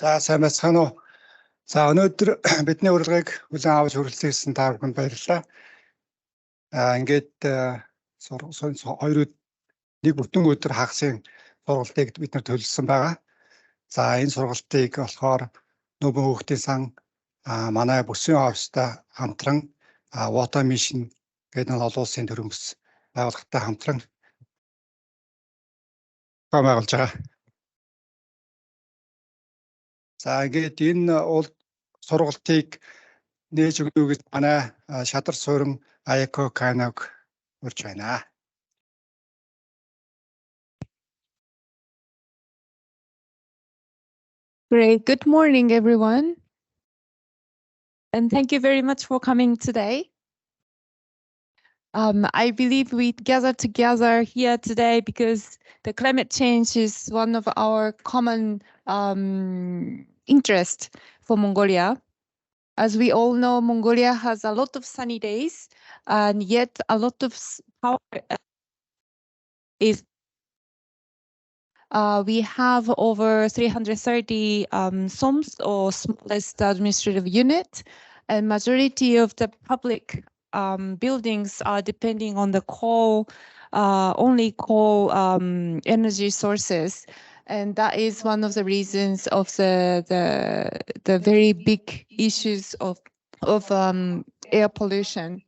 За сайн байцгаана уу. За өнөөдөр бидний урилгыг хүлээн авч хүрэлцээсэн та бүхэнд баярлалаа. Ингээд хоёрыг нэг бүтэн өдөр хагасын сургалтыг бид нар төлөвлөсөн байгаа. За энэ сургалтыг болохоор Нөбөн хүүхдийн сан манай бүсийн офстой хамтран Water Mission гэдэг нь олон улсын төрөмс байгууллагатай хамтран байгуулж байгаа. За ингээд энэ сургалтыг нээж өгнө гэж манай шадар суурин Аяко Канаг урьж байна. Great. Good morning, everyone. And thank you very much for coming today. I believe we gathered together here today because the climate change is one of our common interest for Mongolia. As we all know, Mongolia has a lot of sunny days, and yet a lot of power is. We have over 330 SOMs, or smallest administrative unit, and majority of the public buildings are depending on the coal, only coal energy sources. And that is one of the reasons of the very big issues of air pollution.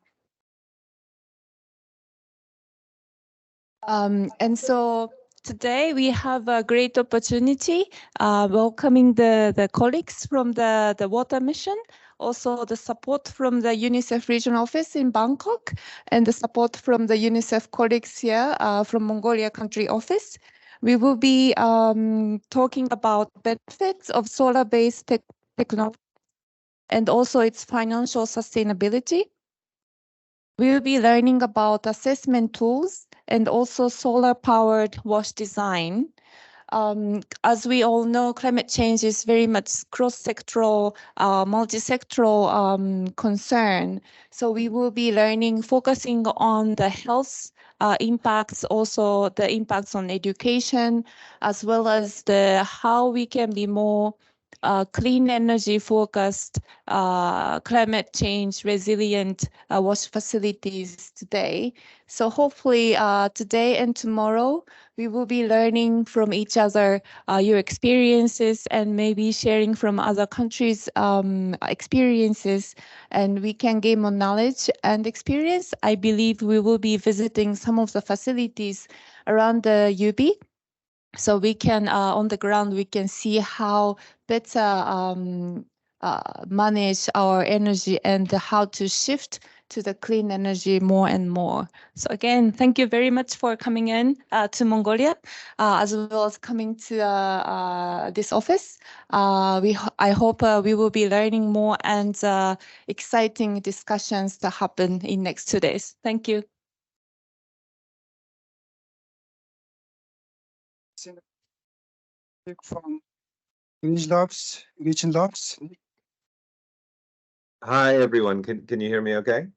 And so today we have a great opportunity welcoming the colleagues from the Water Mission, also the support from the UNICEF regional office in Bangkok, and the support from the UNICEF colleagues here from Mongolia country office. We will be talking about benefits of solar-based technology and also its financial sustainability. We will be learning about assessment tools and also solar-powered wash design. As we all know, climate change is very much cross-sectoral, multi-sectoral concern. So we will be learning, focusing on the health impacts, also the impacts on education, as well as how we can be more clean energy focused, climate change resilient wash facilities today. So hopefully today and tomorrow we will be learning from each other your experiences and maybe sharing from other countries' experiences, and we can gain more knowledge and experience. I believe we will be visiting some of the facilities around the EAP. So we can, on the ground, we can see how better manage our energy and how to shift to the clean energy more and more. So again, thank you very much for coming in to Mongolia, as well as coming to this office. I hope we will be learning more and exciting discussions to happen in next 2 days. Thank you. From region labs. Hi, everyone. Can you hear me okay?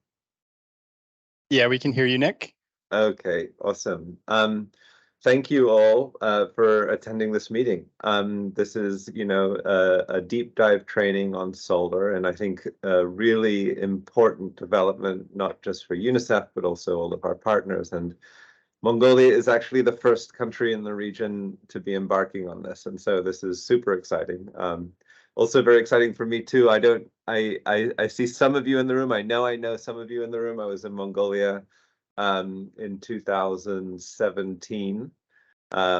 Yeah, we can hear you, Nick. Okay, awesome. Thank you all for attending this meeting. This is, a deep dive training on solar, and I think a really important development, not just for UNICEF, but also all of our partners. And Mongolia is actually the first country in the region to be embarking on this, and so this is super exciting. Also very exciting for me too. I see some of you in the room. I know some of you in the room. I was in Mongolia in 2017,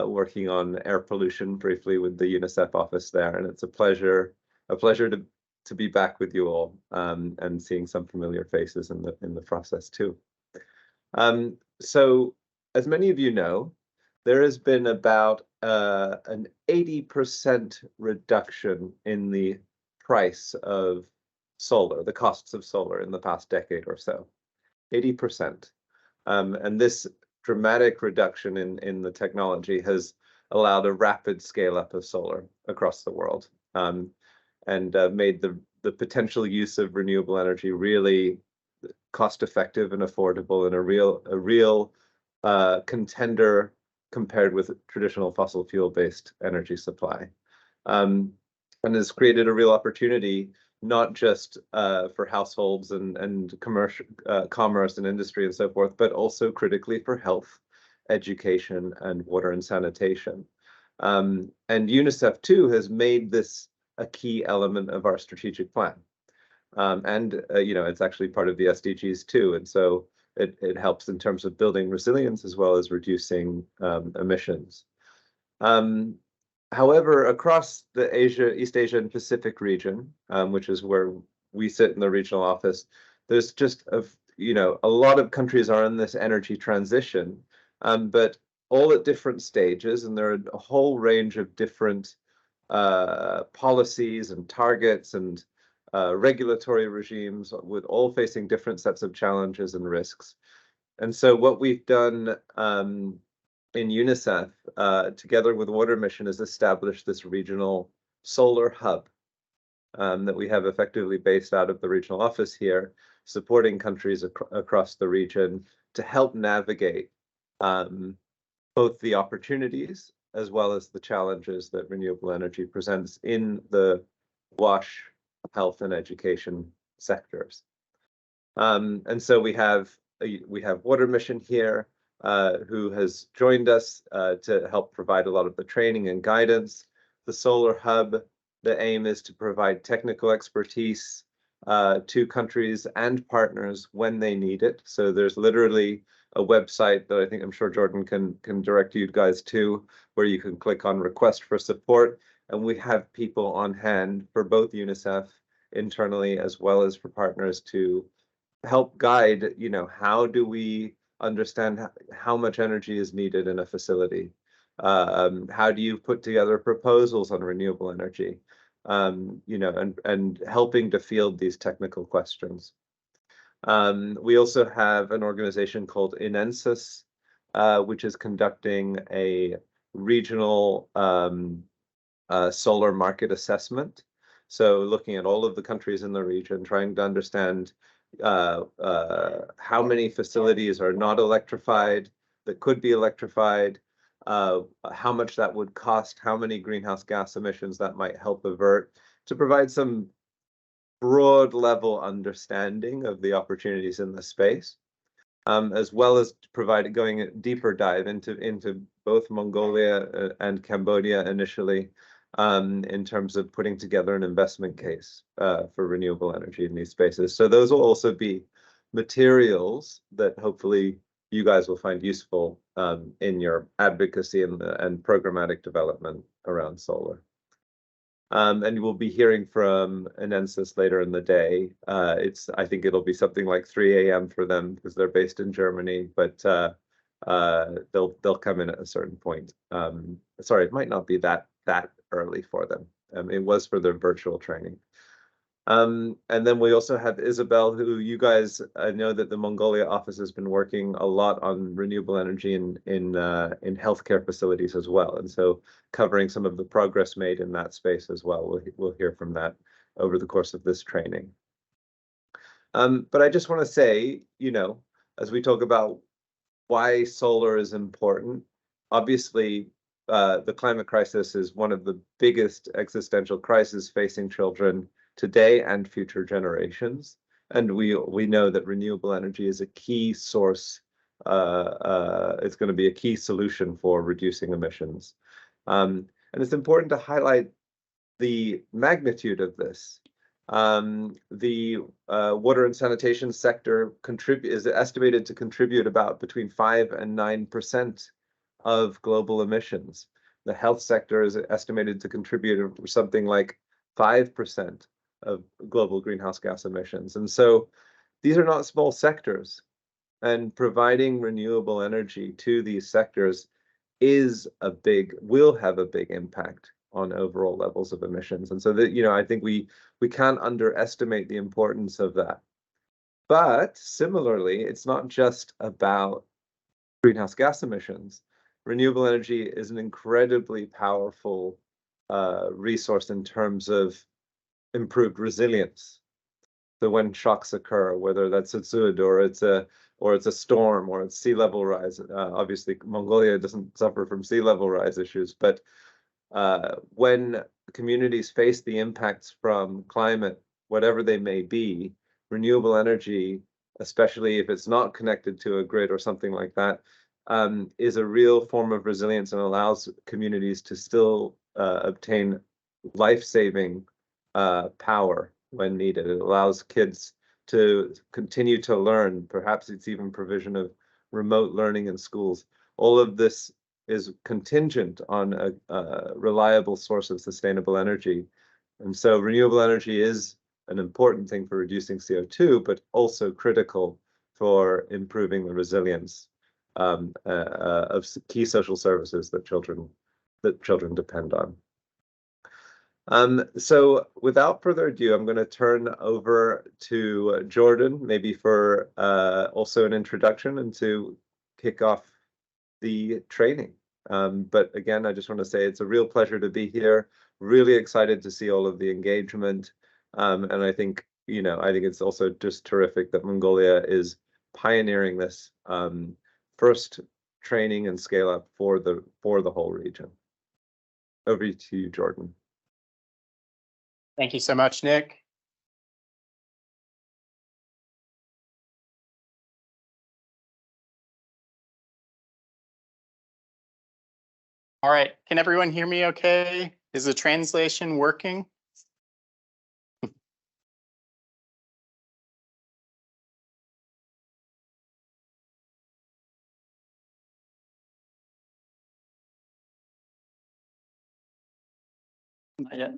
working on air pollution briefly with the UNICEF office there, and it's a pleasure to be back with you all and seeing some familiar faces in the process too. So, as many of you know, there has been about an 80% reduction in the price of solar, the costs of solar in the past decade or so, 80%. And this dramatic reduction in the technology has allowed a rapid scale up of solar across the world, and made the potential use of renewable energy really cost effective and affordable, and a real contender compared with traditional fossil fuel based energy supply. and has created a real opportunity, not just for households and commercial commerce and industry and so forth, but also critically for health, education, and water and sanitation. And UNICEF too has made this a key element of our strategic plan. You know, it's actually part of the SDGs too, and so it helps in terms of building resilience as well as reducing emissions. However, across the East Asia and Pacific region, which is where we sit in the regional office, there's just you know, a lot of countries are in this energy transition, but all at different stages, and there are a whole range of different policies and targets and regulatory regimes, with all facing different sets of challenges and risks. And so what we've done in UNICEF, together with Water Mission, is establish this regional solar hub that we have effectively based out of the regional office here, supporting countries across the region to help navigate both the opportunities as well as the challenges that renewable energy presents in the WASH, health, and education sectors. And so we have Water Mission here, who has joined us to help provide a lot of the training and guidance. The Solar Hub, the aim is to provide technical expertise to countries and partners when they need it. So there's literally a website that I'm sure Jordan can direct you guys to, where you can click on request for support, and we have people on hand for both UNICEF internally as well as for partners to help guide, you know, how do we understand how much energy is needed in a facility? How do you put together proposals on renewable energy? You know, and helping to field these technical questions. We also have an organization called INENSIS, which is conducting a regional solar market assessment. So looking at all of the countries in the region, trying to understand how many facilities are not electrified, that could be electrified, how much that would cost, how many greenhouse gas emissions that might help avert, to provide some broad level understanding of the opportunities in the space, as well as going a deeper dive into both Mongolia and Cambodia initially, in terms of putting together an investment case for renewable energy in these spaces. So those will also be materials that hopefully you guys will find useful in your advocacy and programmatic development around solar. And we'll be hearing from INENSIS later in the day. I think it'll be something like 3 a.m. for them because they're based in Germany, but they'll come in at a certain point. Sorry, it might not be that early for them. It was for their virtual training. And then we also have Isabel, who you guys know that the Mongolia office has been working a lot on renewable energy in healthcare facilities as well, and so covering some of the progress made in that space as well. We'll hear from that over the course of this training. But I just want to say, you know, as we talk about why solar is important, obviously the climate crisis is one of the biggest existential crises facing children today and future generations, and we know that renewable energy is a key source. It's going to be a key solution for reducing emissions, and it's important to highlight the magnitude of this. The water and sanitation sector is estimated to contribute about between 5 and 9% of global emissions. The health sector is estimated to contribute something like 5% of global greenhouse gas emissions. And so these are not small sectors, and providing renewable energy to these sectors will have a big impact on overall levels of emissions. And so that, you know, I think we can't underestimate the importance of that. But similarly, it's not just about greenhouse gas emissions. Renewable energy is an incredibly powerful resource in terms of improved resilience. So when shocks occur, whether that's a tsud or it's a storm or it's sea level rise, obviously Mongolia doesn't suffer from sea level rise issues, but when communities face the impacts from climate, whatever they may be, renewable energy, especially if it's not connected to a grid or something like that, is a real form of resilience and allows communities to still obtain life-saving power when needed. It allows kids to continue to learn. Perhaps it's even provision of remote learning in schools. All of this is contingent on a reliable source of sustainable energy. And so renewable energy is an important thing for reducing CO2, but also critical for improving the resilience of key social services that children depend on. So without further ado, I'm going to turn over to Jordan, maybe for also an introduction and to kick off the training. But again, I just want to say it's a real pleasure to be here. Really excited to see all of the engagement. And I think, I think it's also just terrific that Mongolia is pioneering this first training and scale up for the whole region. Over to you, Jordan. Thank you so much, Nick. All right, can everyone hear me okay? Is the translation working? Not yet.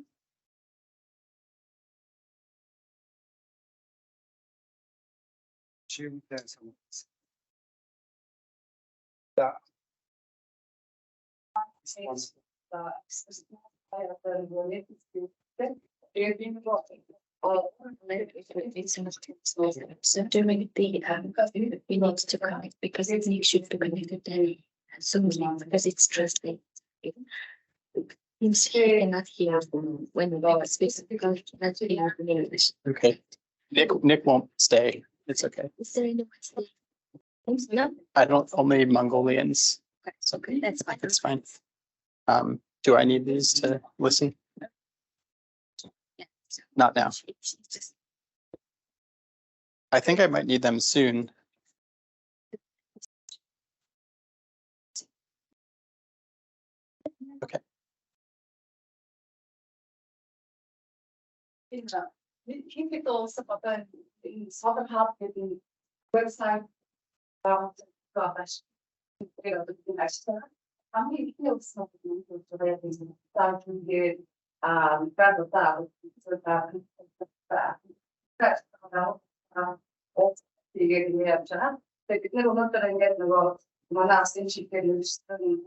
So during the we need to connect because it should be connected then soon because it's translated. Seems he cannot hear when we speak because cannot hear in English. Okay. Nick won't stay. It's okay. Is there anyone staying? No. I don't, only Mongolians. It's okay. That's fine. That's fine. Do I need these to listen? Yeah. Not now. I think I might need them soon. Okay. He could also open the Southern Hub with the website about Gosh. How many fields of the start to get better out so that also the option. The little note that I get about my last thing she can study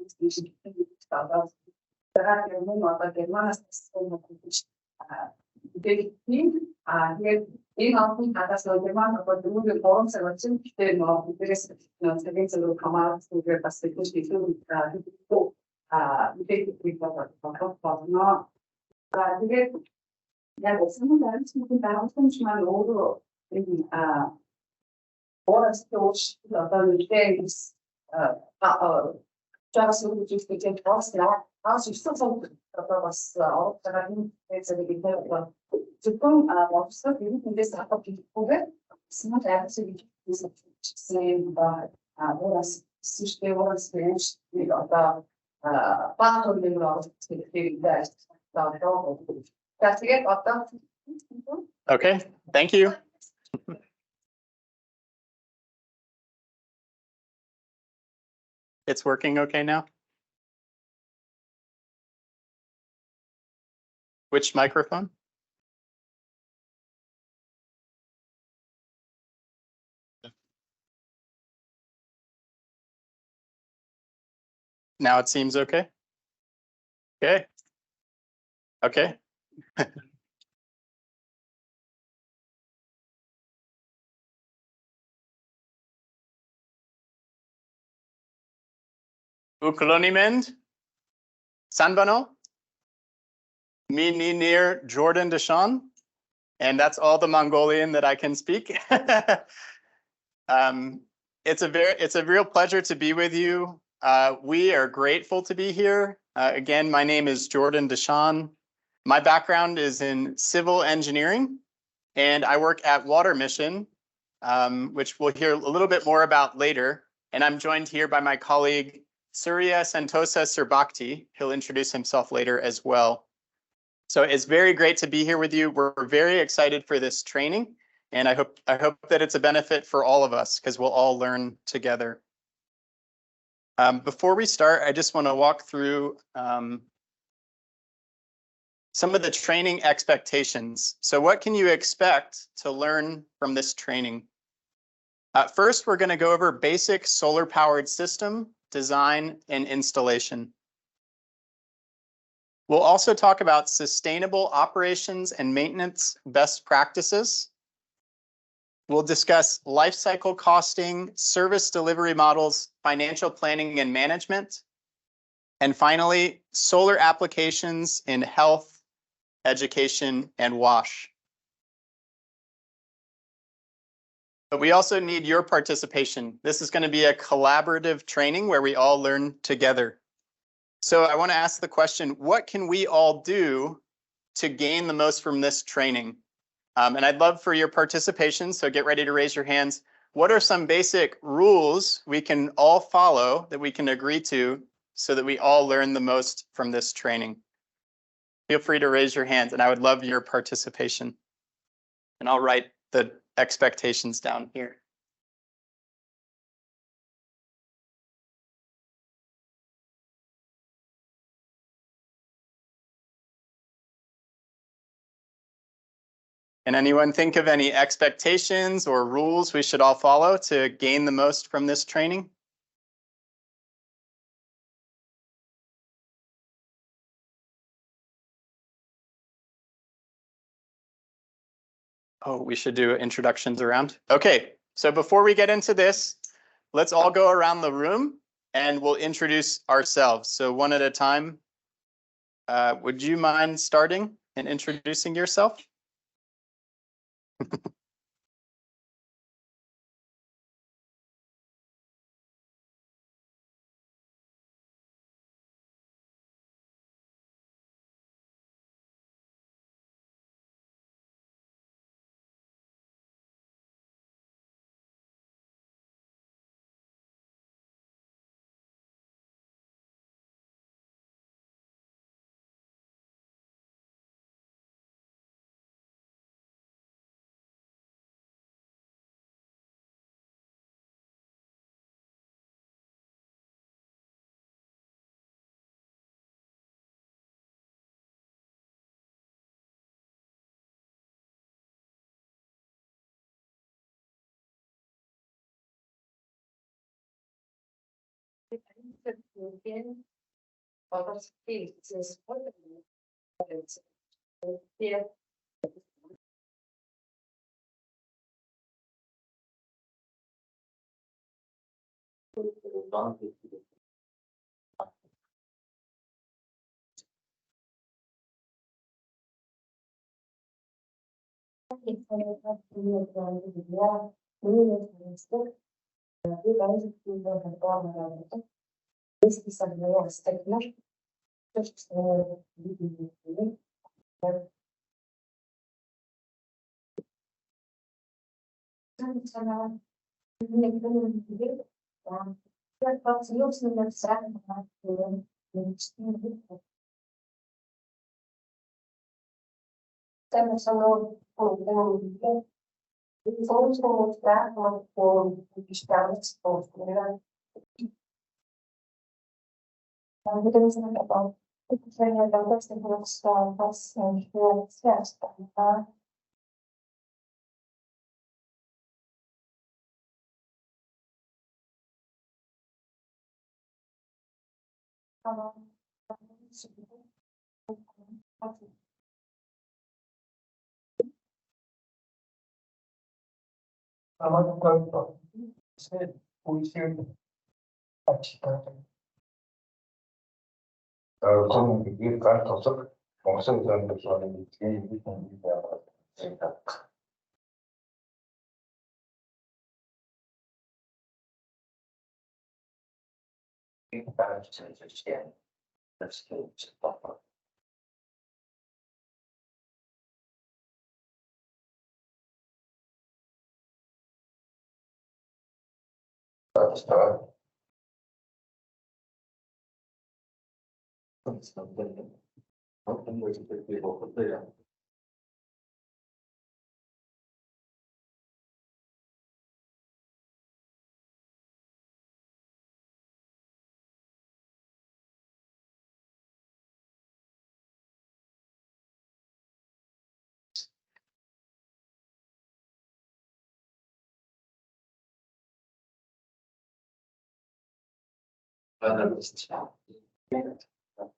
about the moment that the master's here in Alpine atas teman atau dulu di forum saya baca kita mau interest sering selalu kamar sebagai pastikan itu kita no jadi ya sebenarnya mungkin tahu kan cuma logo ini horas terus atau things já se o que tem que mostrar acho que são preparação para mim essa de então a nossa vida tem essa parte poder se não é assim sem agora se estiver experiência de da parte de nós que tem desta da Okay, thank you. It's working okay now? Which microphone? Now it seems okay? Okay. Okay. Ukulonimend, Sanbano, me near Jordan Deshawn, and that's all the Mongolian that I can speak. It's a real pleasure to be with you. We are grateful to be here. Again, my name is Jordan Deshawn. My background is in civil engineering, and I work at Water Mission, which we'll hear a little bit more about later. And I'm joined here by my colleague, Surya Santosa Sirbakti. He'll introduce himself later as well. So it's very great to be here with you. We're very excited for this training, and I hope that it's a benefit for all of us because we'll all learn together. Before we start, I just want to walk through some of the training expectations. So what can you expect to learn from this training? First, we're going to go over basic solar-powered system design and installation. We'll also talk about sustainable operations and maintenance best practices. We'll discuss life cycle costing, service delivery models, financial planning and management, and finally, solar applications in health, education, and WASH. But we also need your participation. This is going to be a collaborative training where we all learn together. So I want to ask the question, what can we all do to gain the most from this training? And I'd love for your participation, so get ready to raise your hands. What are some basic rules we can all follow that we can agree to so that we all learn the most from this training? Feel free to raise your hands, and I would love your participation. And I'll write the expectations down here. Can anyone think of any expectations or rules we should all follow to gain the most from this training? Oh, we should do introductions around. Okay, so before we get into this, let's all go around the room and we'll introduce ourselves. So one at a time. Would you mind starting and introducing yourself?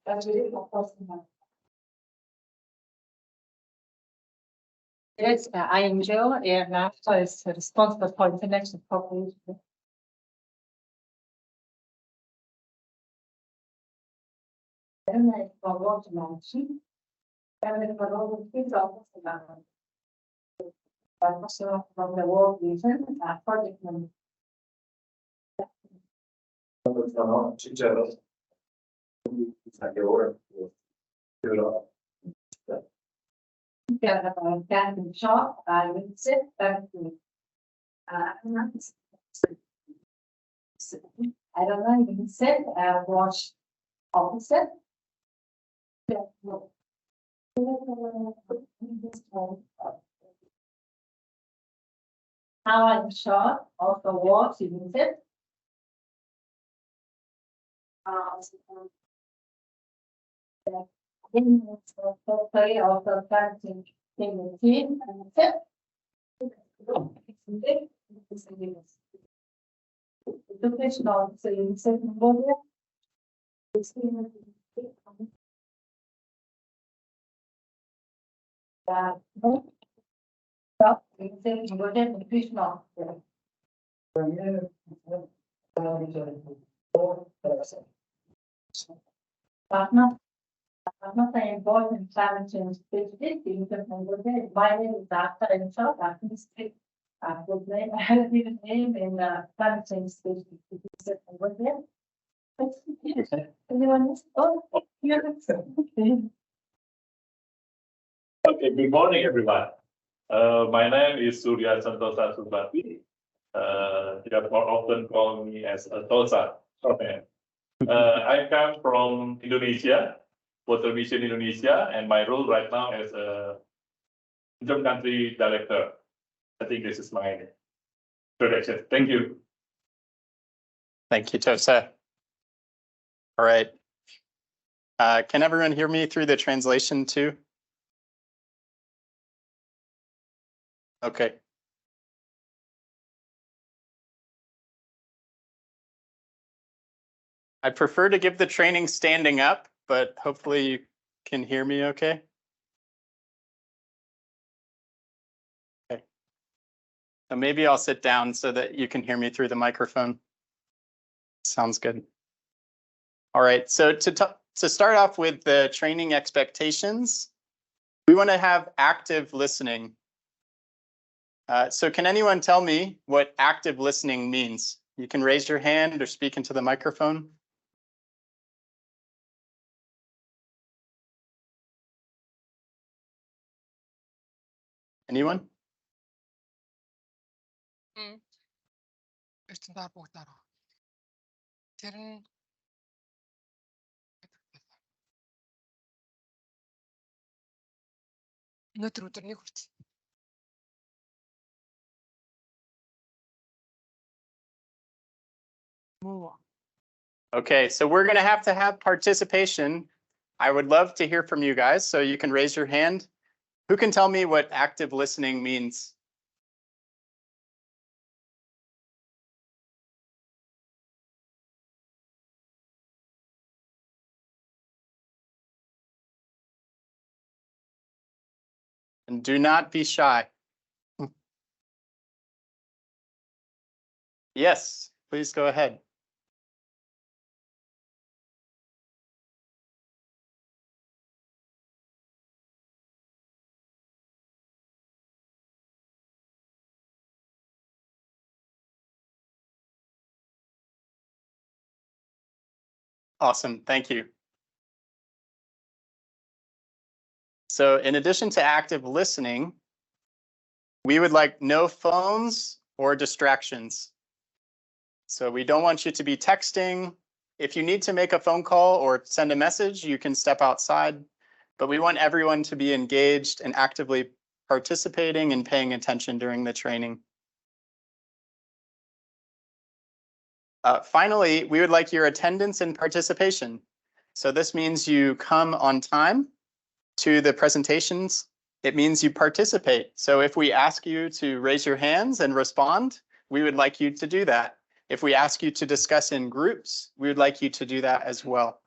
That's really not possible. Yes, I am Jill, and NASA is responsible for international cooperation. And I forgot to mention, and I forgot to speak of the also from the world region, project number. Can shop, I will sit back to. I don't know, you can sit, watch opposite. Now I'm short, also watch, you can sit. Then play also planting in the team and sit. The fish dog, so you sit in Mongolia. Stop, you sit in Mongolia, the fish dog. Not an important challenge in specific things that Mongolia, my name is after and short, after the street. I would name, I have his name in climate change specific. Mongolia. Anyone else? Oh, here. Okay, good morning, everyone. My name is Surya Santosa Subati. You have more often called me as Tosa. Okay. I come from Indonesia, Water Mission Indonesia, and my role right now is interim country director. I think this is my introduction. Thank you. Thank you, Tosa. All right. Can everyone hear me through the translation too? Okay. I prefer to give the training standing up, but hopefully you can hear me okay. Okay. So maybe I'll sit down so that you can hear me through the microphone. Sounds good. All right, so to start off with the training expectations, we want to have active listening. So can anyone tell me what active listening means? You can raise your hand or speak into the microphone. Anyone? Okay, so we're going to have participation. I would love to hear from you guys, so you can raise your hand. Who can tell me what active listening means? And do not be shy. Yes, please go ahead. Awesome, thank you. So in addition to active listening, we would like no phones or distractions. So we don't want you to be texting. If you need to make a phone call or send a message, you can step outside. But we want everyone to be engaged and actively participating and paying attention during the training. Finally, we would like your attendance and participation. So this means you come on time to the presentations. It means you participate. So if we ask you to raise your hands and respond, we would like you to do that. If we ask you to discuss in groups, we would like you to do that as well.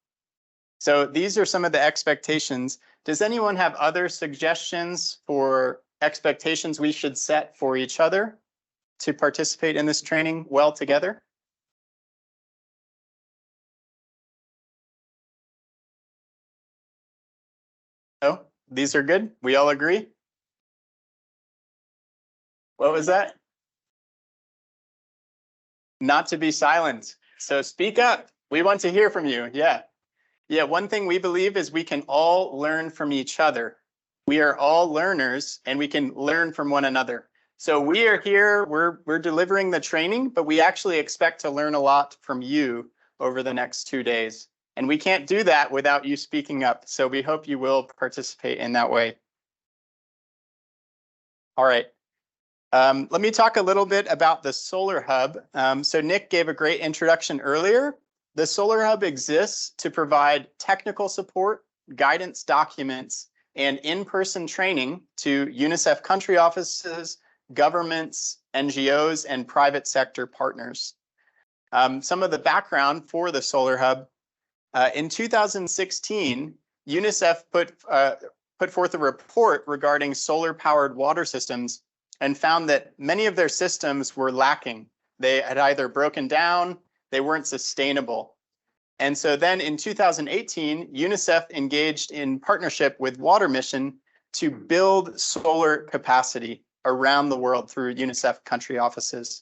So these are some of the expectations. Does anyone have other suggestions for expectations we should set for each other to participate in this training well together? Oh, these are good. We all agree? What was that? Not to be silent. So speak up. We want to hear from you. Yeah. Yeah, one thing we believe is we can all learn from each other. We are all learners and we can learn from one another. So we are here, we're delivering the training, but we actually expect to learn a lot from you over the next 2 days. And we can't do that without you speaking up. So we hope you will participate in that way. All right. Let me talk a little bit about the Solar Hub. So Nick gave a great introduction earlier. The Solar Hub exists to provide technical support, guidance documents, and in-person training to UNICEF country offices, governments, NGOs, and private sector partners. Some of the background for the Solar Hub. In 2016, UNICEF put forth a report regarding solar-powered water systems and found that many of their systems were lacking. They had either broken down, they weren't sustainable. And so then in 2018, UNICEF engaged in partnership with Water Mission to build solar capacity around the world through UNICEF country offices.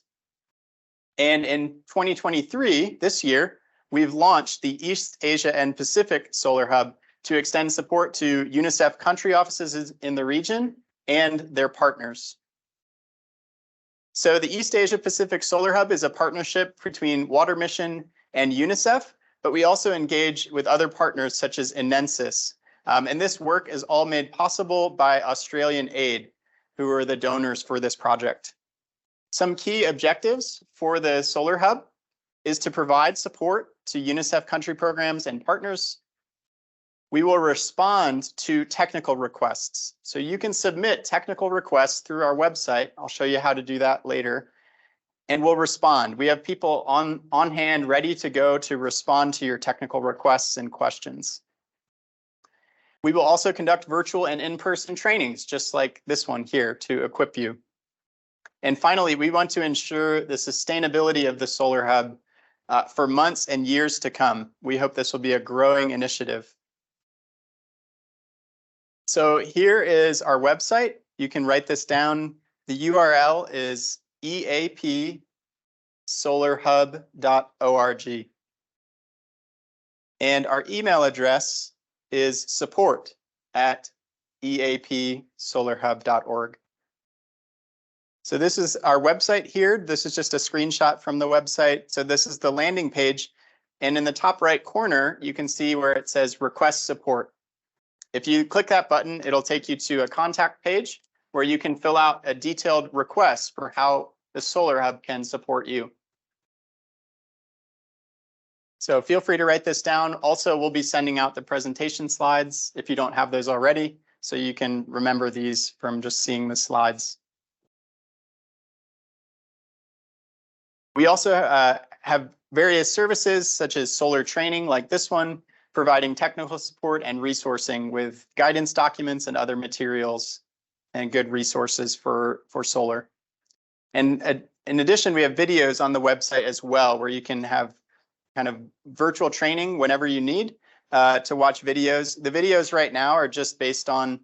And in 2023, this year, we've launched the East Asia and Pacific Solar Hub to extend support to UNICEF country offices in the region and their partners. So the East Asia Pacific Solar Hub is a partnership between Water Mission and UNICEF, but we also engage with other partners such as Inensis. And this work is all made possible by Australian Aid, who are the donors for this project. Some key objectives for the Solar Hub is to provide support to UNICEF country programs and partners. We will respond to technical requests. So you can submit technical requests through our website. I'll show you how to do that later. And we'll respond. We have people on hand ready to go to respond to your technical requests and questions. We will also conduct virtual and in-person trainings, just like this one here, to equip you. And finally, we want to ensure the sustainability of the Solar Hub for months and years to come. We hope this will be a growing initiative. So here is our website. You can write this down. The URL is eapsolarhub.org. And our email address is support@eapsolarhub.org. So this is our website here. This is just a screenshot from the website. So this is the landing page. And in the top right corner, you can see where it says request support. If you click that button, it'll take you to a contact page where you can fill out a detailed request for how the Solar Hub can support you. So feel free to write this down. Also, we'll be sending out the presentation slides if you don't have those already, so you can remember these from just seeing the slides. We also have various services such as solar training like this one, providing technical support and resourcing with guidance documents and other materials and good resources for solar. And in addition, we have videos on the website as well, where you can have kind of virtual training whenever you need to watch videos. The videos right now are just based on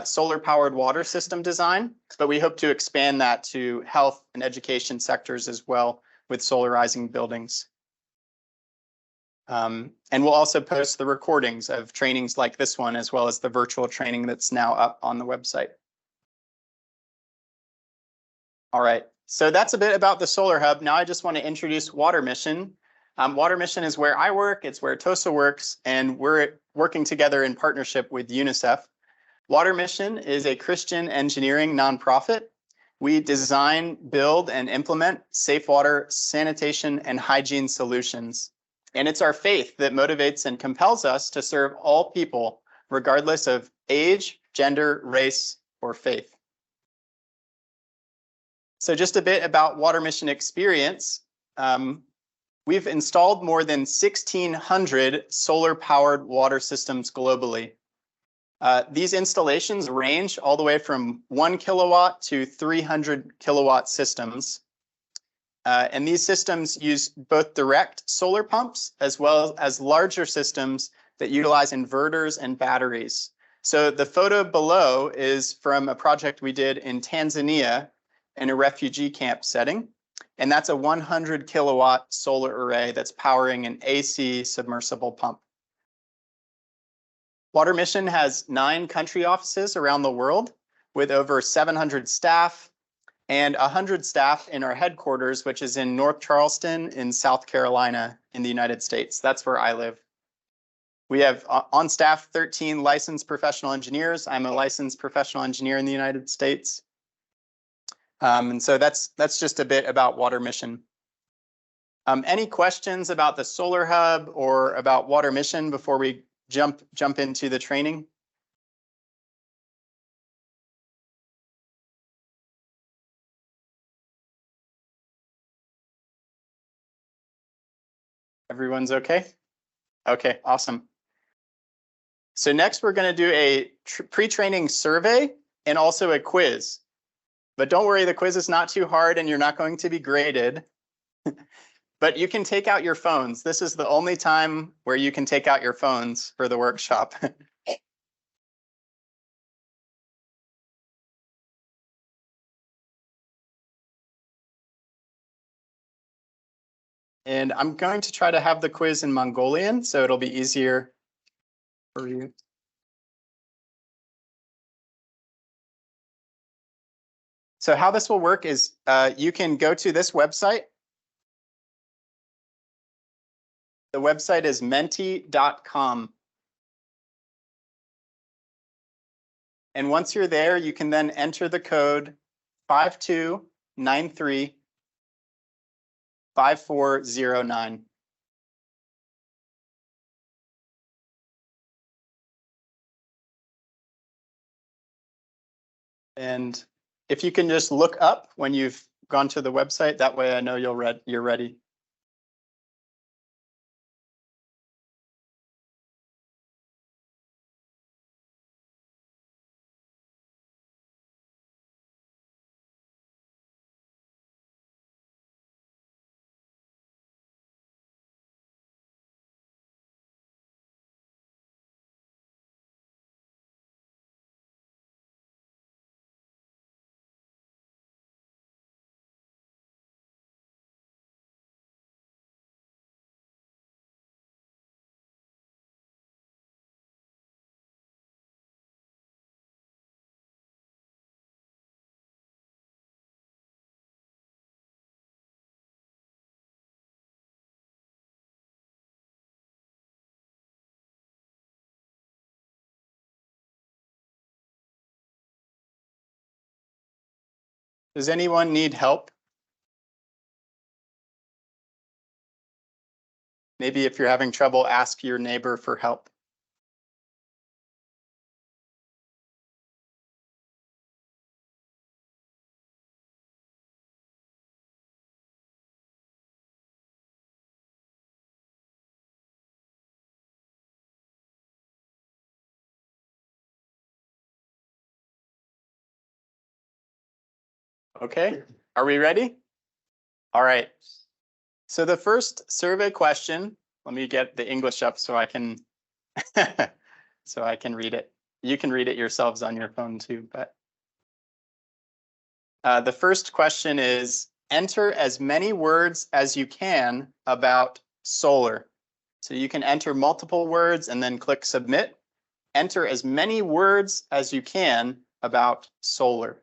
solar-powered water system design, but we hope to expand that to health and education sectors as well with solarizing buildings. And we'll also post the recordings of trainings like this one, as well as the virtual training that's now up on the website. All right, So that's a bit about the Solar Hub. Now I just want to introduce Water Mission. Water Mission is where I work, it's where TOSA works, and we're working together in partnership with UNICEF. Water Mission is a Christian engineering nonprofit. We design, build, and implement safe water, sanitation, and hygiene solutions. And it's our faith that motivates and compels us to serve all people, regardless of age, gender, race, or faith. So just a bit about Water Mission experience. We've installed more than 1,600 solar-powered water systems globally. These installations range all the way from 1 kilowatt to 300 kilowatt systems. And these systems use both direct solar pumps as well as larger systems that utilize inverters and batteries. So the photo below is from a project we did in Tanzania in a refugee camp setting. And that's a 100 kilowatt solar array that's powering an AC submersible pump. Water Mission has 9 country offices around the world with over 700 staff and 100 staff in our headquarters, which is in North Charleston in South Carolina in the United States. That's where I live. We have on staff 13 licensed professional engineers. I'm a licensed professional engineer in the United States. And so that's just a bit about Water Mission. Any questions about the Solar Hub or about Water Mission before we jump into the training? Everyone's okay? Okay, awesome. So next we're going to do a pre-training survey and also a quiz. But don't worry, the quiz is not too hard and you're not going to be graded. But you can take out your phones. This is the only time where you can take out your phones for the workshop. And I'm going to try to have the quiz in Mongolian, so it'll be easier for you. So how this will work is you can go to this website. The website is menti.com. And once you're there, you can then enter the code 5293-5409. And if you can just look up when you've gone to the website, that way I know you're ready. Does anyone need help? Maybe if you're having trouble, ask your neighbor for help. Okay, are we ready? All right. So the first survey question, let me get the English up so I can so I can read it. You can read it yourselves on your phone too, but the first question is, enter as many words as you can about solar. So you can enter multiple words and then click submit. Enter as many words as you can about solar.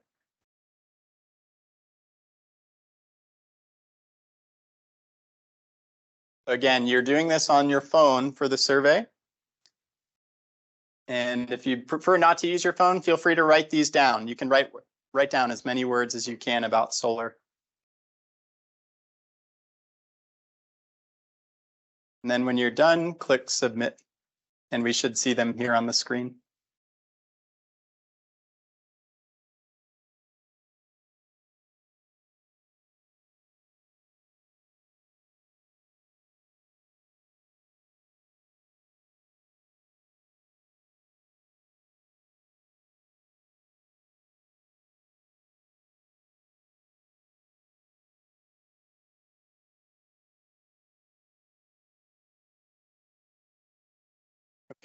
Again, you're doing this on your phone for the survey. And if you prefer not to use your phone, feel free to write these down. You can write down as many words as you can about solar. And then when you're done, click submit, and we should see them here on the screen.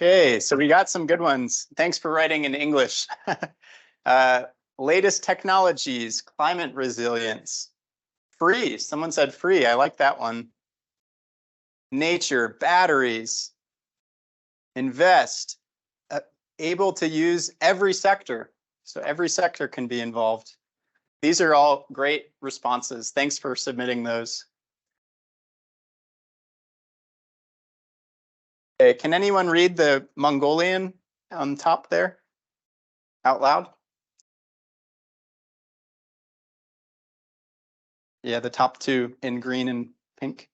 Okay, so we got some good ones. Thanks for writing in English. Latest technologies, climate resilience, free. Someone said free. I like that one. Nature, batteries, invest, able to use every sector. So every sector can be involved. These are all great responses. Thanks for submitting those. Okay, can anyone read the Mongolian on top there out loud? Yeah, the top two in green and pink.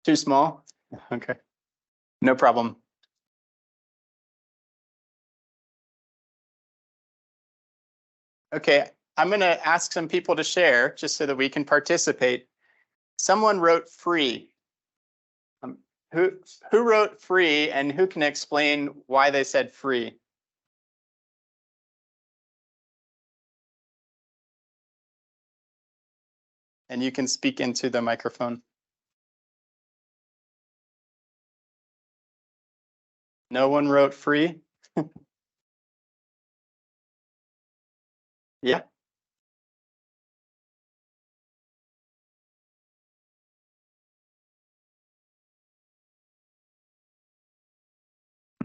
Too small? Okay, no problem. Okay, I'm going to ask some people to share just so that we can participate. Someone wrote free. Who wrote free, and who can explain why they said free? And you can speak into the microphone. No one wrote free? Yeah.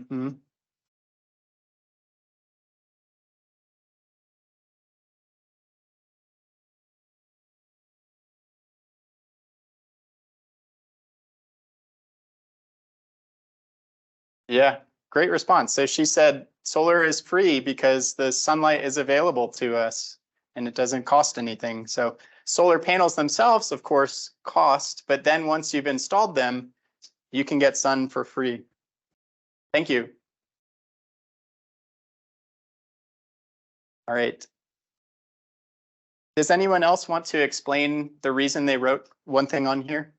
Mm-hmm. Yeah, great response. So she said solar is free because the sunlight is available to us and it doesn't cost anything. So solar panels themselves, of course, cost, but then once you've installed them, you can get sun for free. Thank you. All right. Does anyone else want to explain the reason they wrote one thing on here?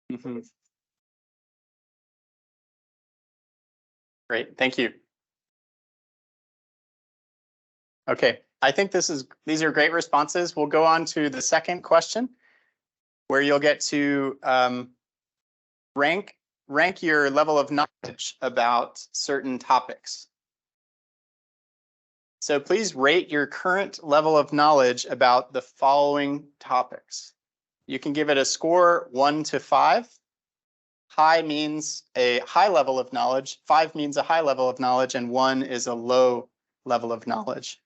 Mm-hmm. Great, thank you. Okay, I think these are great responses. We'll go on to the second question, where you'll get to rank your level of knowledge about certain topics. So please rate your current level of knowledge about the following topics. You can give it a score 1 to 5. High means a high level of knowledge, 5 means a high level of knowledge, and 1 is a low level of knowledge.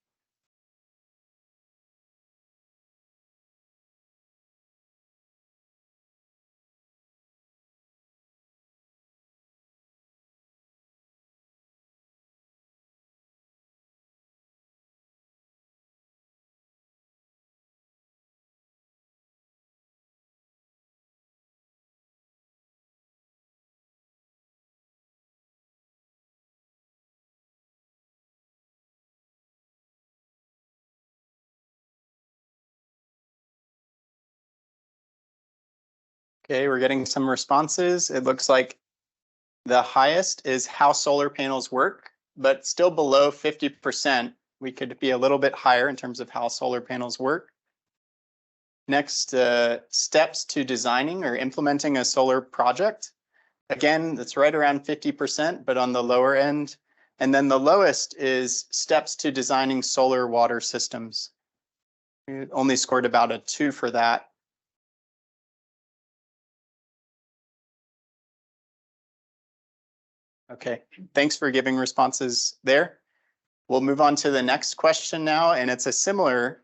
Okay, we're getting some responses. It looks like the highest is how solar panels work, but still below 50% we could be a little bit higher in terms of how solar panels work. Next, steps to designing or implementing a solar project. Again, that's right around 50%, but on the lower end. And then the lowest is steps to designing solar water systems. We only scored about a 2 for that. Okay, thanks for giving responses there. We'll move on to the next question now, and it's a similar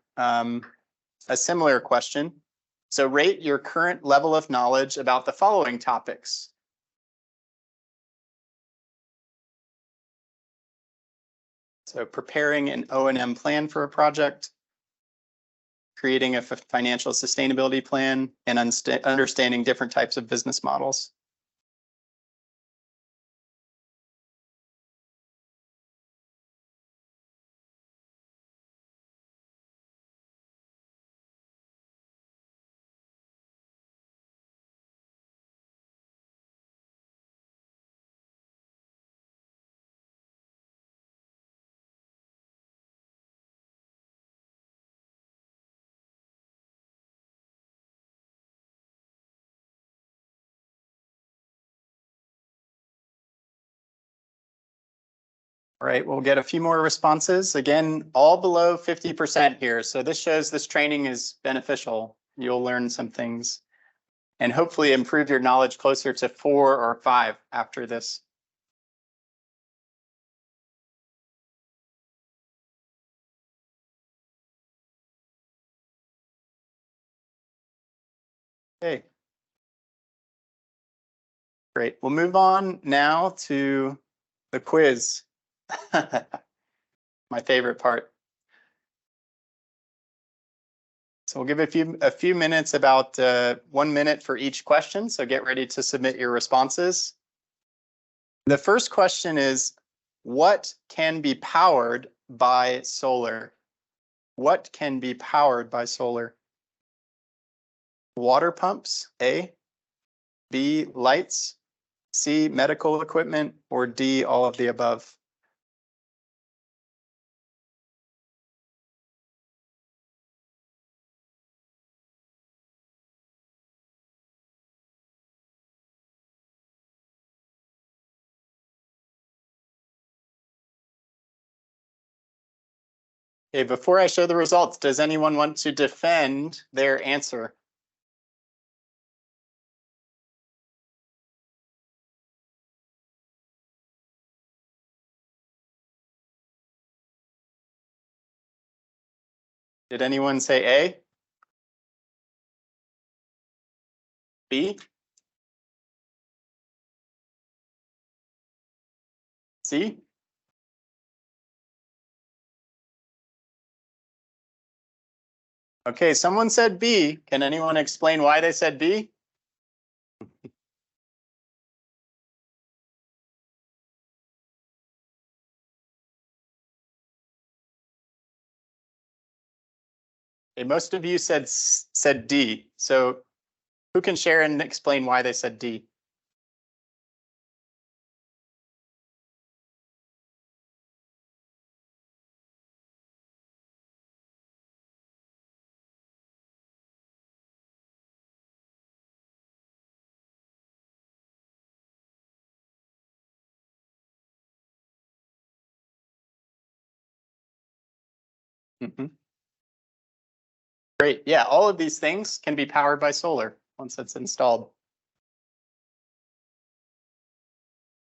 question. So rate your current level of knowledge about the following topics. So preparing an O&M plan for a project, creating a financial sustainability plan, and understanding different types of business models. All right, we'll get a few more responses. Again, all below 50% here. So this shows this training is beneficial. You'll learn some things and hopefully improve your knowledge closer to 4 or 5 after this. Okay. Great. We'll move on now to the quiz. My favorite part. So we'll give a few minutes, about 1 minute for each question. So get ready to submit your responses. The first question is, what can be powered by solar? What can be powered by solar? Water pumps, A. B, lights. C, medical equipment. Or D, all of the above. Okay, before I show the results, does anyone want to defend their answer? Did anyone say A? B? C? Okay, someone said B. Can anyone explain why they said B? Okay, most of you said D. So who can share and explain why they said D? Great. Yeah, all of these things can be powered by solar once it's installed.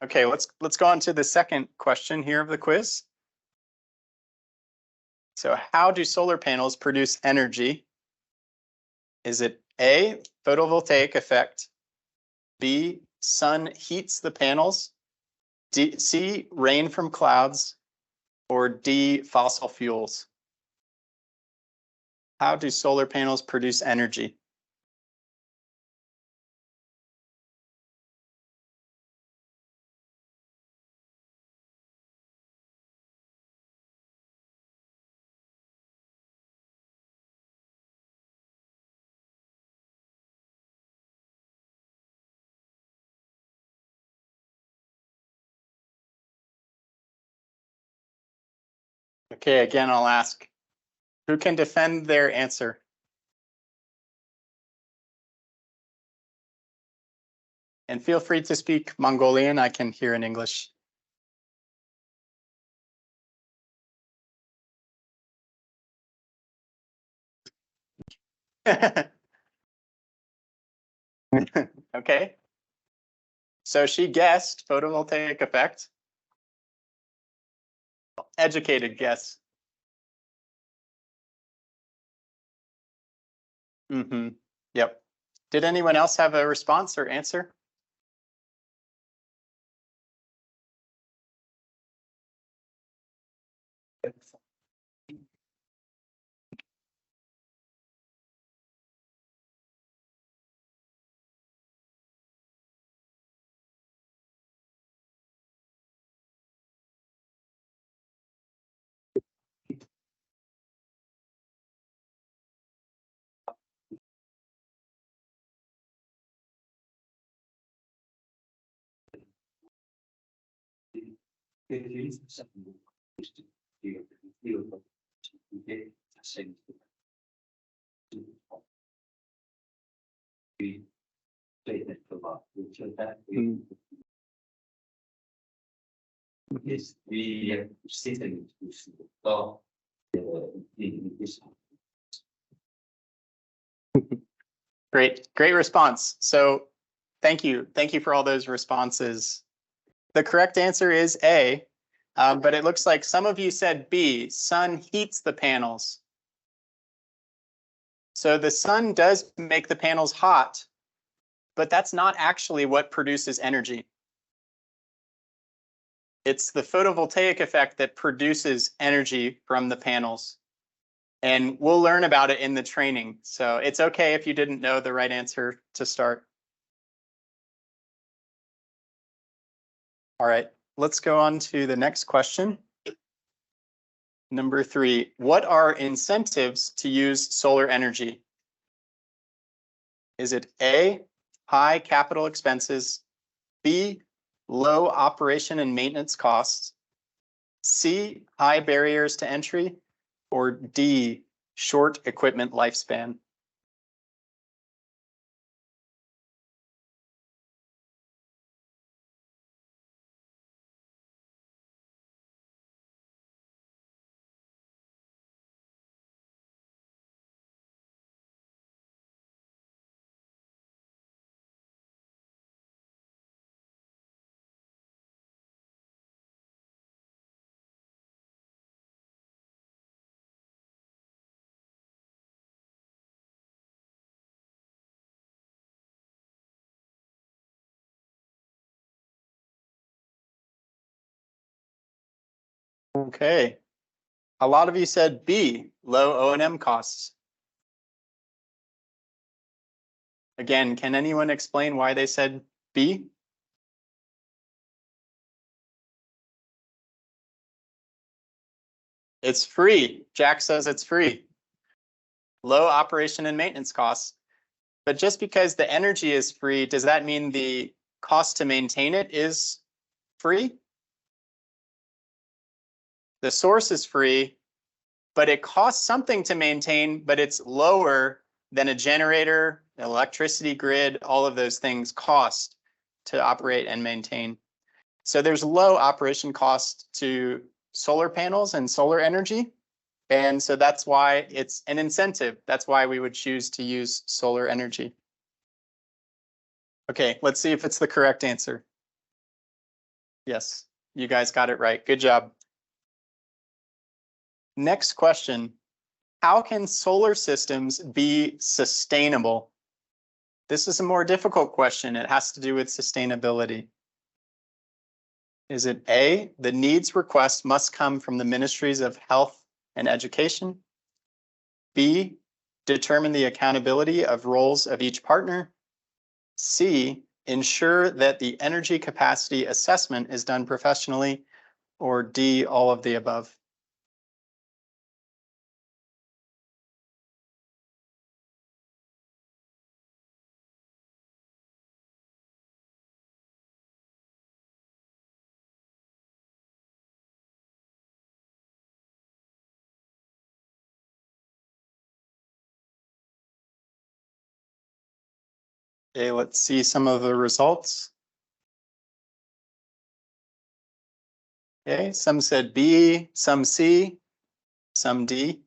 Okay, let's go on to the second question here of the quiz. So how do solar panels produce energy? Is it A, photovoltaic effect, B, sun heats the panels, C, rain from clouds, or D, fossil fuels? How do solar panels produce energy? Okay, again, I'll ask, who can defend their answer? And feel free to speak Mongolian. I can hear in English. Okay. So she guessed photovoltaic effect. Educated guess. Yep. Did anyone else have a response or answer? Great response. So thank you for all those responses. The correct answer is A, but it looks like some of you said B, sun heats the panels. So the sun does make the panels hot, but that's not actually what produces energy. It's the photovoltaic effect that produces energy from the panels. And we'll learn about it in the training. So it's okay if you didn't know the right answer to start. All right, let's go on to the next question. Number 3, what are incentives to use solar energy? Is it A, high capital expenses, B, low operation and maintenance costs, C, high barriers to entry, or D, short equipment lifespan? Okay. A lot of you said B, low O&M costs. Again, can anyone explain why they said B? It's free. Jack says it's free. Low operation and maintenance costs. But just because the energy is free, does that mean the cost to maintain it is free? The source is free, but it costs something to maintain, but it's lower than a generator, an electricity grid, all of those things cost to operate and maintain. So there's low operation cost to solar panels and solar energy. And so that's why it's an incentive. That's why we would choose to use solar energy. Okay, let's see if it's the correct answer. Yes, you guys got it right. Good job. Next question. How can solar systems be sustainable? This is a more difficult question. It has to do with sustainability. Is it A, the needs request must come from the ministries of health and education? B, determine the accountability of roles of each partner? C, ensure that the energy capacity assessment is done professionally? Or D, all of the above? Okay, let's see some of the results. Okay, some said B, some C, some D.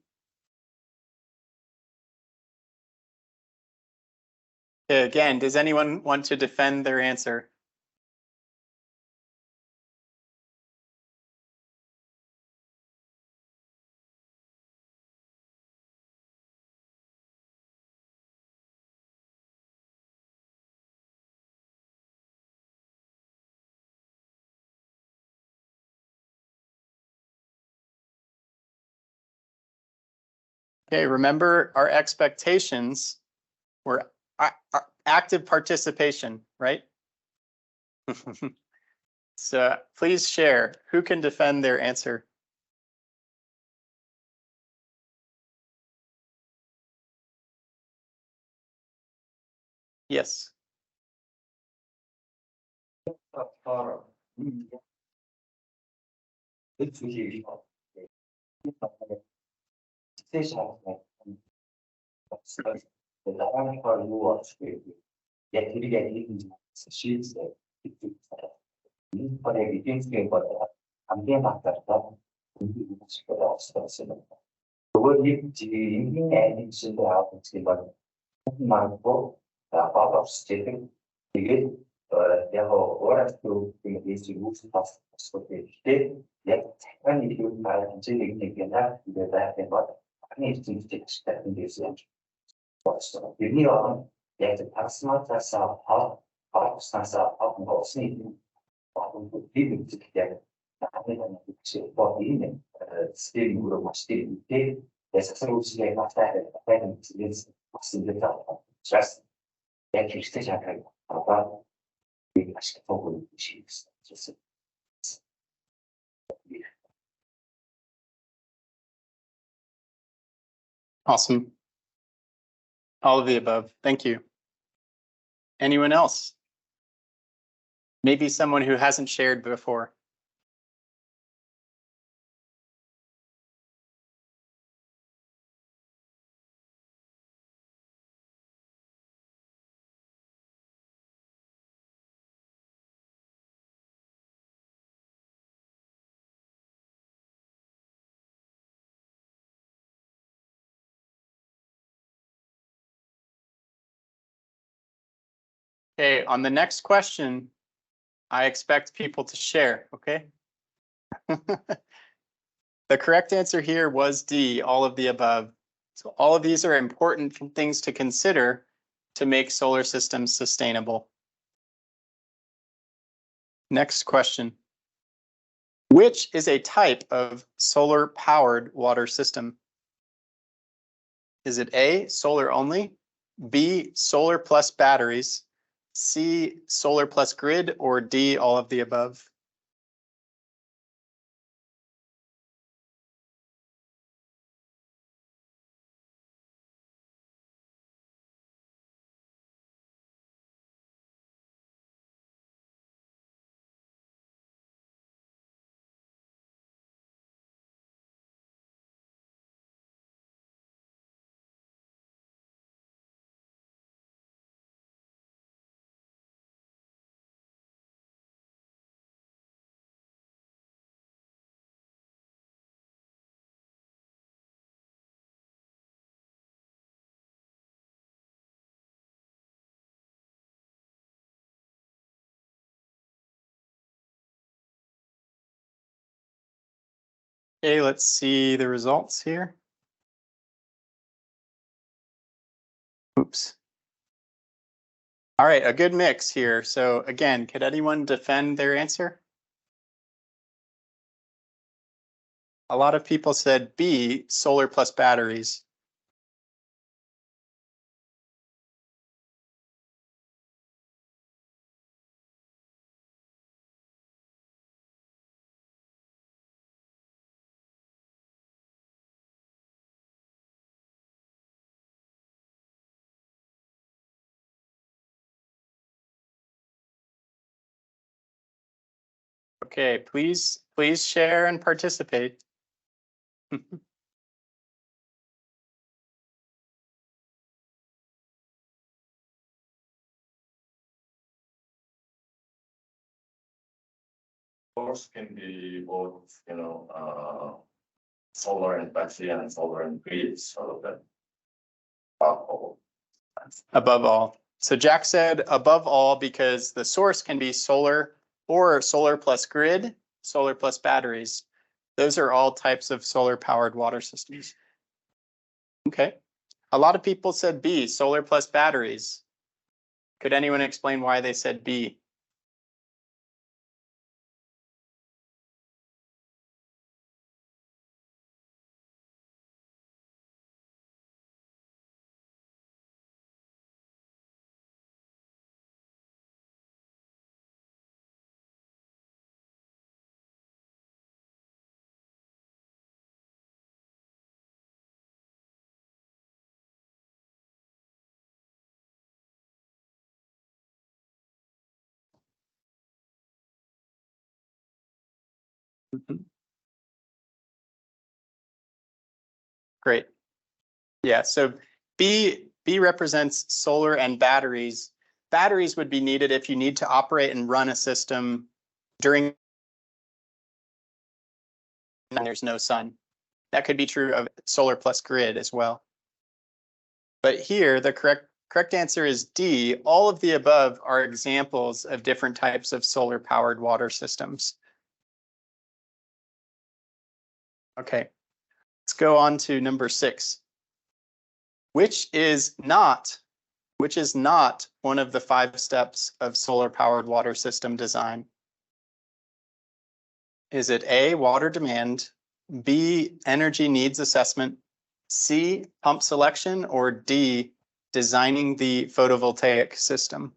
Okay, again, does anyone want to defend their answer? Okay, remember our expectations were active participation, right? So please share who can defend their answer. Yes. Awesome. All of the above. Thank you. Anyone else? Maybe someone who hasn't shared before. Okay, on the next question, I expect people to share, okay? The correct answer here was D, all of the above. So all of these are important things to consider to make solar systems sustainable. Next question. Which is a type of solar-powered water system? Is it A, solar only, B, solar plus batteries, C, solar plus grid, or D, all of the above? Okay, let's see the results here. Oops. All right, a good mix here. So again, could anyone defend their answer? A lot of people said B, solar plus batteries. Okay, please share and participate. Source can be both, solar and battery and solar and grid, so that. Above all. So Jack said above all because the source can be solar or solar plus grid, solar plus batteries. Those are all types of solar powered water systems. Okay. A lot of people said B, solar plus batteries. Could anyone explain why they said B? Great. Yeah, so B represents solar and batteries. Batteries would be needed if you need to operate and run a system during when there's no sun. That could be true of solar plus grid as well. But here, the correct answer is D. All of the above are examples of different types of solar powered water systems. Okay, let's go on to number 6. Which is not one of the 5 steps of solar powered water system design? Is it A, water demand, B, energy needs assessment, C, pump selection, or D, designing the photovoltaic system?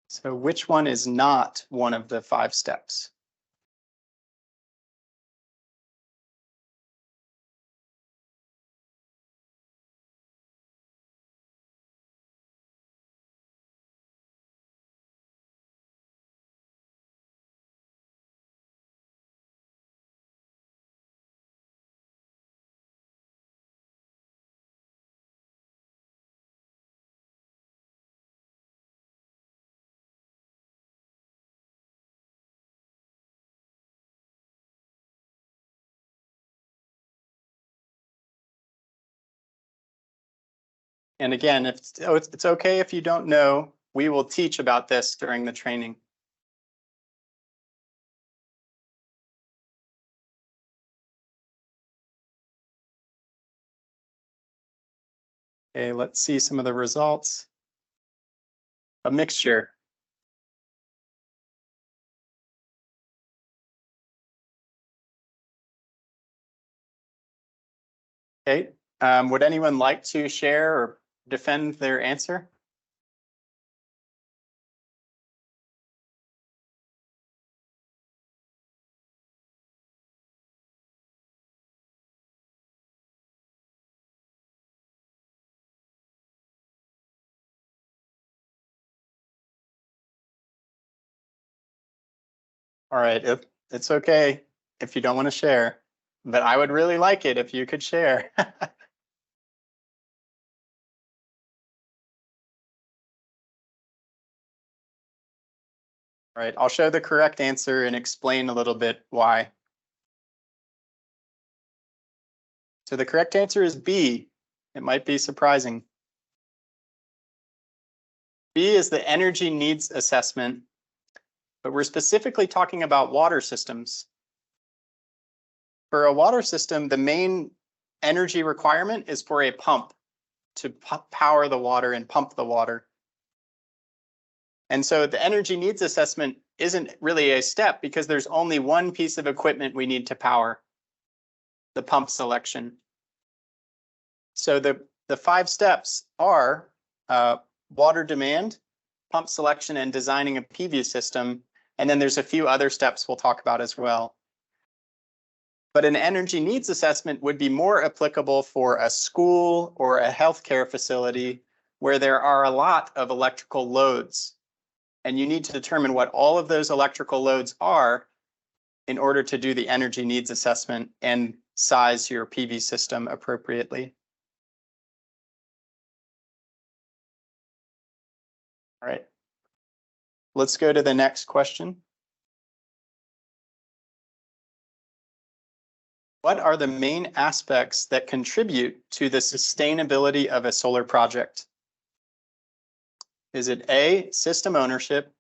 So which one is not one of the 5 steps? And again, it's okay if you don't know, we will teach about this during the training. Okay, let's see some of the results. A mixture. Okay, would anyone like to share or defend their answer? All right, it's okay if you don't want to share, but I would really like it if you could share. All right, I'll show the correct answer and explain a little bit why. So the correct answer is B. It might be surprising. B is the energy needs assessment, but we're specifically talking about water systems. For a water system, the main energy requirement is for a pump to power the water and pump the water. And so the energy needs assessment isn't really a step because there's only one piece of equipment we need to power, the pump selection. So the 5 steps are water demand, pump selection, and designing a PV system. And then there's a few other steps we'll talk about as well. But an energy needs assessment would be more applicable for a school or a healthcare facility where there are a lot of electrical loads. And you need to determine what all of those electrical loads are in order to do the energy needs assessment and size your PV system appropriately. All right. Let's go to the next question. What are the main aspects that contribute to the sustainability of a solar project? Is it A, system ownership,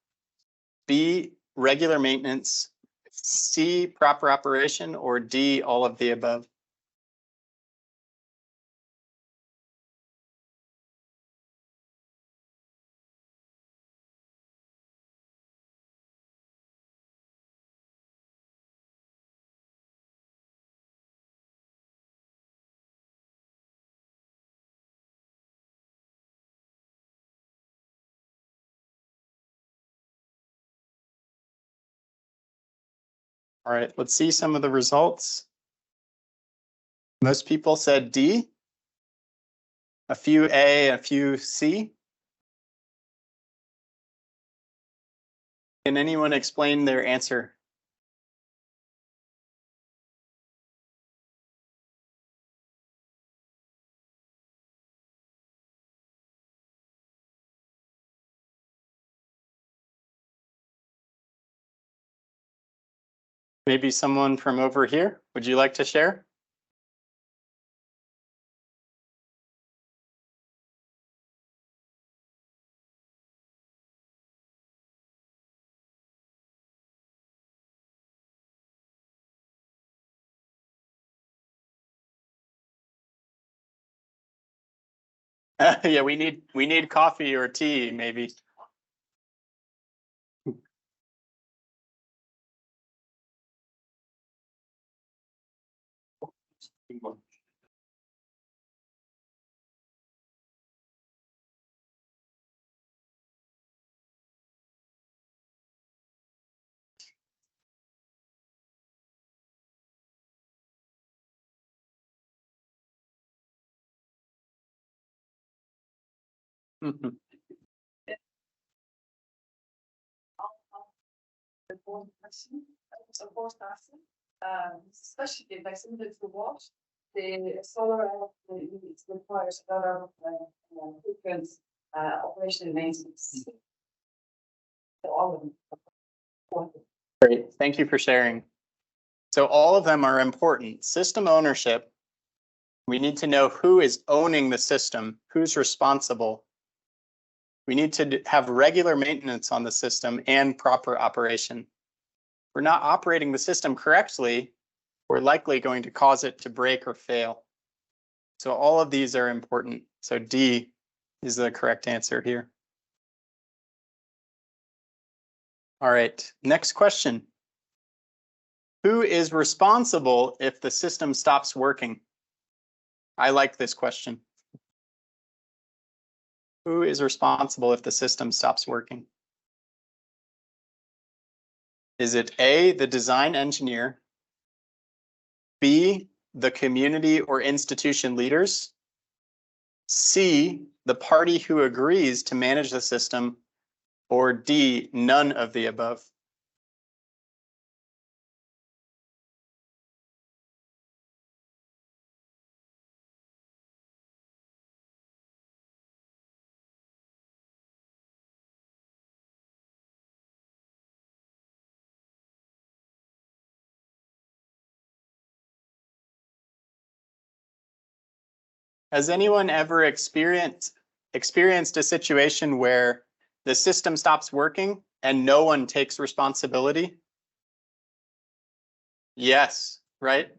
B, regular maintenance, C, proper operation, or D, all of the above? All right, let's see some of the results. Most people said D, a few A, a few C. Can anyone explain their answer? Maybe someone from over here, would you like to share? Yeah, we need coffee or tea, maybe. Mhm. The fourth question, especially if I send it to watch, the solar it requires a lot of frequent operation and maintenance. So all of them. Great, thank you for sharing. So all of them are important. System ownership, we need to know who is owning the system, who's responsible. We need to have regular maintenance on the system and proper operation. If we're not operating the system correctly, we're likely going to cause it to break or fail. So all of these are important. So D is the correct answer here. All right, next question. Who is responsible if the system stops working? I like this question. Who is responsible if the system stops working? Is it A, the design engineer, B, the community or institution leaders, C, the party who agrees to manage the system, or D, none of the above? Has anyone ever experienced a situation where the system stops working and no one takes responsibility? Yes, right?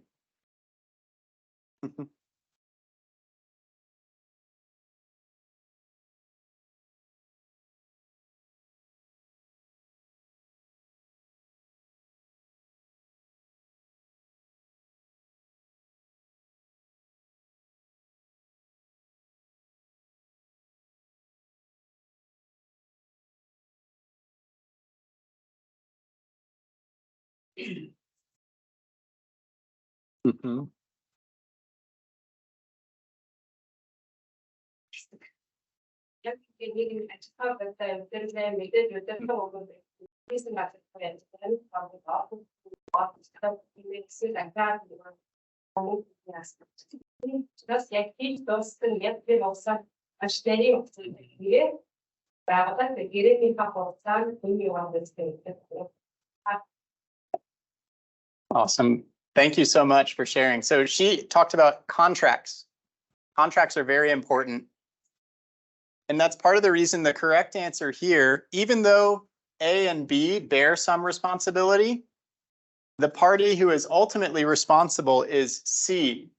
Mhm. Das Ergebnis, das jetzt wir auch sagen, anstelle байгаад гэрээний хавцааг хүний үндэстэй. Awesome. Thank you so much for sharing. So she talked about contracts. Contracts are very important. And that's part of the reason the correct answer here, even though A and B bear some responsibility, the party who is ultimately responsible is C,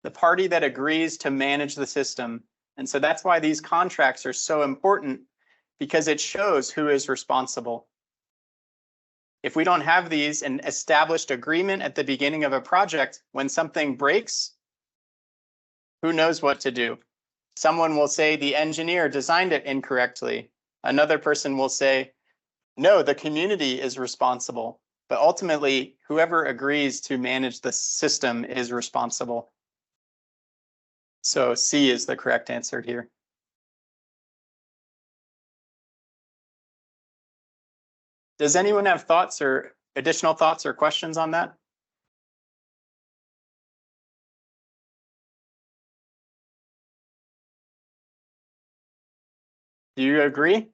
the party that agrees to manage the system. And so that's why these contracts are so important, because it shows who is responsible. If we don't have these and established agreement at the beginning of a project, when something breaks, who knows what to do? Someone will say the engineer designed it incorrectly. Another person will say, no, the community is responsible. But ultimately, whoever agrees to manage the system is responsible. So C is the correct answer here. Does anyone have thoughts or additional thoughts or questions on that? Do you agree?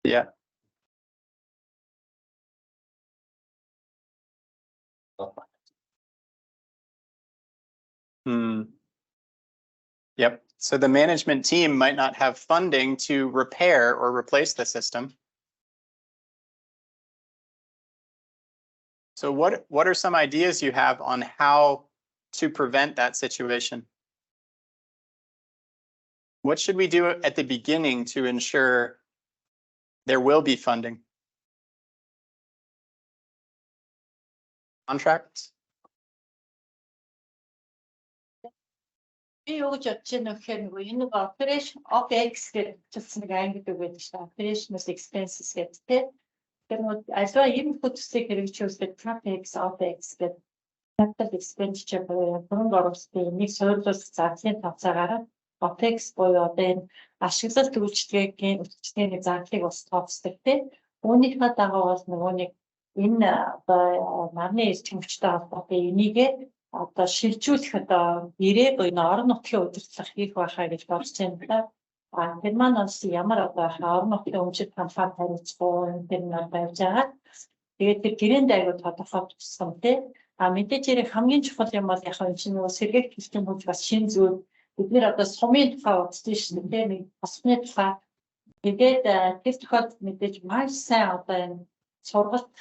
Yeah. Yep. So the management team might not have funding to repair or replace the system. So what are some ideas you have on how to prevent that situation? What should we do at the beginning to ensure there will be funding? Contracts? Би юу гэж бодож байна вэ гэхээр нөгөө энэ нэг operation OPEX гэж хэлсэн нэг ангид үг байдаг шүү дээ. Operational expenses гэдэг тийм. Тэгэхээр нөгөө альва энэ бүтцийг хэрэгжүүлэхэд CAPEX, OPEX гэдэг capital expenditure буюу хөрөнгө оруулалтын нэг суйрлуулах зардлын тавцаагаараа OPEX буюу одоо энэ ашиглалт үйлчлэгийн үйлчлэгийн зардлыг бас тооцдог тийм. Үүнийхээ дагуу бол нөгөө нэг энэ одоо нарны эрчимчтэй холбоотой энийгээ одоо шилжүүлэх одоо нэрээ буюу орон нутгийн удирдлага хийх байхаа гэж бодож байна. Тэр маань бас ямар одоо орон нутгийн өмчит компани хариуцсан тэр нь байж байгаа. Тэгээд тэр гэрээнд аягүй тодорхой бичсэн тийм. Мэдээж хэрэг хамгийн чухал юм бол яг энэ чинь нөгөө сэргээгт хэлтэн хурж бас шин зүйл бид нэр одоо сумын тухай бодсон шүү дээ тийм. Босхны тухай. Тэгээд тэр тохиолдолд мэдээж маш сайн одоо энэ сургалт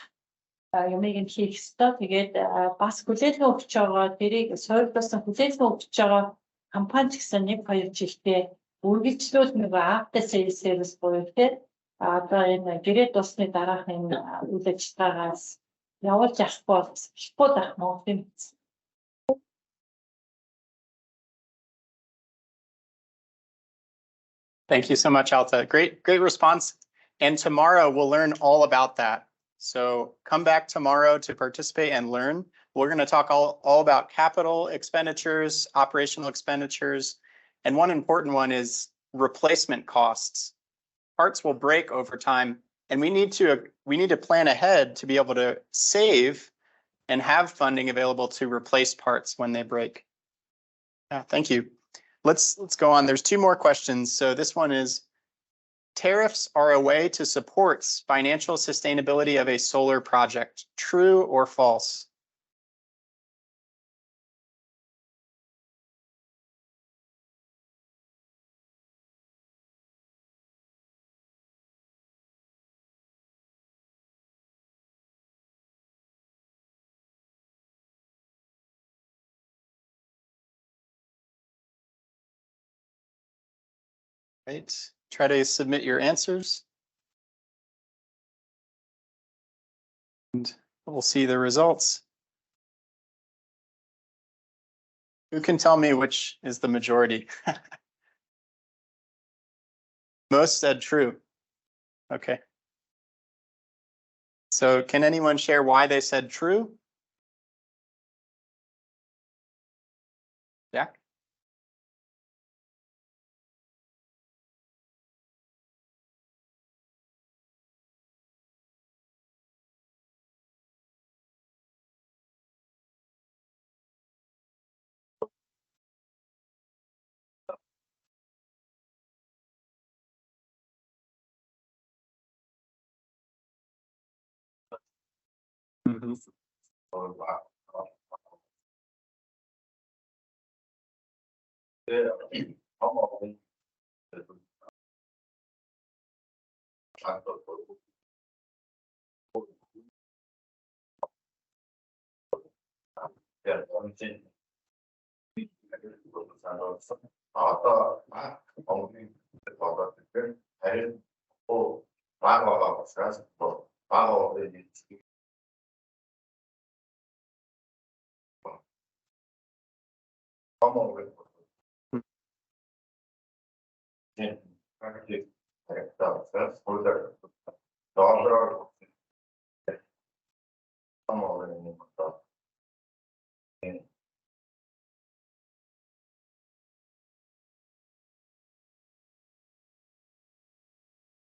юмыг нь хийх ёстой. Тэгээд бас хүлээлгээ өгч байгаа тэрийг суйрлуулсан хүлээлгээ өгч байгаа компани ч гэсэн 1-2 жилдээ үргэлжлүүл нөгөө after sales service буюу тэгээд одоо энэ гэрээ дуусны дараах энэ үйл ажиллагаагаас явуулж авахгүй болохгүй байх Монголын. Thank you so much, Alta. Great response. And tomorrow we'll learn all about that. So come back tomorrow to participate and learn. We're going to talk all about capital expenditures, operational expenditures, and one important one is replacement costs. Parts will break over time, and we need to plan ahead to be able to save and have funding available to replace parts when they break. Yeah, thank you. Let's go on. There's 2 more questions. So this one is, tariffs are a way to support financial sustainability of a solar project. True or false? Right. Try to submit your answers. And we'll see the results. Who can tell me which is the majority? Most said true. Okay. So can anyone share why they said true? Jack? Mhm.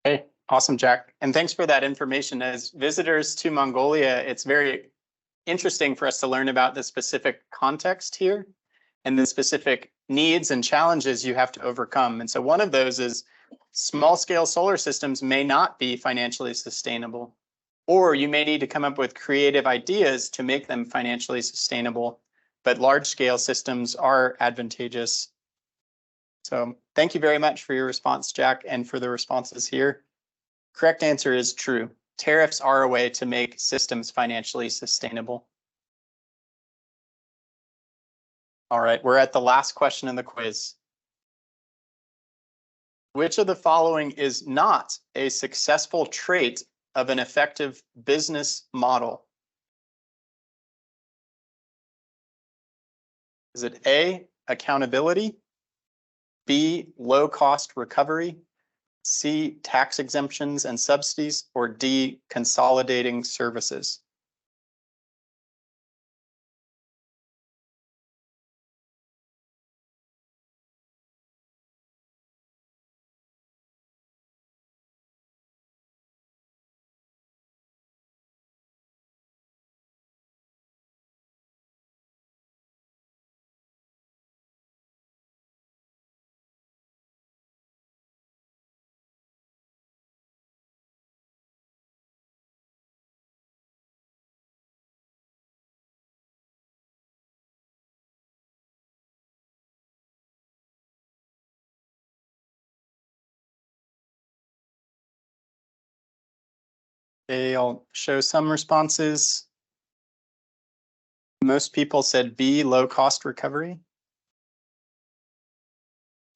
Hey, awesome, Jack. And thanks for that information. As visitors to Mongolia, it's very interesting for us to learn about the specific context here and the specific needs and challenges you have to overcome. And so one of those is small scale solar systems may not be financially sustainable, or you may need to come up with creative ideas to make them financially sustainable, but large scale systems are advantageous. So thank you very much for your response, Jack, and for the responses here. Correct answer is true. Tariffs are a way to make systems financially sustainable. All right, we're at the last question in the quiz. Which of the following is not a successful trait of an effective business model? Is it A, accountability, B, low-cost recovery, C, tax exemptions and subsidies, or D, consolidating services? Okay, I'll show some responses. Most people said B, low cost recovery.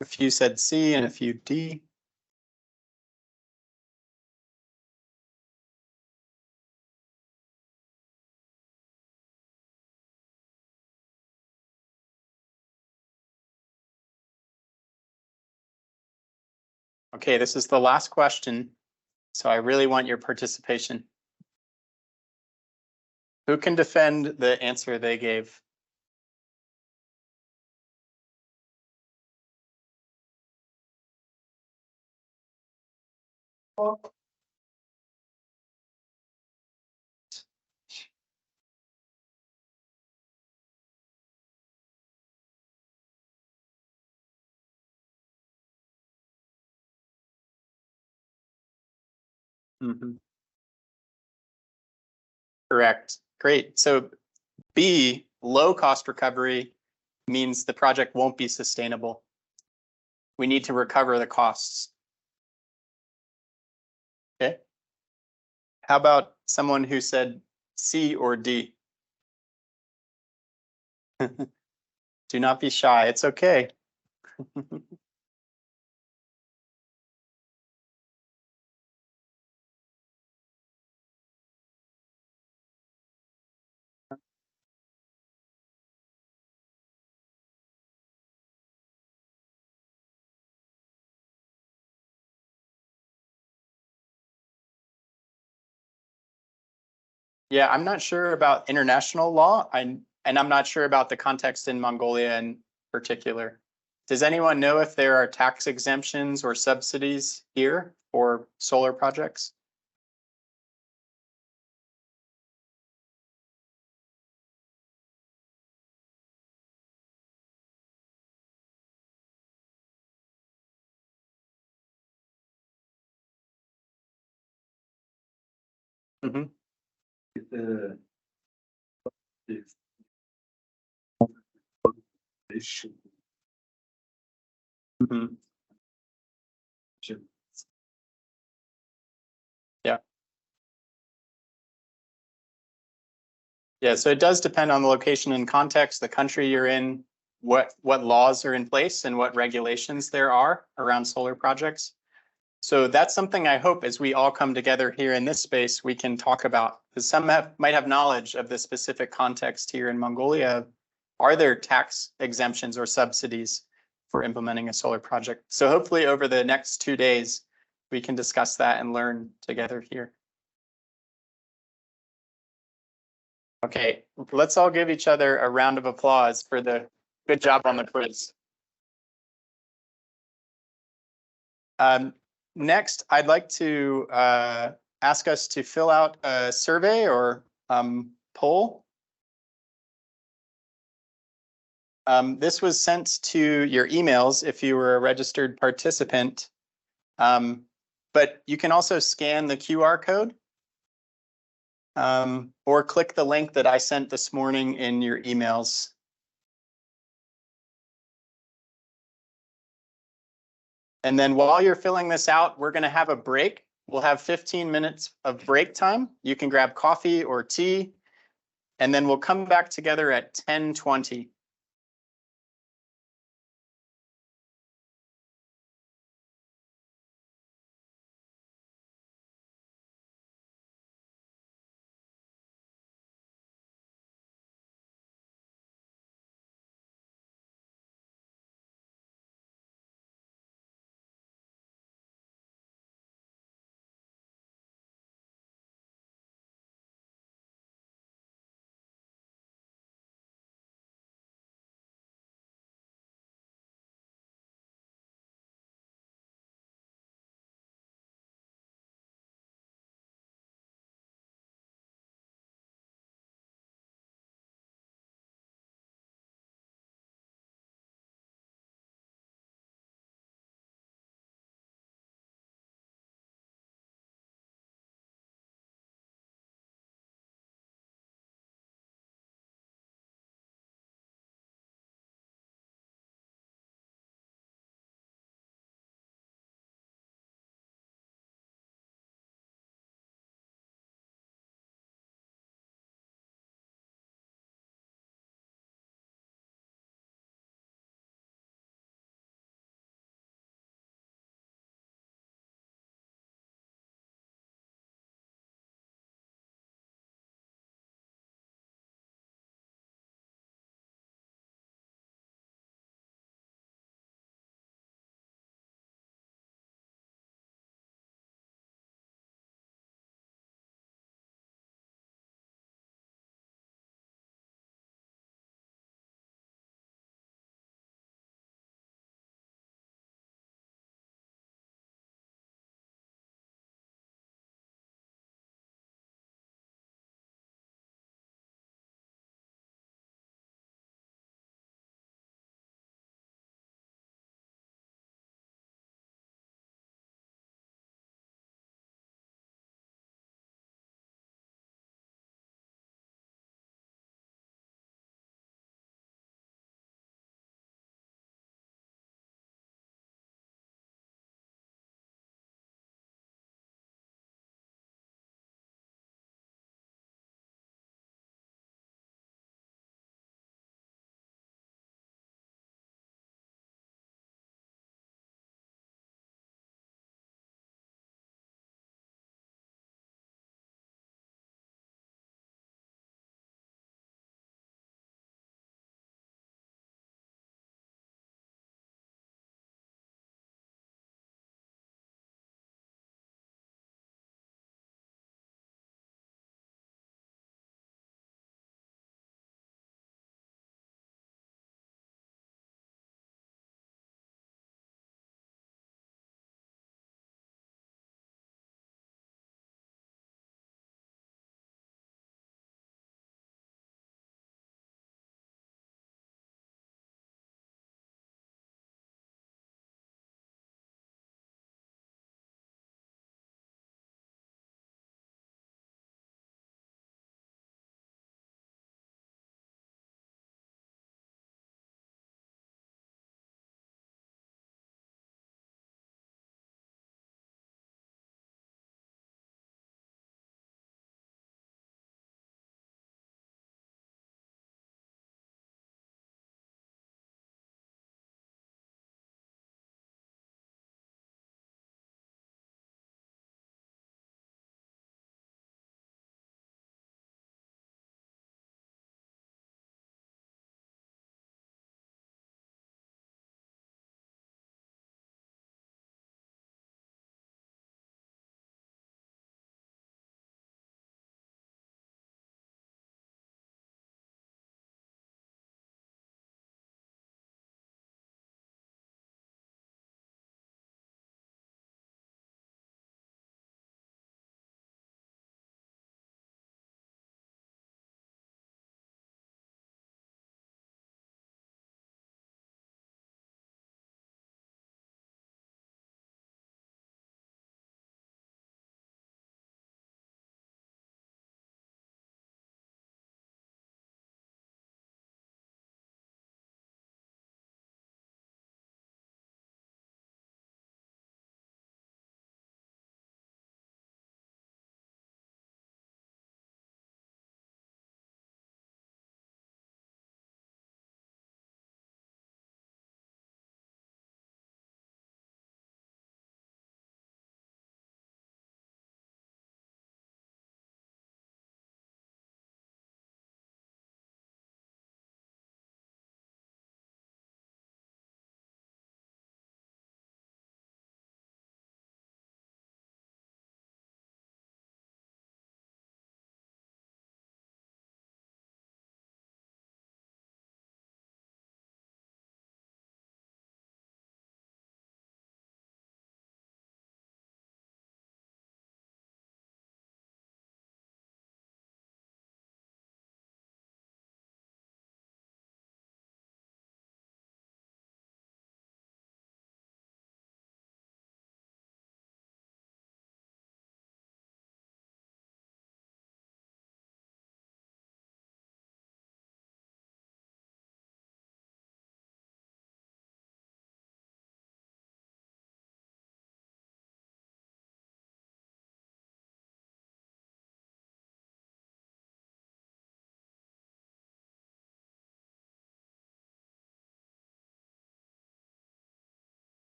A few said C and a few D. Okay, this is the last question, so I really want your participation. Who can defend the answer they gave? Mhm. Correct. Great. So B, low cost recovery, means the project won't be sustainable. We need to recover the costs. Okay. How about someone who said C or D? Do not be shy. It's okay. Yeah, I'm not sure about international law. And I'm not sure about the context in Mongolia in particular. Does anyone know if there are tax exemptions or subsidies here for solar projects? Mm-hmm. Mhm. Yeah. Yeah, so it does depend on the location and context, the country you're in, what laws are in place and what regulations there are around solar projects. So that's something I hope as we all come together here in this space, we can talk about, because some might have knowledge of the specific context here in Mongolia. Are there tax exemptions or subsidies for implementing a solar project? So hopefully over the next 2 days, we can discuss that and learn together here. Okay, let's all give each other a round of applause for the good job on the quiz. Next, I'd like to ask us to fill out a survey or poll. This was sent to your emails if you were a registered participant, but you can also scan the QR code or click the link that I sent this morning in your emails. And then while you're filling this out, we're going to have a break. We'll have 15 minutes of break time. You can grab coffee or tea, and then we'll come back together at 10:20.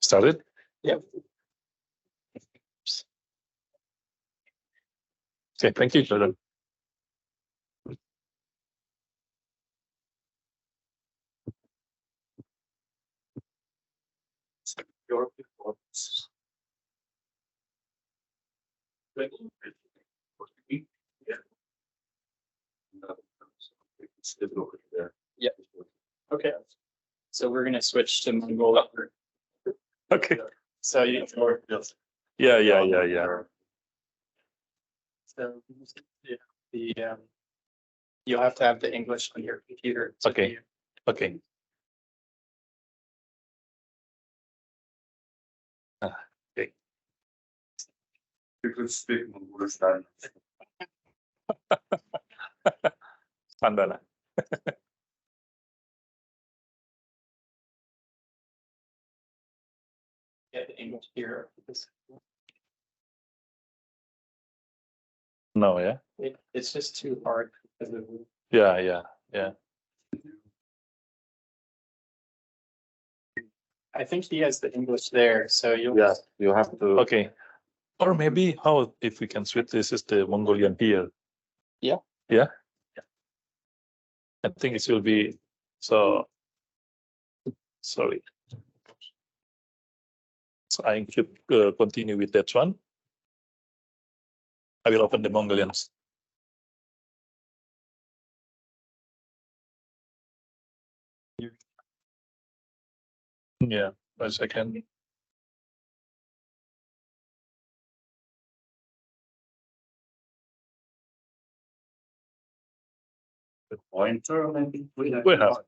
Started? Yep. Okay, thank you, Jordan. Yeah. Okay. So we're gonna switch to Mongolia. Okay. So you. Yeah. So yeah, you'll have to have the English on your computer. to Okay. view. Okay. Okay. You could speak Mongolian. Sandana. Get the English here. No, yeah. It's just too hard because of. Yeah. I think he has the English there, so you'll. Yeah, you have to. Okay. Or maybe how if we can switch this is the Mongolian here. Yeah. Yeah. I think it will be so. Sorry. So I should continue with that one. I will open the Mongolians. Yeah, 1 second. The pointer, maybe. We have.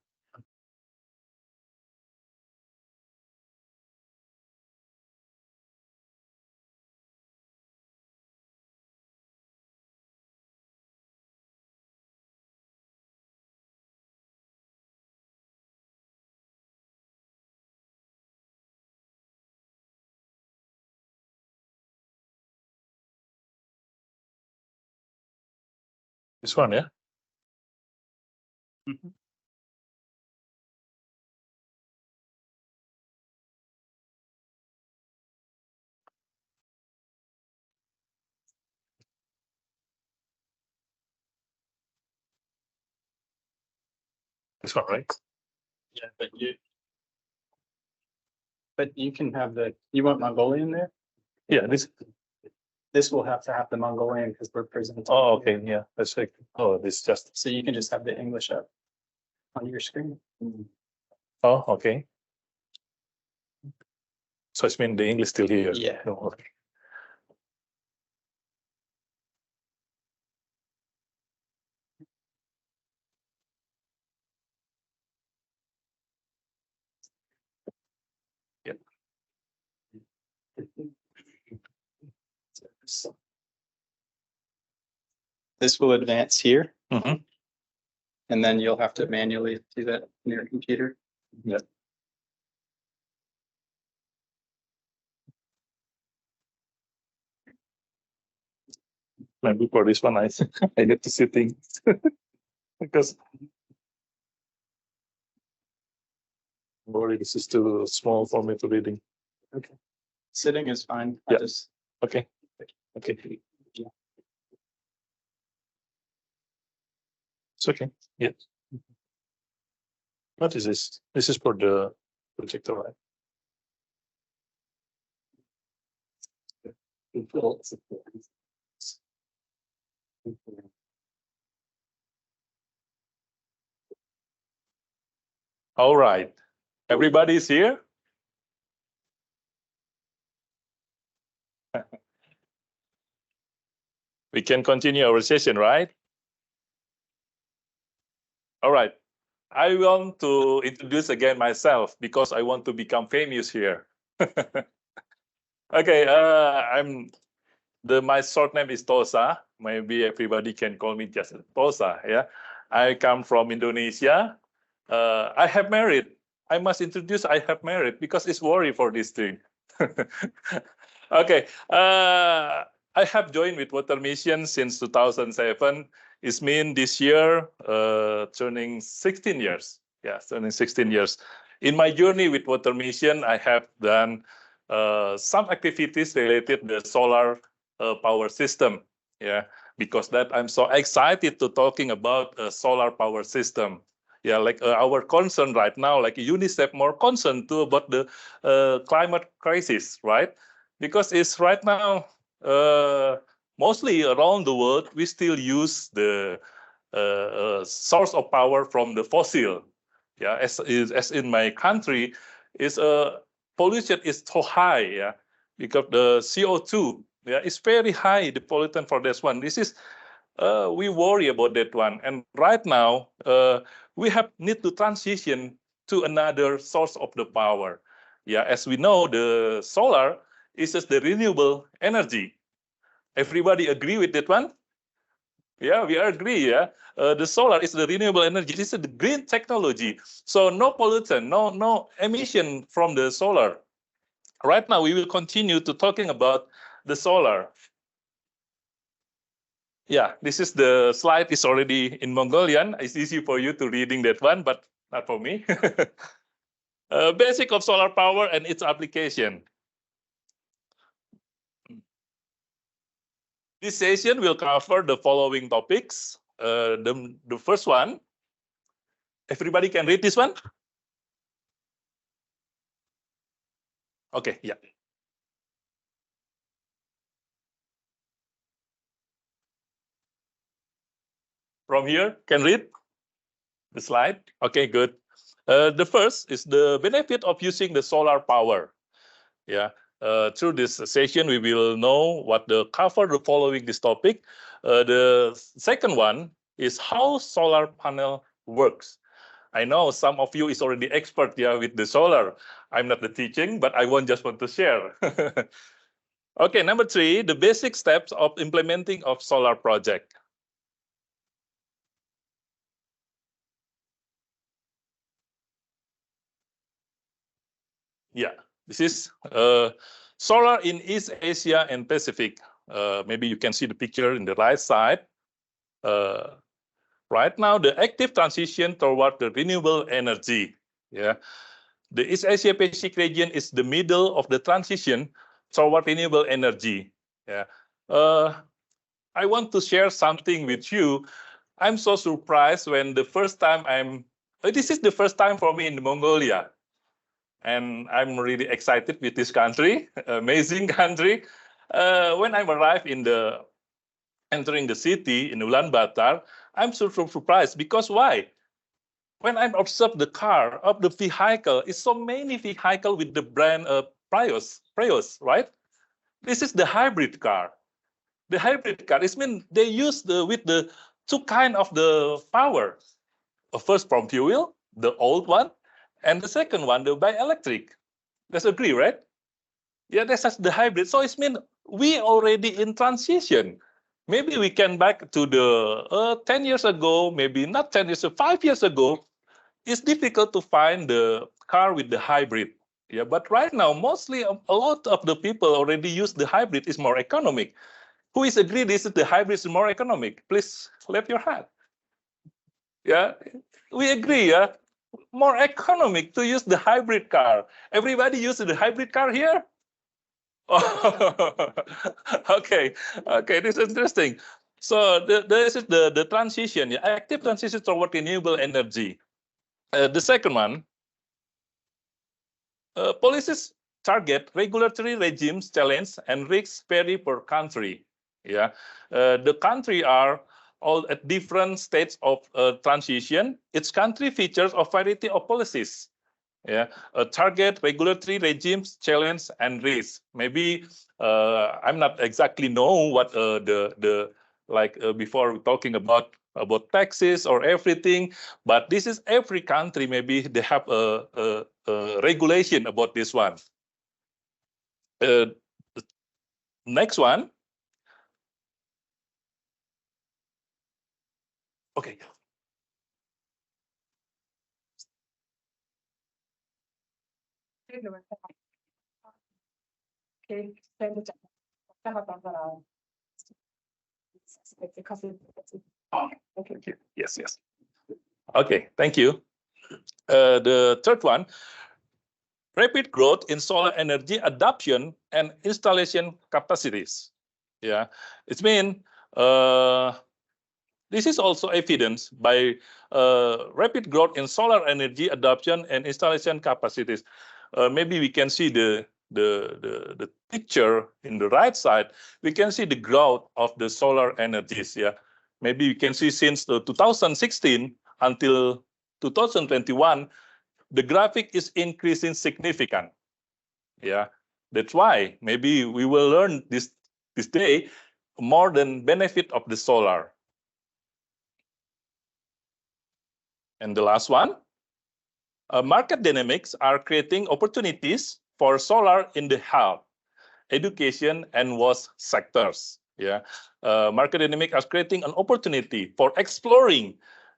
This one, yeah. This one, right? Yeah, but you can have the. You want Mongolian there? Yeah, this. This will have to have the Mongolian because we're presenting. Oh, okay, yeah. Let's check. Oh, this just. So you can just have the English up on your screen. Oh, okay. So it's mean the English still here. Yeah. No, okay. Yep. This will advance here, Mhm. and then you'll have to manually do that on your computer. Yeah. Maybe for this one, I I need to see things because this is too small for me to reading. Okay. Sitting is fine. Yeah. Just Okay. Okay. It's okay. Yeah. What is this? This is for the projector, right? All right. Everybody's here? We can continue our session, right? All right. I want to introduce again myself because I want to become famous here. Okay, my short name is Tosa. Maybe everybody can call me just Tosa. Yeah, I come from Indonesia. I have married. I must introduce I have married because it's worry for this thing. Okay, I have joined with Water Mission since 2007. It's mean this year turning 16 years. Yeah, turning 16 years. In my journey with water mission, I have done some activities related to the solar power system. Yeah, because that I'm so excited to talking about a solar power system. Yeah, like our concern right now, like UNICEF more concerned too about the climate crisis, right? Because it's right now mostly around the world, we still use the source of power from the fossil. Yeah, as in my country, is pollution is so high. Yeah, because the CO2, yeah, is very high. The pollutant for this one. This is we worry about that one. And right now, we have need to transition to another source of the power. Yeah, as we know, the solar is just the renewable energy. Everybody agree with that one? Yeah, we agree. Yeah, the solar is the renewable energy. This is the green technology. So no pollutant, no emission from the solar. Right now, we will continue to talking about the solar. Yeah, this is the slide is already in Mongolian. It's easy for you to reading that one, but not for me. Basic of solar power and its application. This session will cover the following topics. The first one, everybody can read this one? Okay, yeah. From here, can read the slide? Okay, good. The first is the benefit of using the solar power. Yeah, through this session, we will know what the cover the following this topic. The second one is how solar panel works. I know some of you is already expert, yeah, with the solar. I'm not the teaching, but I just want to share. Okay, number 3, the basic steps of implementing of solar project. Yeah, this is solar in East Asia and Pacific. Maybe you can see the picture in the right side. Right now, the active transition toward the renewable energy. Yeah, the East Asia Pacific region is the middle of the transition toward renewable energy. Yeah, I want to share something with you. I'm so surprised when the first time this is the first time for me in Mongolia. And I'm really excited with this country, amazing country. When I arrived entering the city in Ulaanbaatar, I'm so surprised because why? When I observe the car of the vehicle, it's so many vehicle with the brand Prius, right? This is the hybrid car. The hybrid car, it means they use with the two kind of the power. First from fuel, the old one, and the second one, the by-electric. Let's agree, right? Yeah, that's the hybrid. So it means we already in transition. Maybe we can back to the 10 years ago, maybe not 10 years, 5 years ago. It's difficult to find the car with the hybrid. Yeah, but right now, mostly a lot of the people already use the hybrid. Is more economic. Who is agree this is the hybrid is more economic? Please lift your hand. Yeah, we agree. Yeah, more economic to use the hybrid car. Everybody uses the hybrid car here. Oh, okay, this is interesting. So this is the transition, yeah, active transition toward renewable energy. The second one, policies target regulatory regimes challenge and risks vary per country. Yeah, the country are all at different states of transition. Each country features a variety of policies. Yeah, target regulatory regimes, challenge and risk. Maybe I'm not exactly know what the like before talking about taxes or everything, but this is every country. Maybe they have a regulation about this one. Next one. Okay. Okay. Oh, okay. Yes. Okay, thank you. The third one, rapid growth in solar energy adoption and installation capacities. Yeah, it means this is also evidence by rapid growth in solar energy adoption and installation capacities. Maybe we can see the picture in the right side. We can see the growth of the solar energies. Yeah, maybe we can see since 2016 until 2021, the graphic is increasing significant. Yeah, that's why maybe we will learn this day more than benefit of the solar. And the last one, market dynamics are creating opportunities for solar in the health, education, and WASH sectors. Yeah, market dynamics are creating an opportunity for exploring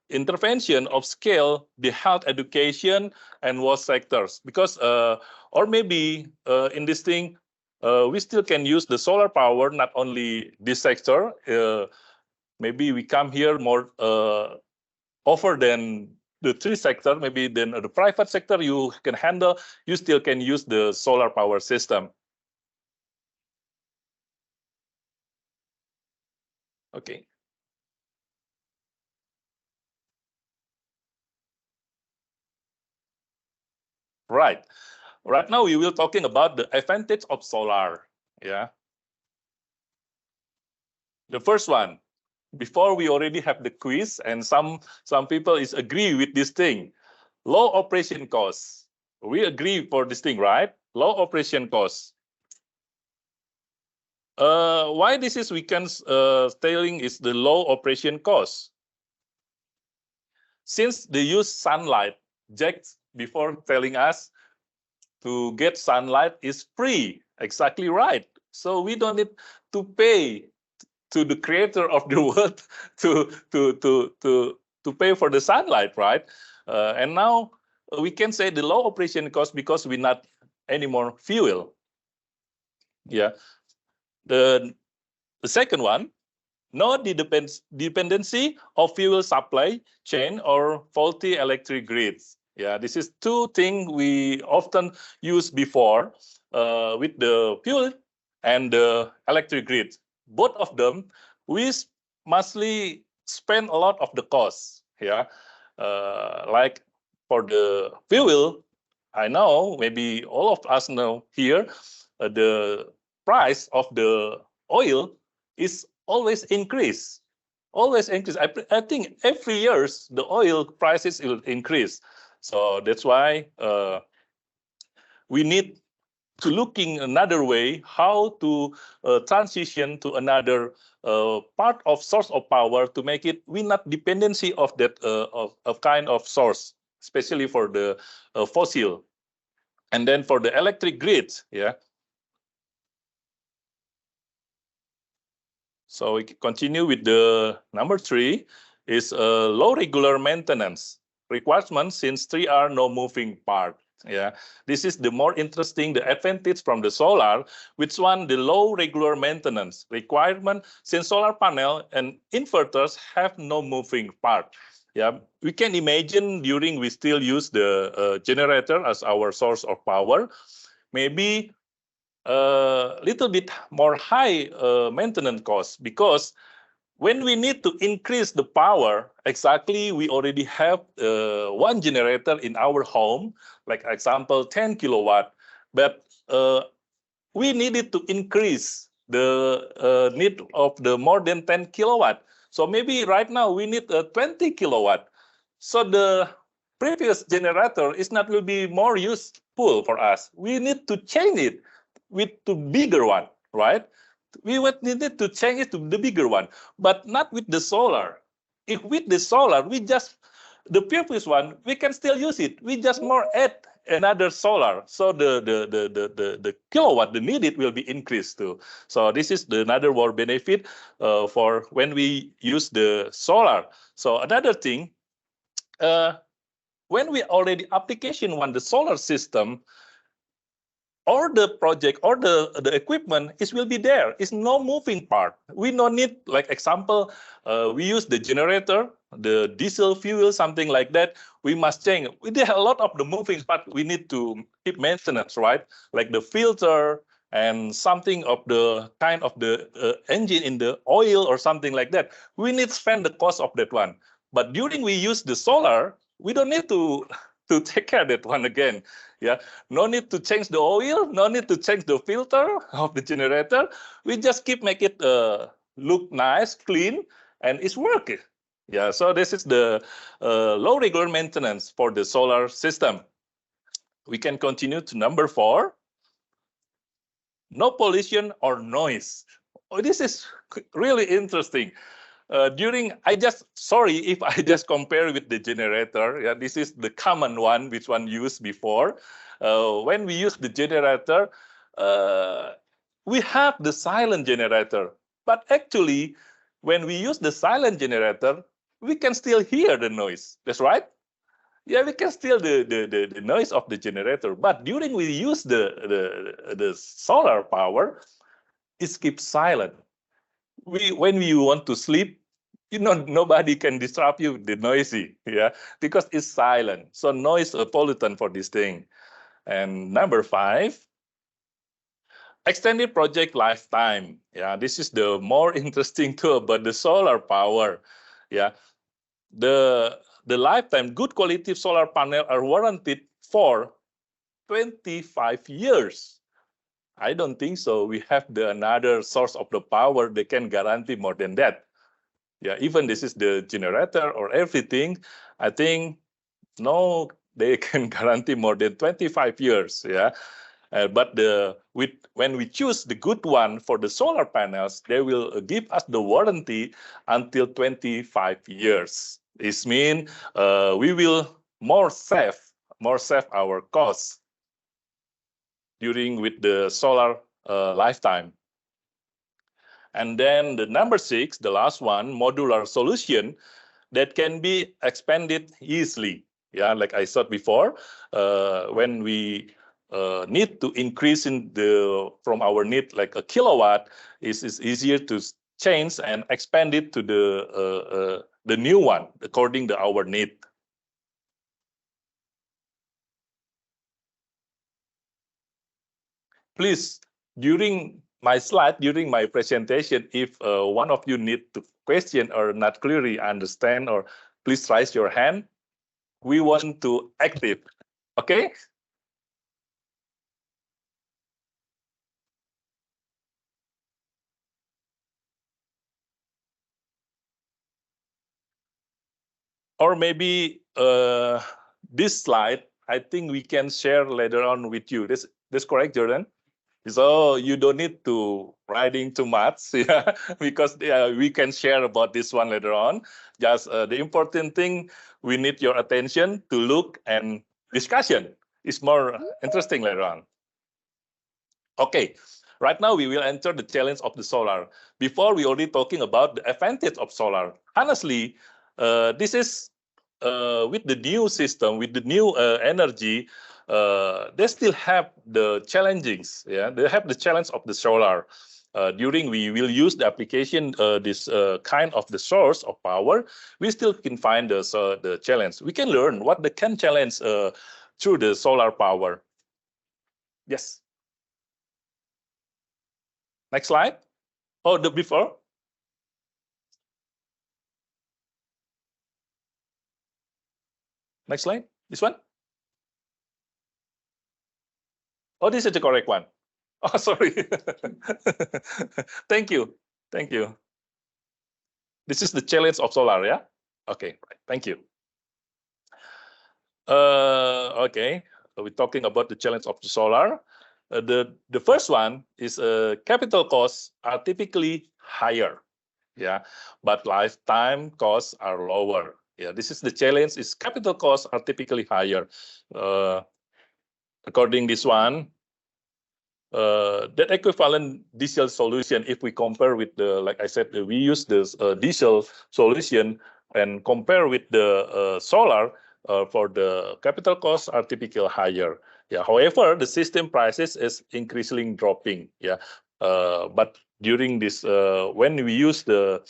intervention of scale the health, education, and WASH sectors. Because, or maybe in this thing, we still can use the solar power, not only this sector. Maybe we come here more offer than the three sector, maybe then the private sector you can handle, you still can use the solar power system. Okay. Right. Right now we will talking about the advantage of solar. Yeah. The first one, before we already have the quiz, and some people is agree with this thing. Low operation costs. We agree for this thing, right? Low operation costs. Why this is we can telling is the low operation cost? Since they use sunlight, Jack before telling us to get sunlight is free. Exactly right. So we don't need to pay to the creator of the world to pay for the sunlight, right? And now we can say the low operation cost because we not anymore fuel. Yeah. The second one, no dependency of fuel supply chain or faulty electric grids. Yeah, this is two things we often use before with the fuel and the electric grid. Both of them, we mostly spend a lot of the costs. Yeah, like for the fuel, I know maybe all of us know here the price of the oil is always increase. Always increase. I think every years the oil prices will increase. So that's why we need to looking another way how to transition to another part of source of power to make it we not dependency of that of kind of source, especially for the fossil. And then for the electric grid, yeah. So we continue with the number 3 is low regular maintenance requirements since 3 are no moving part. Yeah, this is the more interesting, the advantage from the solar, which one the low regular maintenance requirement since solar panel and inverters have no moving part. Yeah, we can imagine during we still use the generator as our source of power, maybe a little bit more high maintenance cost because when we need to increase the power, exactly we already have one generator in our home, like example 10 kilowatt, but we needed to increase the need of the more than 10 kilowatt. So maybe right now we need a 20 kilowatt. So the previous generator is not will be more useful for us. We need to change it with the bigger one, right? We would needed to change it to the bigger one, but not with the solar. If with the solar, we just, the previous one, we can still use it. We just more add another solar. So the kilowatt, the needed will be increased too. So this is the another more benefit for when we use the solar. So another thing, when we already application one, the solar system, all the project or the equipment will be there. It's no moving part. We don't need, like example, we use the generator, the diesel fuel, something like that. We must change. We did a lot of the moving part. We need to keep maintenance, right? Like the filter and something of the kind of the engine in the oil or something like that. We need to spend the cost of that one. But during we use the solar, we don't need to take care of that one again. Yeah, no need to change the oil, no need to change the filter of the generator. We just keep make it look nice, clean, and it's working. Yeah, so this is the low regular maintenance for the solar system. We can continue to number 4. No pollution or noise. Oh, this is really interesting. Sorry if I just compare with the generator. Yeah, this is the common one, which one used before. When we use the generator, we have the silent generator. But actually, when we use the silent generator, we can still hear the noise. That's right. Yeah, we can still the noise of the generator. But during we use the solar power, it keeps silent. When you want to sleep, nobody can disrupt you with the noisy, yeah, because it's silent. So noise a pollutant for this thing. And number 5, extended project lifetime. Yeah, this is the more interesting too about the solar power. Yeah, the lifetime good quality solar panel are warranted for 25 years. I don't think so. We have another source of the power that can guarantee more than that. Yeah, even this is the generator or everything. I think no, they can guarantee more than 25 years. Yeah, but when we choose the good one for the solar panels, they will give us the warranty until 25 years. This means we will more save our costs during with the solar lifetime. And then the number 6, the last one, modular solution that can be expanded easily. Yeah, like I said before, when we need to increase from our need like a kilowatt, is easier to change and expand it to the new one according to our need. Please, during my presentation, if one of you need to question or not clearly understand, or please raise your hand. We want to active, okay? Or maybe this slide, I think we can share later on with you. This correct, Jordan? So you don't need to writing too much, yeah, because we can share about this one later on. Just the important thing, we need your attention to look, and discussion is more interesting later on. Okay, right now we will enter the challenge of the solar. Before we already talking about the advantage of solar. Honestly, this is with the new system, with the new energy, they still have the challenges. Yeah, they have the challenge of the solar. During we will use the application, this kind of the source of power, we still can find the challenge. We can learn what they can challenge through the solar power. Yes. Next slide. Oh, the before. Next slide. This one. Oh, this is the correct one. Oh, sorry. Thank you. Thank you. This is the challenge of solar, yeah? Okay, right. Thank you. Okay, we're talking about the challenge of the solar. The first one is capital costs are typically higher, yeah, but lifetime costs are lower. Yeah, this is the challenge. Is capital costs are typically higher. According this one, that equivalent diesel solution, if we compare with the, like I said, we use this diesel solution and compare with the solar, for the capital costs are typically higher. Yeah. However, the system prices is increasingly dropping. Yeah. But during this, when we use the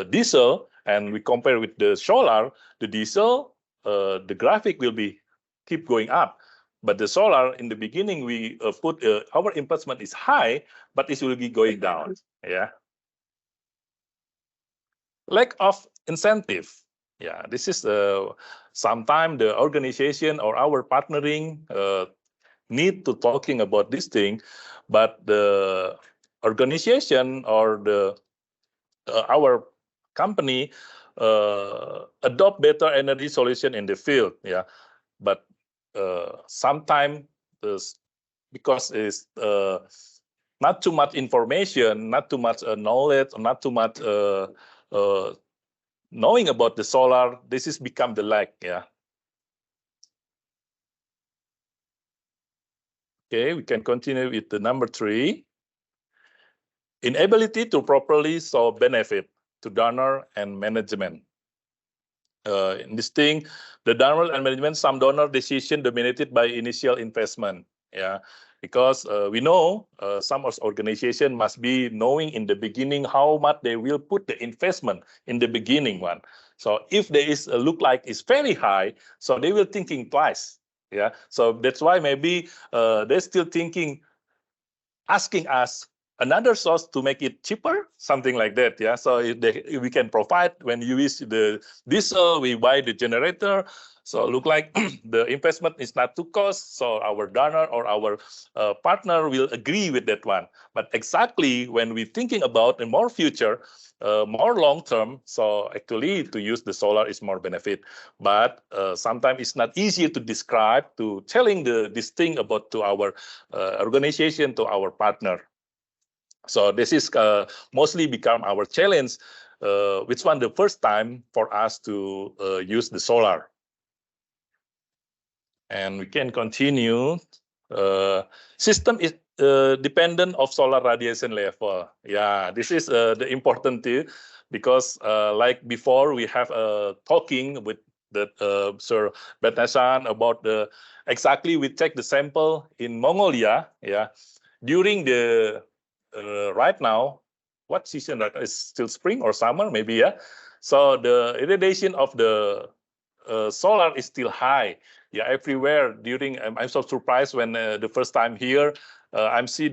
diesel and we compare with the solar, the diesel, the graphic will be keep going up. But the solar, in the beginning, we put our investment is high, but it will be going down. Yeah. Lack of incentive. Yeah, this is sometimes the organization or our partnering need to talking about this thing, but the organization or the our company adopt better energy solution in the field. Yeah, but sometimes because it's not too much information, not too much knowledge, not too much knowing about the solar, this is become the lack. Yeah. Okay, we can continue with the number 3. Inability to properly show benefit to donor and management. In this thing, the donor and management, some donor decision dominated by initial investment. Yeah, because we know some organization must be knowing in the beginning how much they will put the investment in the beginning one. So if there is a look like it's very high, so they will thinking twice. Yeah, so that's why maybe they're still thinking, asking us another source to make it cheaper, something like that. Yeah, so if we can provide when you use the diesel, we buy the generator. So look like the investment is not too cost. So our donor or our partner will agree with that one. But exactly when we're thinking about a more future, more long term, so actually to use the solar is more benefit. But sometimes it's not easy to describe, to telling this thing about to our organization, to our partner. So this is mostly become our challenge, which one the first time for us to use the solar. And we can continue. System is dependent of solar radiation level. Yeah, this is the important thing, because like before we have talking with the Sir Betnasan about the exactly we take the sample in Mongolia. Yeah, during the right now, what season right now? Is still spring or summer maybe? Yeah, so the irradiation of the solar is still high. Yeah, everywhere during. I'm so surprised when the first time here, I'm see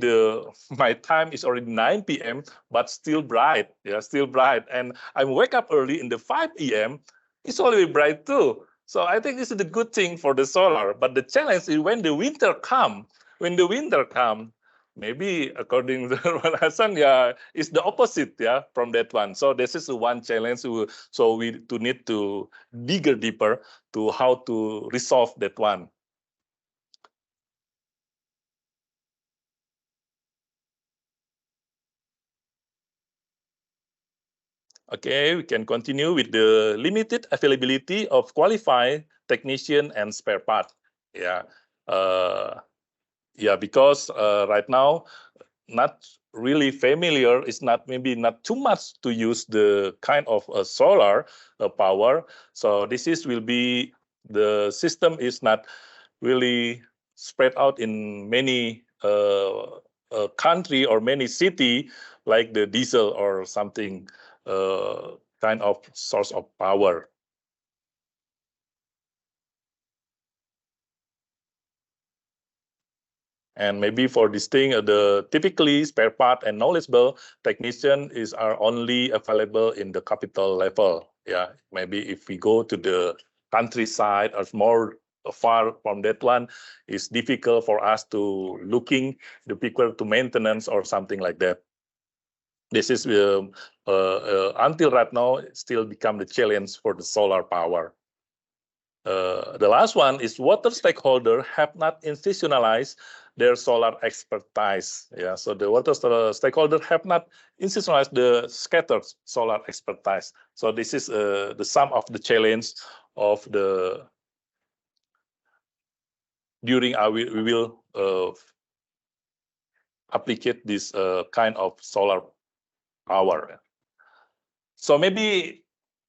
my time is already 9 p.m. but still bright. Yeah, still bright, and I wake up early in the 5 a.m. It's already bright too. So I think this is the good thing for the solar. But the challenge is when the winter come. When the winter come, maybe according to Hassan, yeah, it's the opposite, yeah, from that one. So this is one challenge. So we need to dig deeper to how to resolve that one. Okay, we can continue with the limited availability of qualified technician and spare part. Yeah, yeah, because right now not really familiar, it's not maybe not too much to use the kind of solar power. So this is will be the system is not really spread out in many country or many city like the diesel or something kind of source of power. And maybe for this thing, the typically spare part and knowledgeable technician are only available in the capital level. Yeah, maybe if we go to the countryside or more far from that one, it's difficult for us to looking the people to maintenance or something like that. This is until right now it still become the challenge for the solar power. The last one is water stakeholder have not institutionalized their solar expertise. Yeah, so the water stakeholder have not institutionalized the scattered solar expertise. So this is the sum of the challenge of the during our we will applicate this kind of solar power. So maybe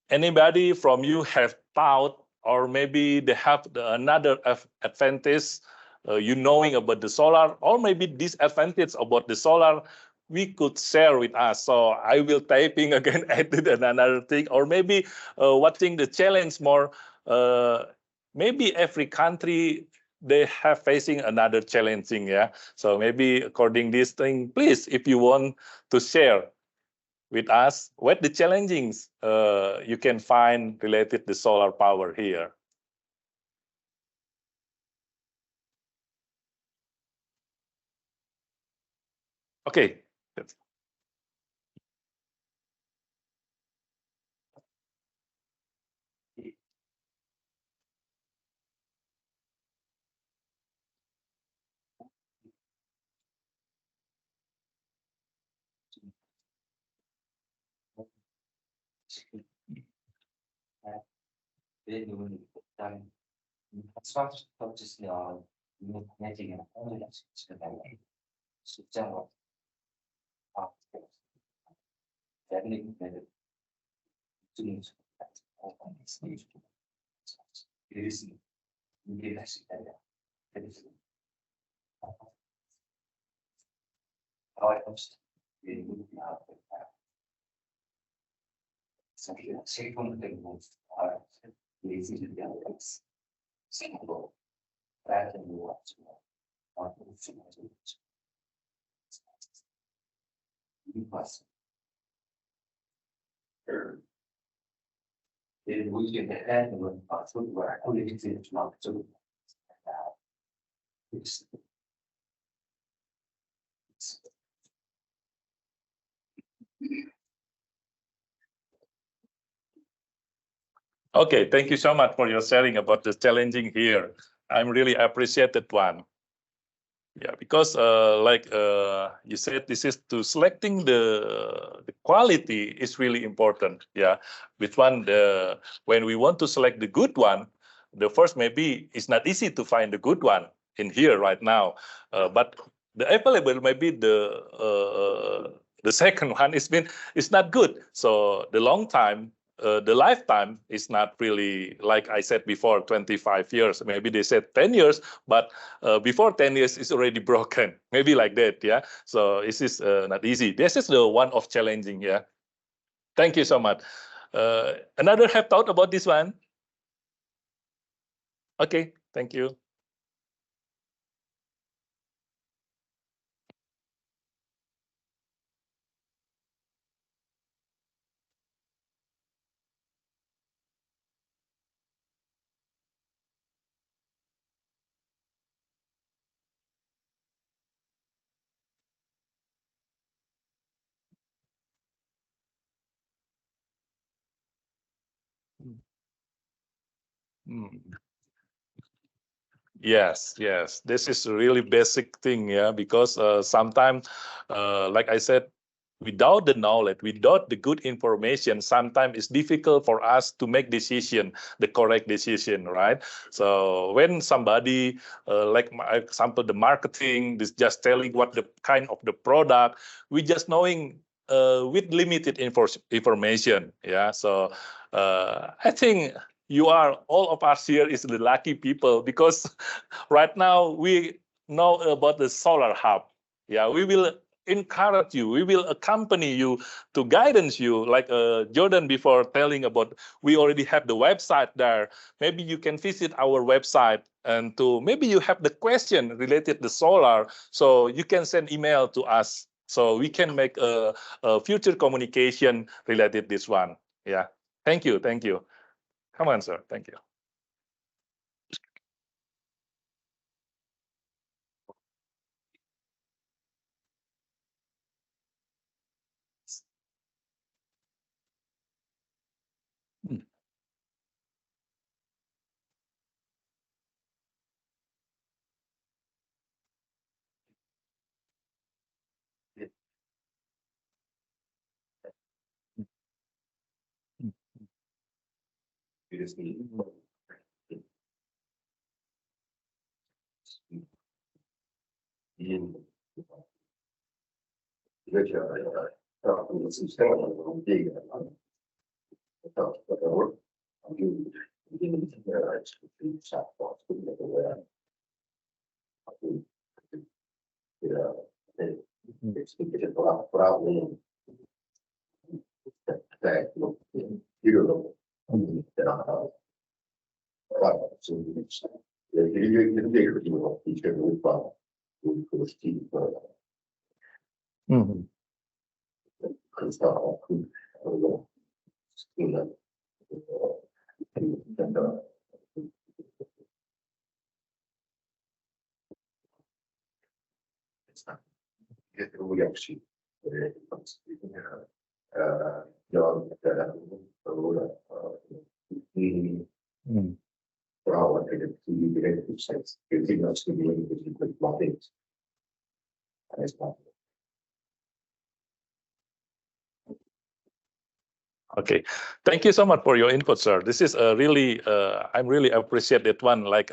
anybody from you have thought, or maybe they have another advantage you knowing about the solar, or maybe disadvantage about the solar, we could share with us. So I will typing again, added another thing, or maybe watching the challenge more. Maybe every country they have facing another challenging, yeah. So maybe according this thing, please, if you want to share with us what the challengings you can find related to solar power here. Okay. Okay, thank you so much for your sharing about the challenging here. I'm really appreciate that one. Yeah, because like you said, this is to selecting the quality is really important. Yeah, which one when we want to select the good one, the first maybe it's not easy to find the good one in here right now, but the available maybe the second one it's not good. So the long time. The lifetime is not really, like I said before, 25 years. Maybe they said 10 years, but before 10 years it's already broken. Maybe like that, yeah. So this is not easy. This is the one of challenging, yeah. Thank you so much. Another have thought about this one? Okay, thank you. Hmm. Yes, yes. This is a really basic thing, yeah, because sometimes, like I said, without the knowledge, without the good information, sometimes it's difficult for us to make decision, the correct decision, right? So when somebody, like my example, the marketing, is just telling what the kind of the product, we just knowing with limited information, yeah. So I think you are all of us here is the lucky people because right now we know about the solar hub. Yeah, we will encourage you, we will accompany you to guidance you, like Jordan before telling about, we already have the website there. Maybe you can visit our website, and to maybe you have the question related to solar, so you can send email to us, so we can make a future communication related this one. Yeah, thank you, thank you. Come on, sir. Thank you. Okay, thank you so much for your input, sir. This is really, I'm really appreciate that one. Like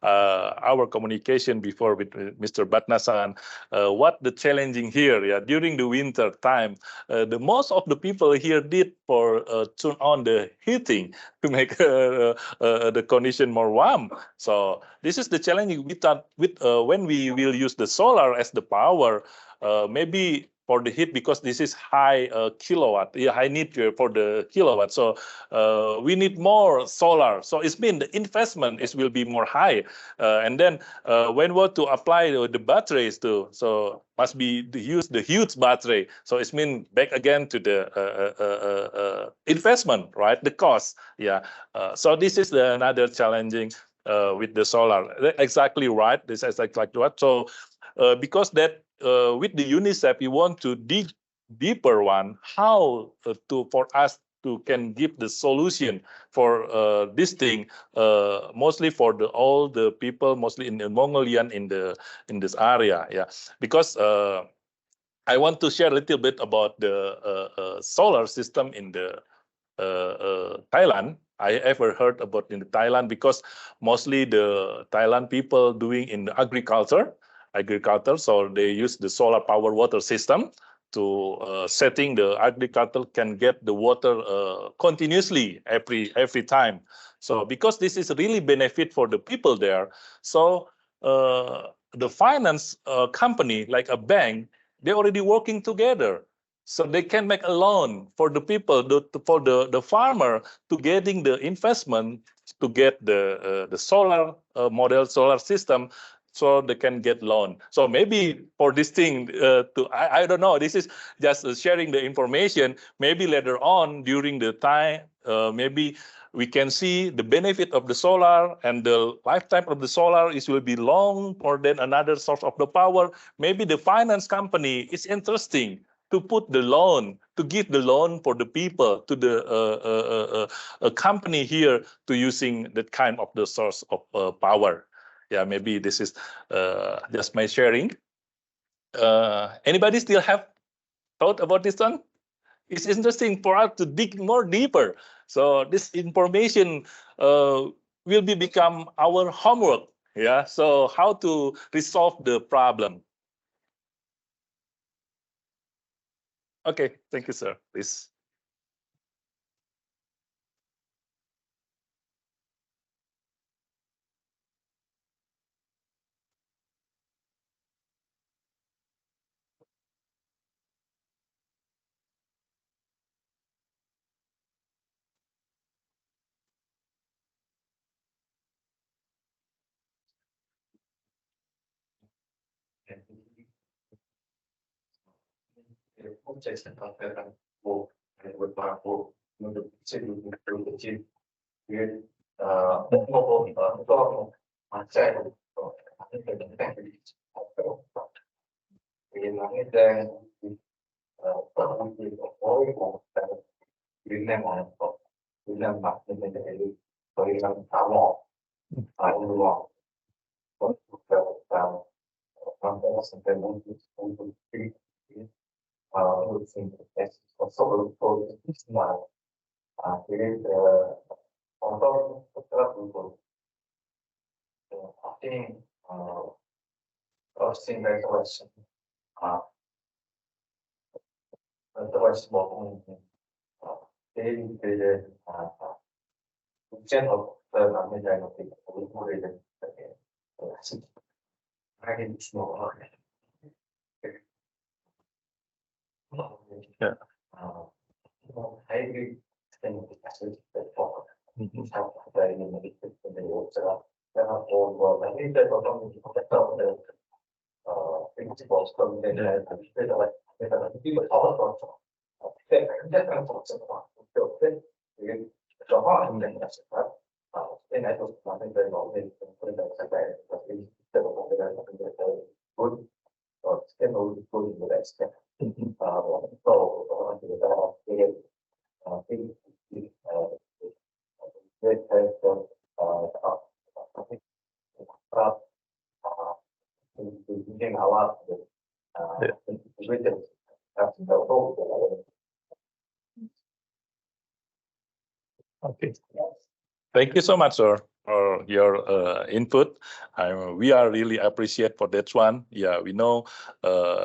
our communication before with Mr. Batnasan, what the challenging here, yeah, during the winter time, the most of the people here did for turn on the heating to make the condition more warm. So this is the challenging with when we will use the solar as the power, maybe for the heat, because this is high kilowatt, high need for the kilowatt. So we need more solar. So it's mean the investment will be more high. And then when we want to apply the batteries too, so must be use the huge battery. So it's mean back again to the investment, right? The cost. Yeah. So this is another challenging with the solar. Exactly right. This is exactly what. So because that with the UNICEF, we want to dig deeper one, how for us to can give the solution for this thing, mostly for all the people, mostly in the Mongolian in this area. Yeah, because I want to share a little bit about the solar system in the Thailand. I ever heard about in Thailand, because mostly the Thailand people doing in agriculture, so they use the solar power water system to setting the agriculture can get the water continuously every time. So because this is really benefit for the people there, so the finance company like a bank, they already working together. So they can make a loan for the people, for the farmer, to getting the investment to get the solar model, solar system, so they can get loan. So maybe for this thing, I don't know. This is just sharing the information. Maybe later on during the time, maybe we can see the benefit of the solar, and the lifetime of the solar will be long more than another source of the power. Maybe the finance company is interesting to put the loan, to give the loan for the people, to the company here to using that kind of the source of power. Yeah, maybe this is just my sharing. Anybody still have thought about this one? It's interesting for us to dig more deeper. So this information will become our homework. Yeah. So how to resolve the problem? Okay. Thank you, sir. Please. Yeah. hybrid thing is for Mhm. very limited in the world. So whole world. I think that the principles from the people also different sorts of so hard and then that's right. And I don't think very well in that but we still good or still good in the best. So Okay. Thank you so much, sir, for your input. We are really appreciate for that one. Yeah, we know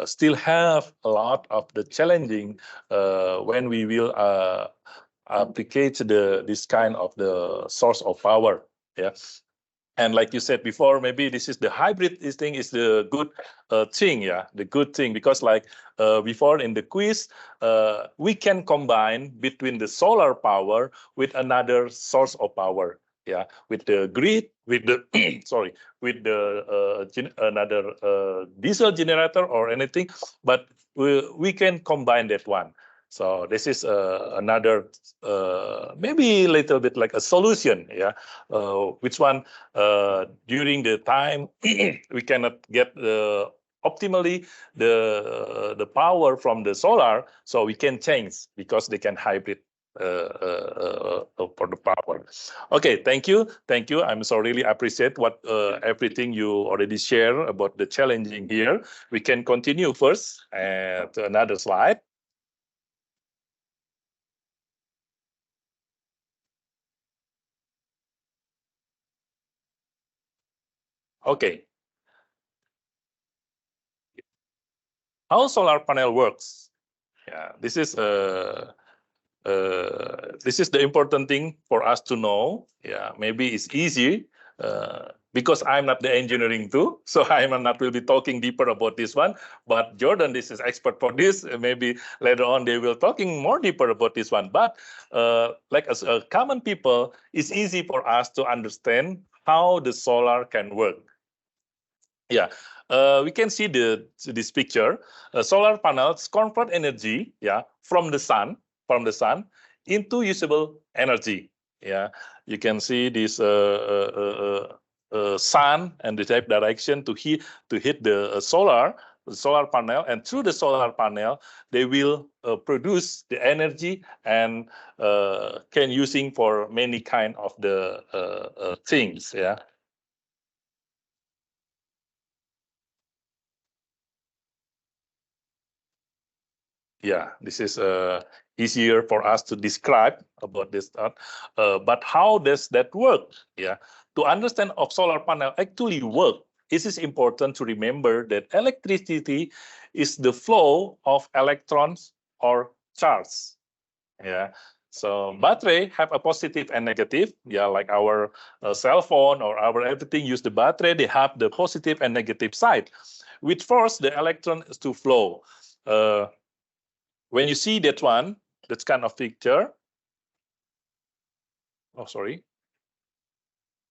still have a lot of the challenging when we will applicate this kind of the source of power. Yeah. And like you said before, maybe this is the hybrid thing is the good thing, yeah, the good thing, because like before in the quiz, we can combine between the solar power with another source of power, yeah, with the grid, with the sorry, with the another diesel generator or anything, but we can combine that one. So this is another maybe a little bit like a solution, yeah. Which one during the time we cannot get optimally the power from the solar, so we can change because they can hybrid for the power. Okay, thank you. I'm so really appreciate what everything you already share about the challenging here. We can continue first to another slide. Okay. How solar panel works? Yeah, this is the important thing for us to know. Yeah, maybe it's easy because I'm not the engineering too, so I'm not will be talking deeper about this one. But Jordan, this is expert for this. Maybe later on they will talking more deeper about this one. But like as a common people, it's easy for us to understand how the solar can work. Yeah, we can see this picture. Solar panels convert energy, yeah, from the sun into usable energy. Yeah, you can see this sun and the type direction to hit the solar panel, and through the solar panel they will produce the energy and can using for many kind of the things. Yeah. Yeah, this is easier for us to describe about this stuff. But how does that work? Yeah, to understand of solar panel actually work, it is important to remember that electricity is the flow of electrons or charge. Yeah. So battery have a positive and negative. Yeah, like our cell phone or our everything use the battery. They have the positive and negative side, which force the electrons to flow. When you see that one, that kind of picture, oh, sorry.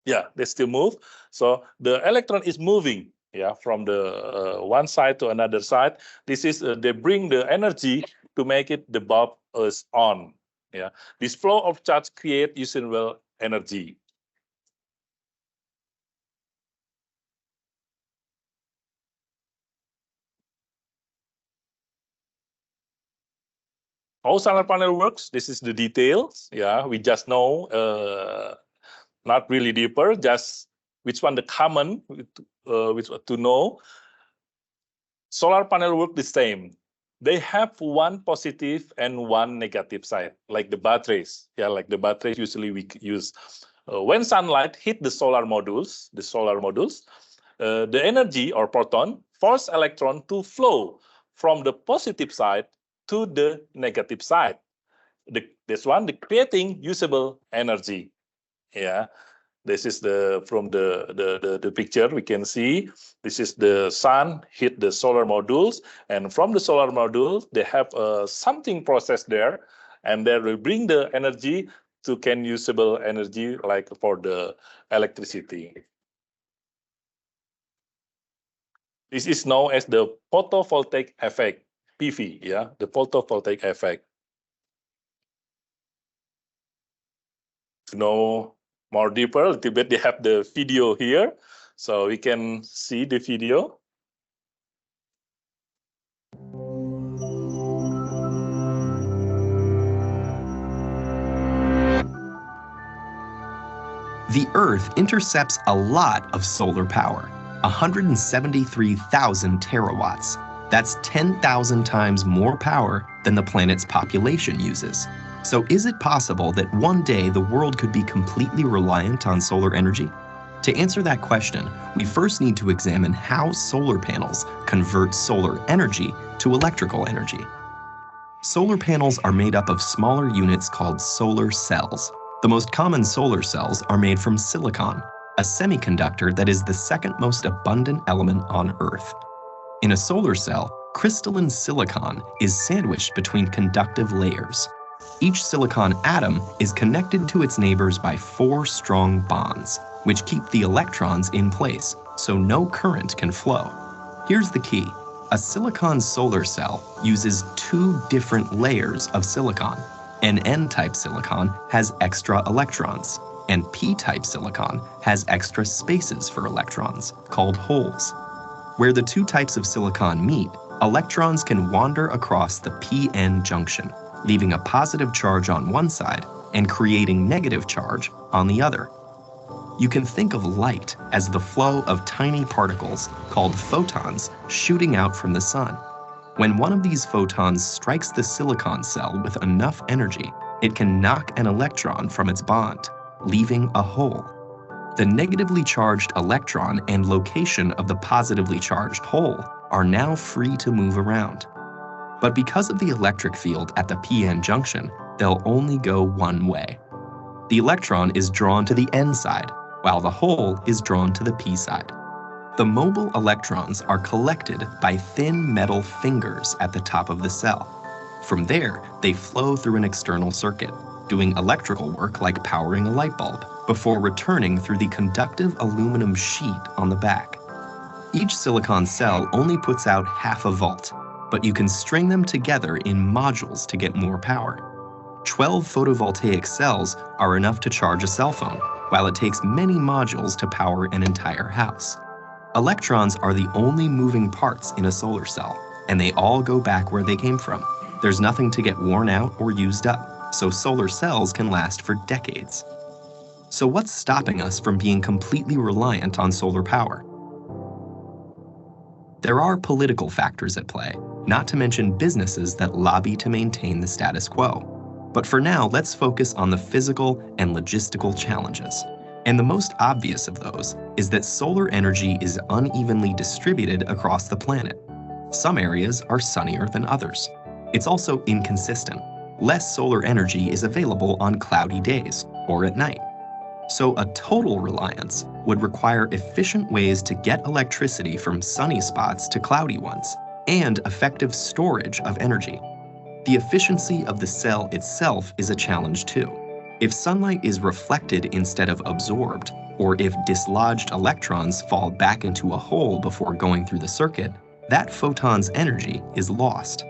Yeah, they still move. So the electron is moving, yeah, from the one side to another side. This is, they bring the energy to make it the bulb is on. Yeah, this flow of charge create usable energy. How solar panel works, this is the details. Yeah, we just know, not really deeper, just which one the common, which to know. Solar panel work the same. They have one positive and one negative side, like the batteries. Yeah, like the batteries usually we use. When sunlight hit the solar modules, the energy or proton force electron to flow from the positive side to the negative side. This one, the creating usable energy. Yeah. This is from the picture we can see. This is the sun hit the solar modules, and from the solar module they have something processed there, and that will bring the energy to usable energy like for the electricity. This is known as the photovoltaic effect, PV. Yeah, the photovoltaic effect. To know more deeper, a little bit, they have the video here, so we can see the video. The Earth intercepts a lot of solar power, 173,000 terawatts. That's 10,000 times more power than the planet's population uses. So is it possible that one day the world could be completely reliant on solar energy? To answer that question, we first need to examine how solar panels convert solar energy to electrical energy. Solar panels are made up of smaller units called solar cells. The most common solar cells are made from silicon, a semiconductor that is the second most abundant element on Earth. In a solar cell, crystalline silicon is sandwiched between conductive layers. Each silicon atom is connected to its neighbors by 4 strong bonds, which keep the electrons in place, so no current can flow. Here's the key. A silicon solar cell uses 2 different layers of silicon. An N-type silicon has extra electrons, and P-type silicon has extra spaces for electrons, called holes. Where the 2 types of silicon meet, electrons can wander across the p-n junction, leaving a positive charge on one side and creating negative charge on the other. You can think of light as the flow of tiny particles called photons shooting out from the sun. When one of these photons strikes the silicon cell with enough energy, it can knock an electron from its bond, leaving a hole. The negatively charged electron and location of the positively charged hole are now free to move around. But because of the electric field at the p-n junction, they'll only go one way. The electron is drawn to the n side, while the hole is drawn to the p side. The mobile electrons are collected by thin metal fingers at the top of the cell. From there, they flow through an external circuit, doing electrical work like powering a light bulb, before returning through the conductive aluminum sheet on the back. Each silicon cell only puts out half a volt, but you can string them together in modules to get more power. 12 photovoltaic cells are enough to charge a cell phone, while it takes many modules to power an entire house. Electrons are the only moving parts in a solar cell, and they all go back where they came from. There's nothing to get worn out or used up, so solar cells can last for decades. So what's stopping us from being completely reliant on solar power? There are political factors at play, not to mention businesses that lobby to maintain the status quo. But for now, let's focus on the physical and logistical challenges. And the most obvious of those is that solar energy is unevenly distributed across the planet. Some areas are sunnier than others. It's also inconsistent. Less solar energy is available on cloudy days or at night. So a total reliance would require efficient ways to get electricity from sunny spots to cloudy ones, and effective storage of energy. The efficiency of the cell itself is a challenge too. If sunlight is reflected instead of absorbed, or if dislodged electrons fall back into a hole before going through the circuit, that photon's energy is lost.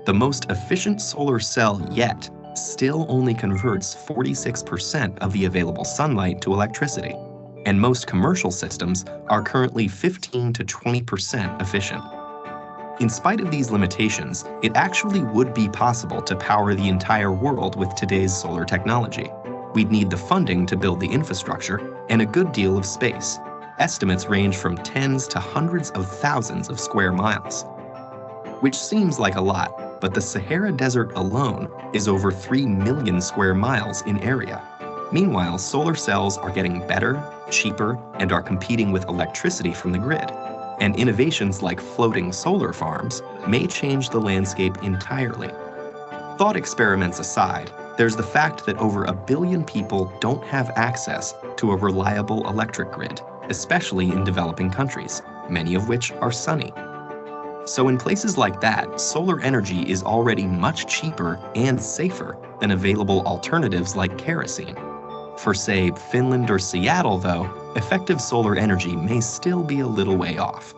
The most efficient solar cell yet still only converts 46% of the available sunlight to electricity, and most commercial systems are currently 15 to 20% efficient. In spite of these limitations, it actually would be possible to power the entire world with today's solar technology. We'd need the funding to build the infrastructure and a good deal of space. Estimates range from tens to hundreds of thousands of square miles, which seems like a lot, but the Sahara Desert alone is over 3 million square miles in area. Meanwhile, solar cells are getting better, cheaper, and are competing with electricity from the grid. And innovations like floating solar farms may change the landscape entirely. Thought experiments aside, There's the fact that over 1 billion people don't have access to a reliable electric grid, especially in developing countries, many of which are sunny. So in places like that, solar energy is already much cheaper and safer than available alternatives like kerosene. For, say, Finland or Seattle, though, effective solar energy may still be a little way off.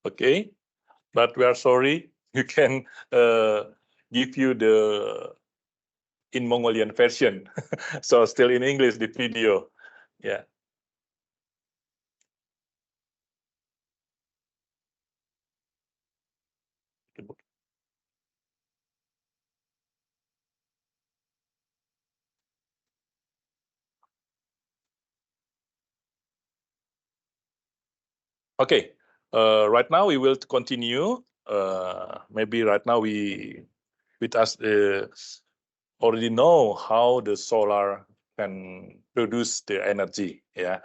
Okay, but we are sorry, you can give you the in Mongolian version. So still in English, the video. Yeah. Okay, right now we will continue. Maybe right now with us already know how the solar can produce the energy. Yeah,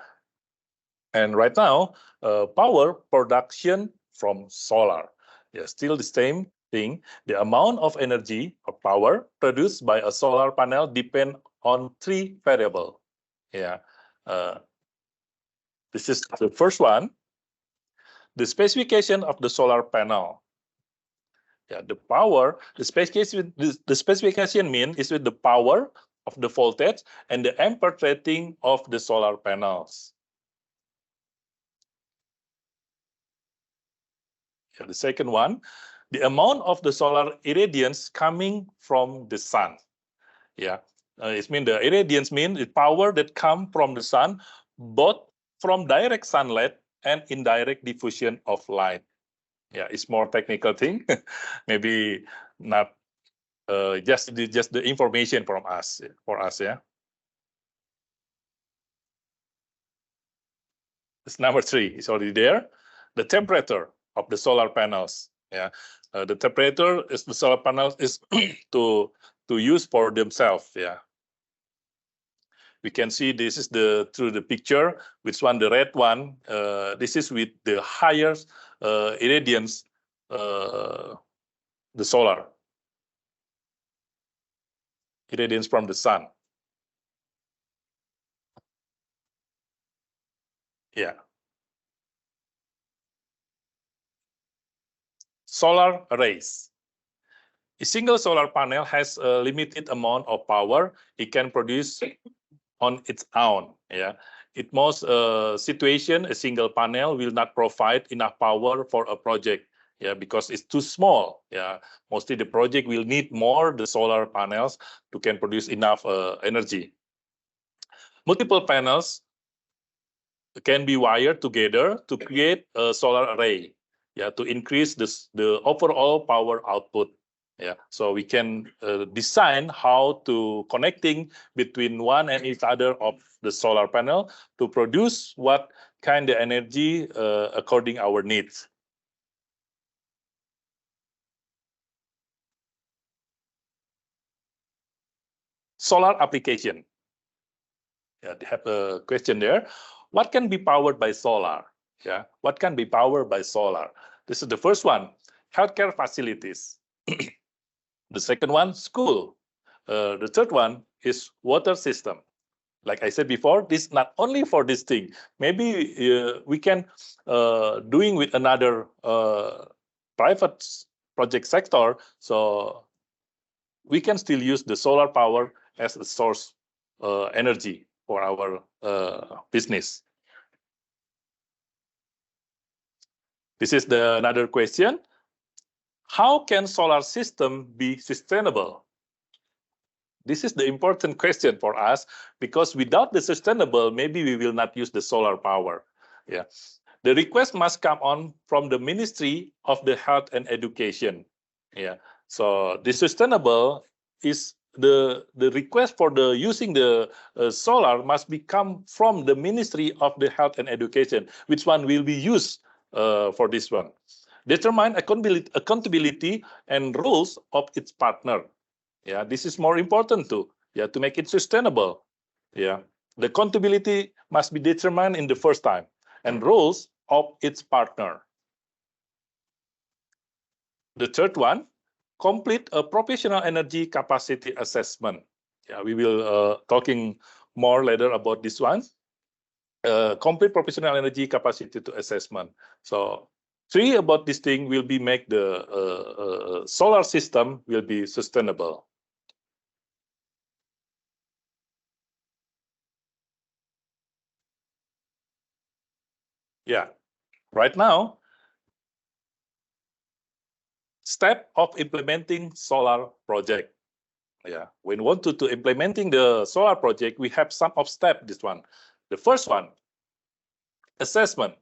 and right now power production from solar. Yeah, still the same thing. The amount of energy or power produced by a solar panel depend on 3 variables. Yeah, this is the first one. The specification of the solar panel. Yeah, the power, the specification mean is with the power of the voltage and the ampere rating of the solar panels. Yeah, the second one, the amount of the solar irradiance coming from the sun. Yeah, it means the irradiance means the power that come from the sun, both from direct sunlight and indirect diffusion of light. Yeah, it's more technical thing. Maybe not just the information from us for us. Yeah. It's number 3. It's already there. The temperature of the solar panels. Yeah, the temperature is the solar panels is to use for themselves. Yeah. We can see this is through the picture, which one, the red one, this is with the highest irradiance, the solar irradiance from the sun. Yeah. Solar arrays. A single solar panel has a limited amount of power it can produce on its own. Yeah. In most situation, a single panel will not provide enough power for a project. Yeah, because it's too small. Yeah, mostly the project will need more the solar panels to can produce enough energy. Multiple panels can be wired together to create a solar array. Yeah, to increase the overall power output. Yeah, so we can design how to connecting between one and each other of the solar panel to produce what kind of energy according our needs. Solar application. Yeah, they have a question there. What can be powered by solar? Yeah, what can be powered by solar? This is the first one, healthcare facilities. The second one, school. The third one is water system. Like I said before, this not only for this thing. Maybe we can doing with another private project sector. So we can still use the solar power as a source energy for our business. This is another question. How can solar system be sustainable? This is the important question for us, because without the sustainable, maybe we will not use the solar power. Yeah, the request must come on from the Ministry of the Health and Education. Yeah, so the sustainable is the request for the using the solar must come from the Ministry of the Health and Education. Which one will be used for this one? Determine accountability and rules of its partner. Yeah, this is more important too. to make it sustainable. Yeah, the accountability must be determined in the first time, and roles of its partner. The third one, complete a professional energy capacity assessment. Yeah, we will talking more later about this one. Complete professional energy capacity to assessment. So three about this thing will be make the solar system will be sustainable. Yeah, right now, step of implementing solar project. Yeah, when we want to implementing the solar project, we have some of step. This one, the first one, assessment.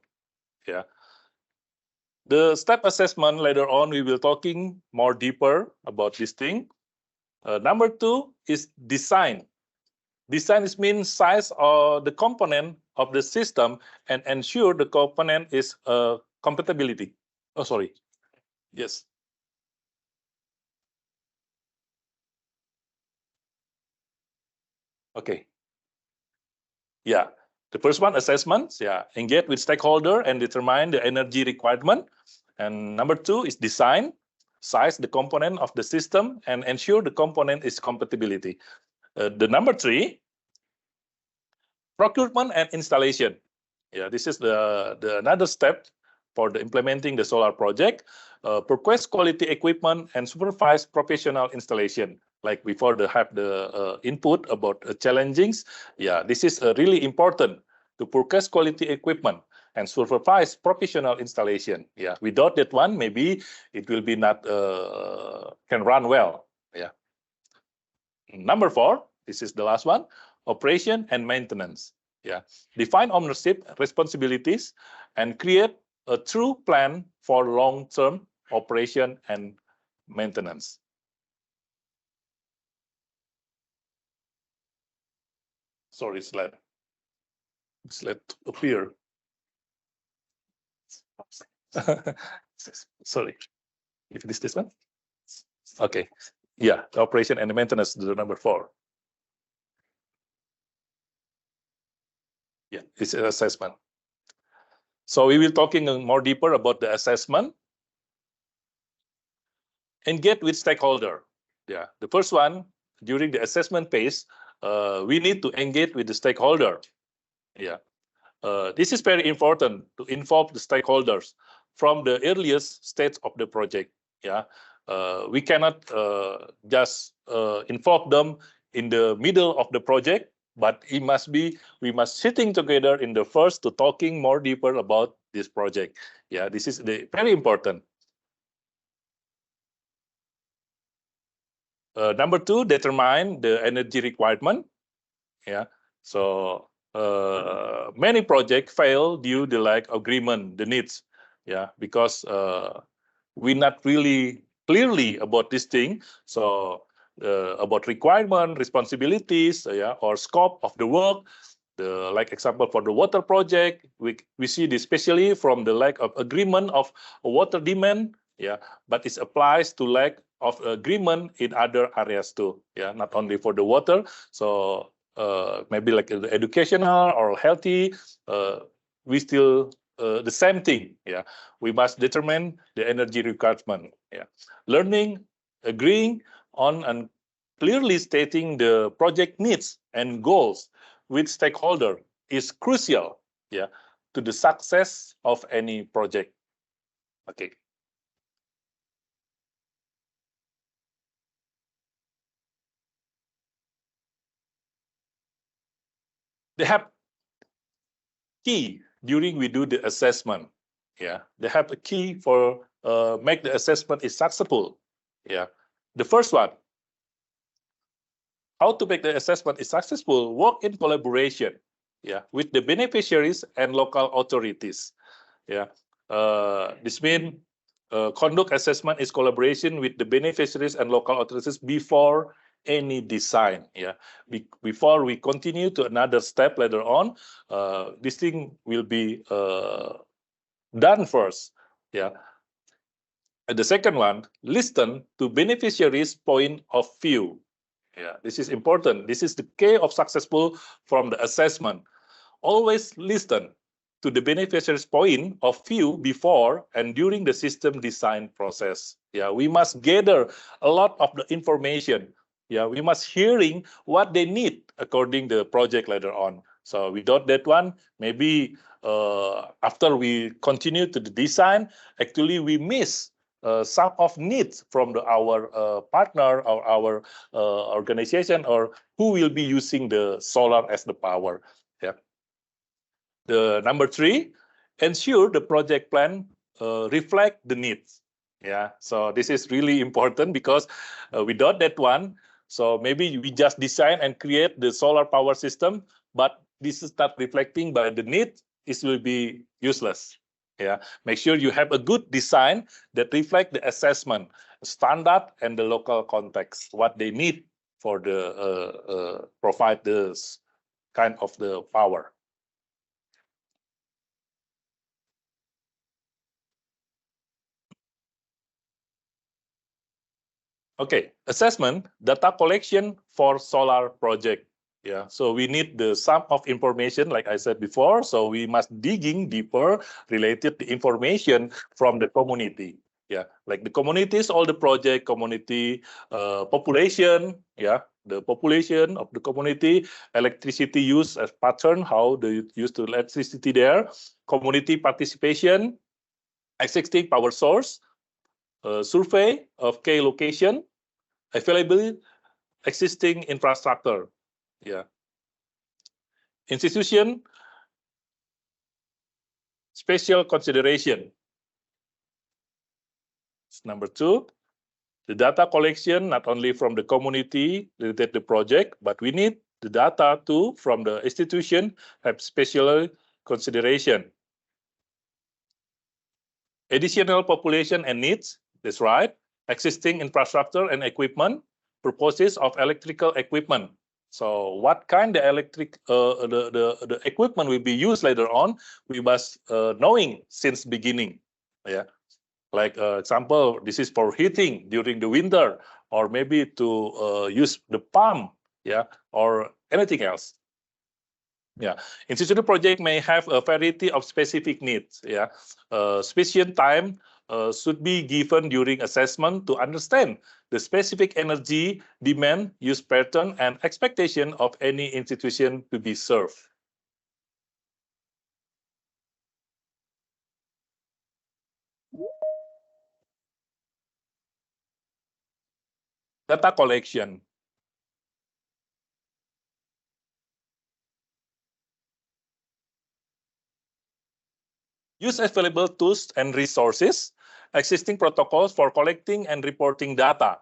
Yeah, the step assessment later on we will talking more deeper about this thing. Number two is design. Design is means size of the component of the system and ensure the component is compatibility. Oh, sorry. Yes. Okay. Yeah. The first one, assessments. Yeah. Engage with stakeholder and determine the energy requirement. And number two is design, size the component of the system and ensure the component is compatibility. The number three, procurement and installation. Yeah, this is the another step for the implementing the solar project. Purchase quality equipment and supervise professional installation. Like before, have the input about challengings. Yeah, this is really important to purchase quality equipment and supervise professional installation. Yeah, without that one, maybe it will be not can run well. Yeah. Number four, this is the last one, operation and maintenance. Yeah, define ownership responsibilities and create a true plan for long-term operation and maintenance. Sorry, slide appear. Sorry, if it is this one. Okay, yeah, the operation and maintenance, the number four. Yeah, it's an assessment. So we will talking more deeper about the assessment. Engage with stakeholder. Yeah, the first one, during the assessment phase, we need to engage with the stakeholder. Yeah, this is very important to involve the stakeholders from the earliest stage of the project. Yeah, we cannot just involve them in the middle of the project, but we must sitting together in the first to talking more deeper about this project. Yeah, this is very important. Number two, determine the energy requirement. Yeah, so many projects fail due to lack of agreement, the needs. Yeah, because we not really clearly about this thing. So about requirement, responsibilities, yeah, or scope of the work. Like example for the water project, we see this especially from the lack of agreement of water demand. Yeah, but it applies to lack of agreement in other areas too. Yeah, not only for the water. So maybe like the educational or healthy, we still the same thing. Yeah, we must determine the energy requirement. Yeah, learning, agreeing on and clearly stating the project needs and goals with stakeholder is crucial. Yeah, to the success of any project. Okay. They have key during we do the assessment. Yeah, they have a key for make the assessment is successful. Yeah, the first one, how to make the assessment is successful, work in collaboration. Yeah, with the beneficiaries and local authorities. Yeah, this means conduct assessment is collaboration with the beneficiaries and local authorities before any design. Yeah, before we continue to another step later on, this thing will be done first. Yeah. And the second one, listen to beneficiaries' point of view. Yeah, this is important. This is the key of successful from the assessment. Always listen to the beneficiary's point of view before and during the system design process. Yeah, we must gather a lot of the information. Yeah, we must hearing what they need according to the project later on. So without that one, maybe after we continue to the design, actually we miss some of needs from our partner or our organization or who will be using the solar as the power. Yeah. The number 3, ensure the project plan reflect the needs. Yeah, so this is really important because without that one, so maybe we just design and create the solar power system, but this is not reflecting by the need, it will be useless. Yeah, make sure you have a good design that reflect the assessment standard and the local context, what they need for the provide this kind of the power. Okay, assessment, data collection for solar project. Yeah, so we need the sum of information, like I said before. So we must digging deeper related the information from the community. Yeah, like the communities, all the project community, population. Yeah, the population of the community, electricity use as pattern, how they use the electricity there, community participation, existing power source, survey of key location, available existing infrastructure. Yeah. Institution, special consideration. Number 2, the data collection not only from the community related to the project, but we need the data too from the institution have special consideration. Additional population and needs, that's right. Existing infrastructure and equipment, purposes of electrical equipment. So what kind of electric the equipment will be used later on, we must knowing since beginning. Yeah, like example, this is for heating during the winter, or maybe to use the pump, yeah, or anything else. Yeah, institutional project may have a variety of specific needs. Yeah, sufficient time should be given during assessment to understand the specific energy demand, use pattern, and expectation of any institution to be served. Data collection. Use available tools and resources, existing protocols for collecting and reporting data.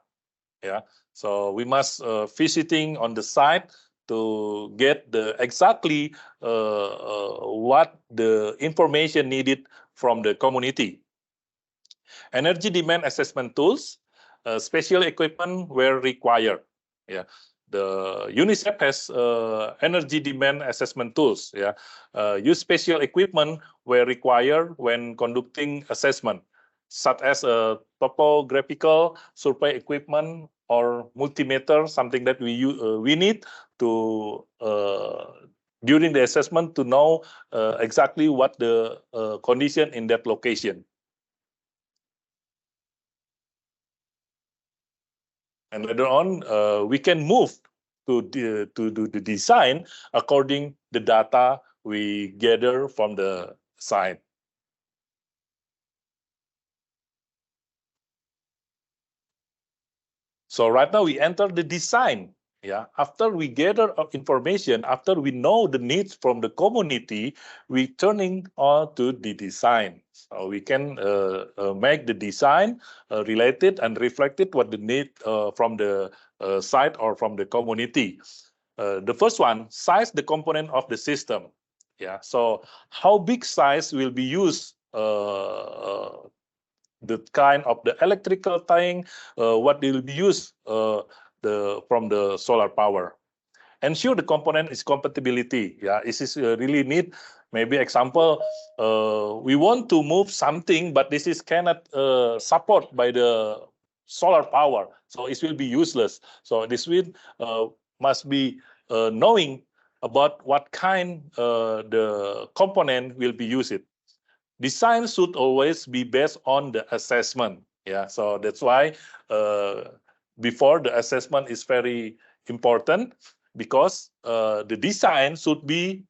Yeah, so we must visiting on the site to get the exactly what the information needed from the community. Energy demand assessment tools, special equipment where required. Yeah, the UNICEF has energy demand assessment tools. Yeah, use special equipment where required when conducting assessment, such as a topographical survey equipment or multimeter, something that we need to during the assessment to know exactly what the condition in that location. And later on, we can move to the design according the data we gather from the site. So right now we enter the design. Yeah, after we gather information, after we know the needs from the community, we turning on to the design. So we can make the design related and reflected what the need from the site or from the community. The first one, size the component of the system. Yeah, so how big size will be used the kind of the electrical thing, what will be used from the solar power. Ensure the component is compatibility. Yeah, this is really need. Maybe example, we want to move something, but this is cannot support by the solar power, so it will be useless. So this will must be knowing about what kind the component will be used. Design should always be based on the assessment. Yeah, so that's why before the assessment is very important, because the design should be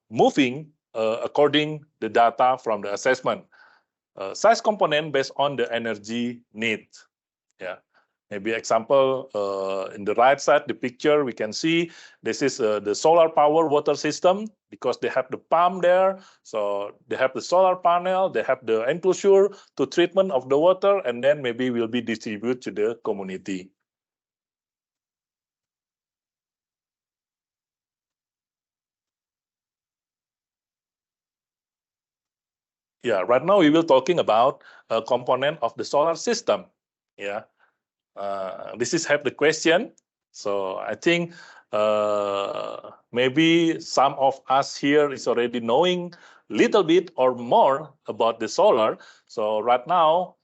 moving according the data from the assessment. Size component based on the energy need. Yeah, maybe example in the right side, the picture we can see this is the solar power water system, because they have the pump there. So they have the solar panel, they have the enclosure to treatment of the water, and then maybe will be distributed to the community. Yeah, right now we will talking about a component of the solar system. Yeah, this is have the question. So I think maybe some of us here is already knowing little bit or more about the solar. So right now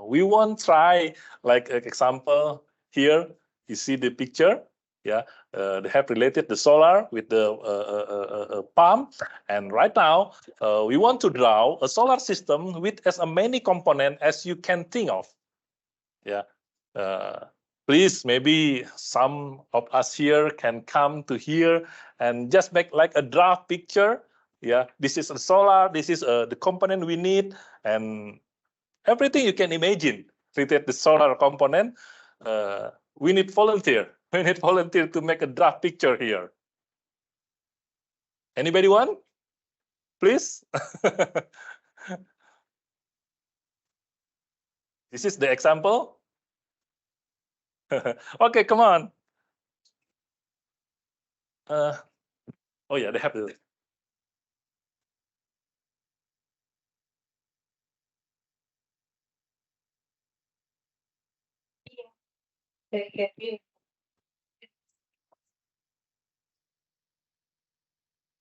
we want try like an example here. You see the picture. Yeah, they have related the solar with the pump, and right now we want to draw a solar system with as many component as you can think of. Yeah, please, maybe some of us here can come to here and just make like a draft picture. Yeah, this is a solar, this is the component we need, and everything you can imagine related the solar component. We need volunteer. We need volunteer to make a draft picture here. Anybody want? Please. This is the example. Okay, come on. Oh yeah, they have the.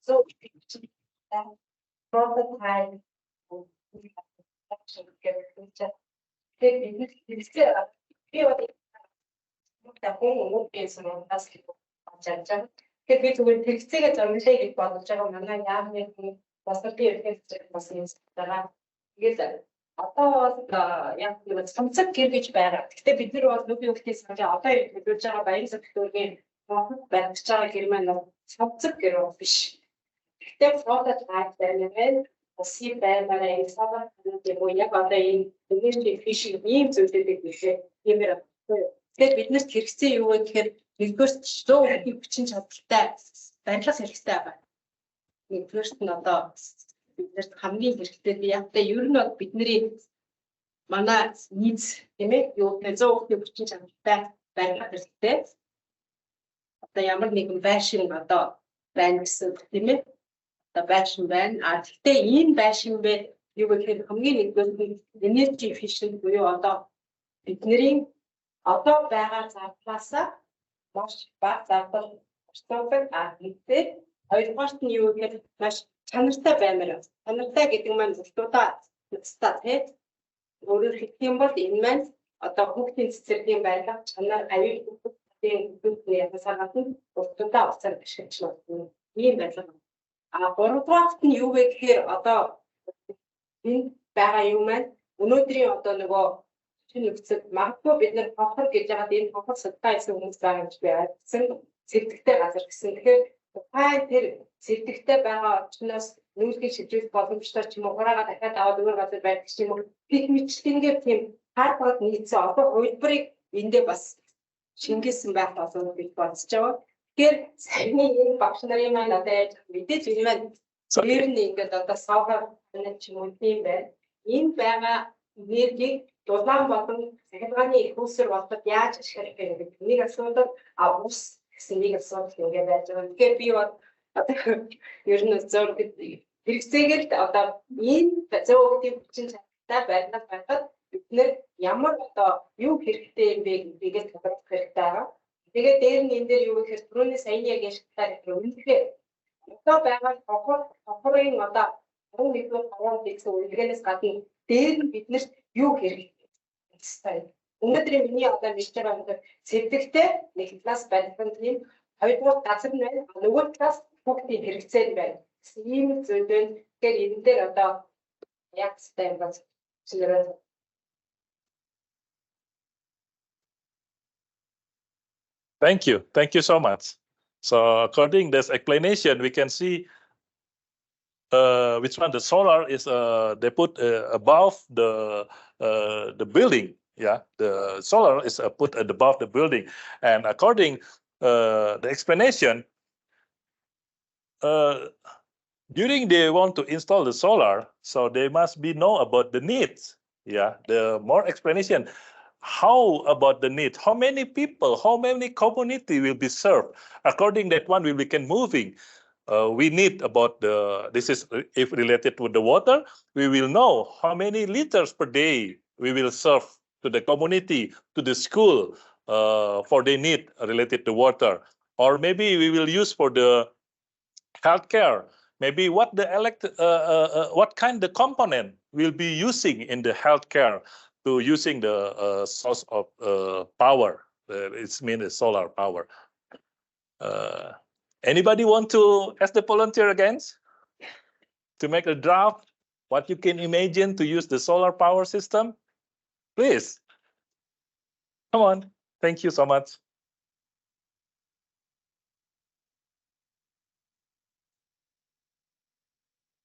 So prototype би зүгээр текстээ зөрмөлэй гэж бодож байгаа манай яамны бас тэр текст бас юм дараа. Тэгээд одоо бол яг нэг цамцаг гэр гэж байгаа. Гэхдээ бид нар бол нүбий хөлтийн санаа одоо хэлж байгаа баян зөвлөгийн барьж байгаа гэр маань цамцаг гэр биш. Гэхдээ prototype дээр си баймараа ихсаа гэдэг нь яг одоо энэ energy efficient ийм зүйлүүдийг хэлээ. Тиймэр тэгээд биднэрт хэрэгцээ юу вэ гэхээр нэгдүгээр 100% хүчин чадалтай барилга хэрэгтэй байна. Нэгдүгээрт нь одоо биднэрт хамгийн хэрэгтэй яг та ер нь бол бидний манай нийц тийм ээ юу 100% хүчин чадалтай барилга хэрэгтэй. Одоо ямар нэгэн байшин одоо байна гэсэн тийм ээ. Одоо байшин байна. Гэхдээ энэ байшин бэ юу гэхээр хамгийн нэгдүгээр energy efficient буюу одоо бидний одоо байгаа зардлаасаа маш бага зардал орчуулдаг гэхдээ хоёрдугаарт нь юу гэхээр маш чанартай баймаар. Чанартай гэдэг маань зөвхөн цэцтэй тийм өөрөөр хэлэх юм бол энэ маань одоо хүүхдийн цэцэрлэгийн барилга чанар аюул хүүхдийн ясаар гадна уртудаа уцаар ашиглаж байна. Ийм барилга. Гуравдугаарт нь юу вэ гэхээр одоо энэ байгаа юм маань өнөөдрийн одоо нөгөө нөхцөл магадгүй бид нар хохор гэж яагаад энэ хохор судалгаа хийсэн хүмүүс байгаа гэж би ойлгосон. Сэрдэгтэй газар гэсэн. Тэгэхээр тухайн тэр сэрдэгтэй байгаа орчноос нүүлгийг шилжүүлэх боломжтой ч юм уу хураагаа дахиад аваад өөр газар байдаг ч юм уу их мэтлэнгээр тийм хаарбагд нийцсэн одоо хувилбарыг эндээ бас шингээсэн байх болов гэж бодож байгаа. Тэгэхээр саяны энэ багш нарын маань одоо яаж мэдээж энэ маань ер нь ингээд одоо савгаар ч юм уу тийм байна. Энэ байгаа энергийг дулаан болон цахилгааны их усэр болоод яаж ашиглах вэ гэдэг нэг асуудал ус гэсэн нэг асуудал ингээд байж байгаа. Тэгэхээр би бол одоо ер нь зураг хэрэгцээгээр одоо энэ зөвхөн хүчин чадалтай байдлаар байхад бид нэр ямар одоо юу хэрэгтэй юм бэ гэдгийг тодорхойлох хэрэгтэй байгаа. Тэгээд дээр нь энэ дээр юу гэхээр түрүүний саяны яг яшигтаар үнэхээр одоо байгаа хохорын одоо 11-р 3 гэсэн үлгээс гадна дээр нь биднэрт юу хэрэгтэй. хэрэгтэй. Өнөөдрийн миний одоо нэгж байгаа нэг цэвэрлэгтэй нэг класс байх юм. Хоёрдугаар газар нь байна. Нөгөө талаас бүгдийн хэрэгцээ нь байна. Ийм зүйл байна. Тэгэхээр энэ дээр одоо яг стай юм байна. Thank you. Thank you so much. So according to this explanation, we can see which one the solar is. They put above the building. Yeah, the solar is put above the building, and according the explanation, during they want to install the solar, so they must be know about the needs. Yeah, the more explanation. How about the need? How many people, how many community will be served? According that one, we can moving. We need about this is if related with the water, we will know how many liters per day we will serve to the community, to the school, for the need related to water. Or maybe we will use for the healthcare. Maybe what the what kind of component will be using in the healthcare to using the source of power. It's mean solar power. Anybody want to ask the volunteer again to make a draft? What you can imagine to use the solar power system? Please. Come on. Thank you so much.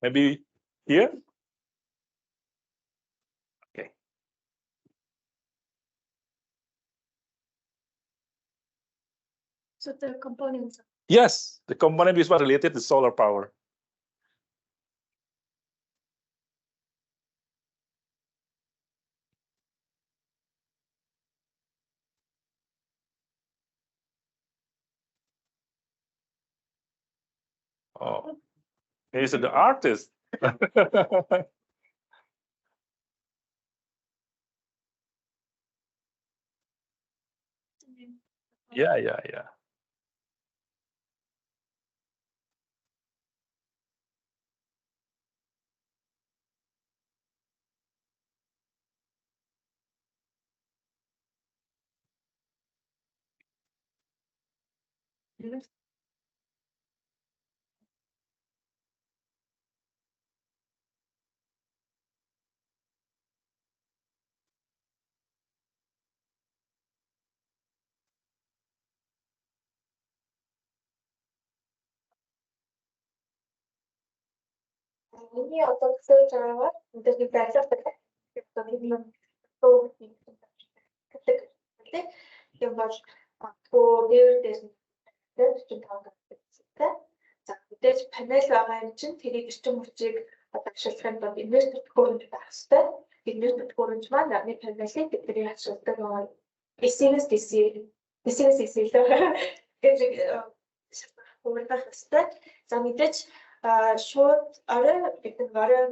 Maybe here? Okay. So the components. Yes, the component is what related to solar power. Oh, he's the artist. Yeah. Миний одоо төсөөлж байгаагаар энэ байрлалтай гэдэг юм бол дээр чинь тавтай. За мэдээж панел байгаа юм чинь тэрийг эрчим хүчийг одоо ашиглахын тулд инвестор төхөөрөмж байх хэрэгтэй. Инвестор төхөөрөмж маань нарны панелийг бидний ашигладаг эсээс гэж хурдах хэрэгтэй. За мэдээж шууд орой гэдэг орой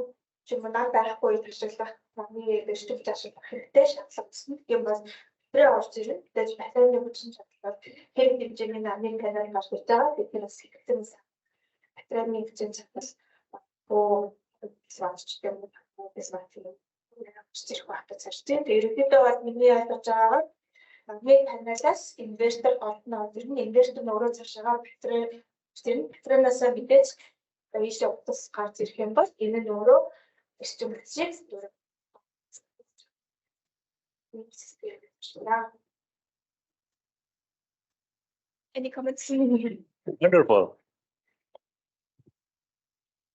чимнаа байхгүй ашиглах нарны эрчим хүч ашиглах хэрэгтэй шаардлага үүснэ. Тийм бол тэрээ орж ирэн мэдээж панелын хүчин чадлаар хэв хэмжээний нарны панел гарч ирж байгаа. Тэгэхээр сэтгэлзэн батарейны хүчин чадал смартчтэй зэрэг багтаж зарчээ. Ерөнхийдөө бол миний ойлгож байгаагаар нарны панелаас инвестор олно. Тэр нь инвестор нь өөрөө цаашаа батарейнаас мэдээж ийшээ утас гарч ирэх юм бол энэ нь өөрөө эрчим хүчийг Any comments? Wonderful.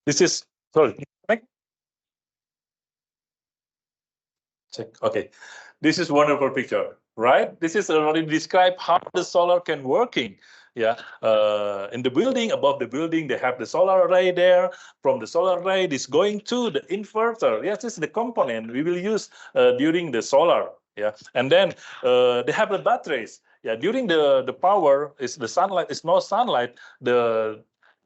This is sorry. Check. Okay. This is wonderful picture, right? This is already describe how the solar can working. Yeah. In the building, above the building, they have the solar array there. From the solar array, it's going to the inverter. Yes, this is the component we will use during the solar. Yeah. And then they have the batteries. Yeah. During the power is the sunlight. It's no sunlight.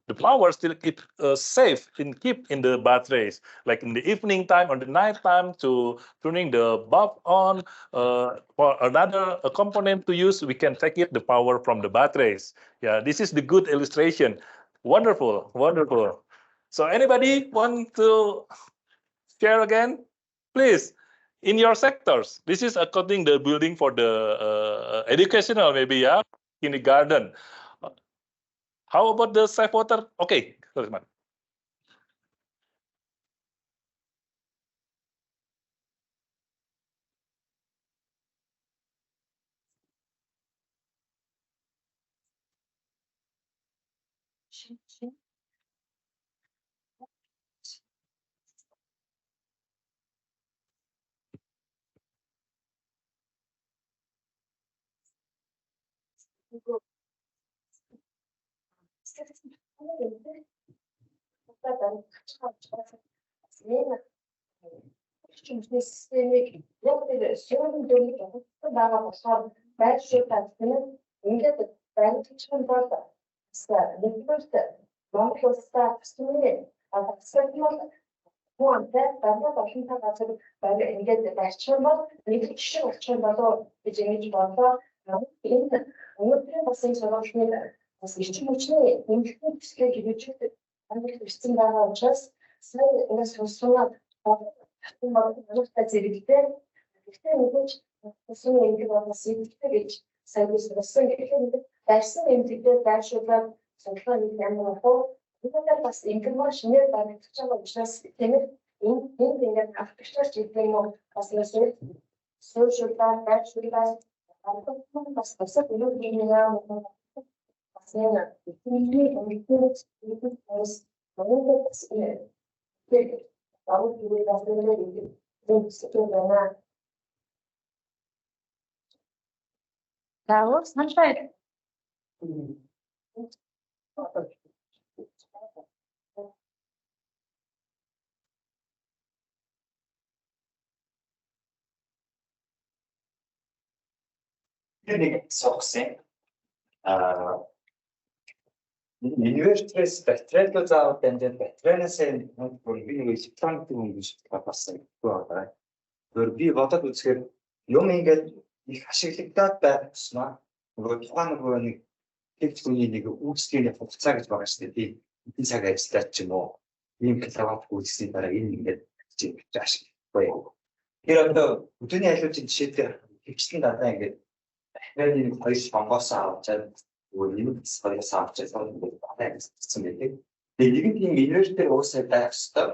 The power still keep safe keep in the batteries, like in the evening time or the night time to turning the bulb on. For another component to use, we can take it the power from the batteries. Yeah, this is the good illustration. Wonderful, wonderful. So anybody want to share again? Please, in your sectors. This is according the building for the educational, maybe, yeah, kindergarten. How about the safe water? Okay, Sulisman. нэг согсон. Университет батарейг заавал дамжаад батарейнаас бүр би нэг электроник хөнгөж болсон байна. Тэр би бодоод үзэхээр юм ингээд их ашиглагдаад байх тусмаа нөгөө тухайн нөгөө нэг техникийн нэг үүсгэний хугацаа гэж байгаа шүү дээ. Би энэ цаг ажиллаад ч юм уу ийм киловатт үүсгэсний дараа энэ ингээд чиг ашиглахгүй. Тэр одоо өдөөний айлуулжийн жишээтэй хөвчлэн дадаа ингээд батарейн нэг 2 сонгоос авчаад нэг своёс авчаад гэсэн байдаг. Тэгээд нэг тийм инвертер уусаа байх хэрэгтэй.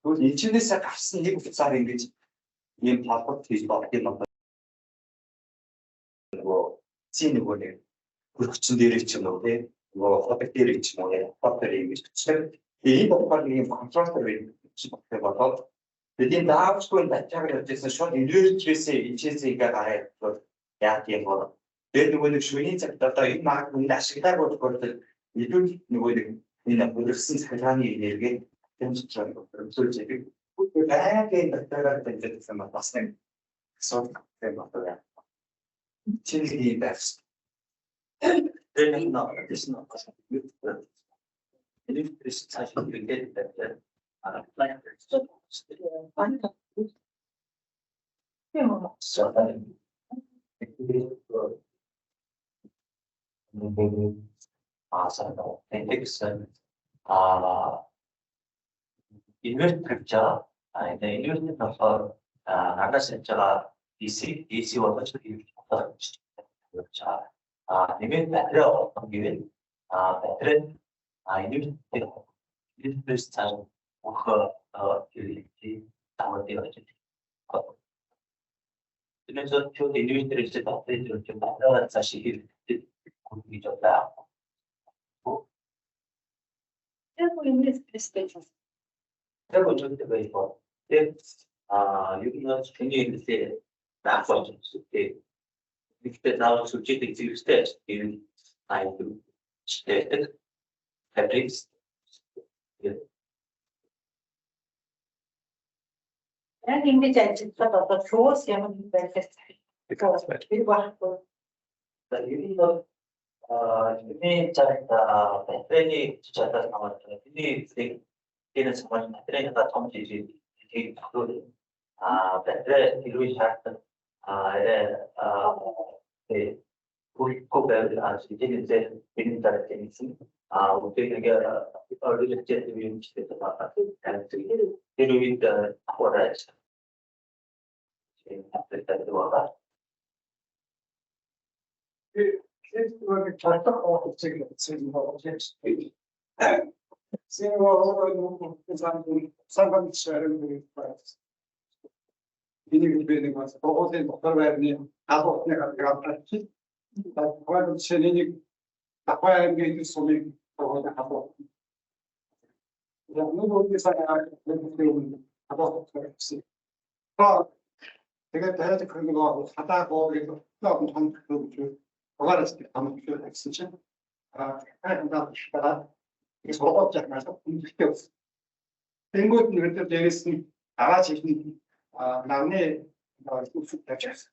Тэгвэл энэчнээсээ гарсан нэг хугацаар ингэж ийм холбот хийж болдгийг надад нөгөө нөгөө нэг хөрөгчн дээр ч юм уу тийм нөгөө хоббит дээр ч юм уу хоббит ингэж бичсэн. Энэ бохоор нэг контроллер байдаг болоод тэгээд энэ даавчгүй батарейг авчихсан шууд инвертерээсээ энэчээсээ ингээ гараад яах юм бол тэгээд нөгөө нэг шөнийн цагт одоо энэ магнит ашиглаагүй бол илүү нөгөө нэг энэ бүрсэн цахилгааны энерги тэмцэж өмсөж яадаг. Бүгдээ батарейгаар дамжуулсан бас нэг сорт юм байна. Чиний бэс. Тэгээд нэг дэсэн энэ дэс цааш ингээд байдаг. План инвертер инвертер болохоор нагаш яжгаа DC болооч нэмээд батарей авах гэвэл батарей инвертер цааш бүх тавар дээр очиж энэ зөв ч инвертер гэж батарей дээр ч батарей цааш хийх гэж байна. Тэр инвертер 스테이션. 그리고 저기가 이거 여기는 굉장히 이제 나빠졌을 때 이때 나올 수치도 있을 때 이런 아이들 시대 패브릭스 Yani İngilizce da çoğu siyamanın belgesi. Bir var bu. 여기는 이미 잘했다. 배터리 잘했다. 나왔잖아요. 이는 정말 배터리가 정말 이제 되게 좋거든. 배터리 이루이 잘했다. 네. 고백을 아주 이제 되는 잘했다. 우리가 어릴 때 우리 집에서 봤다. 이루이 거라지. Тэгээд тайлбар хийх нэг хатаа боогыг нэг том зүйл угаараас том зүйл гэсэн чинь хайрандаа шпараа ის როგორც ჯахнаас үнэлтээс тэнгууд нэг дээрээс нь аваач ихний нарны үсэг тавьчихсан.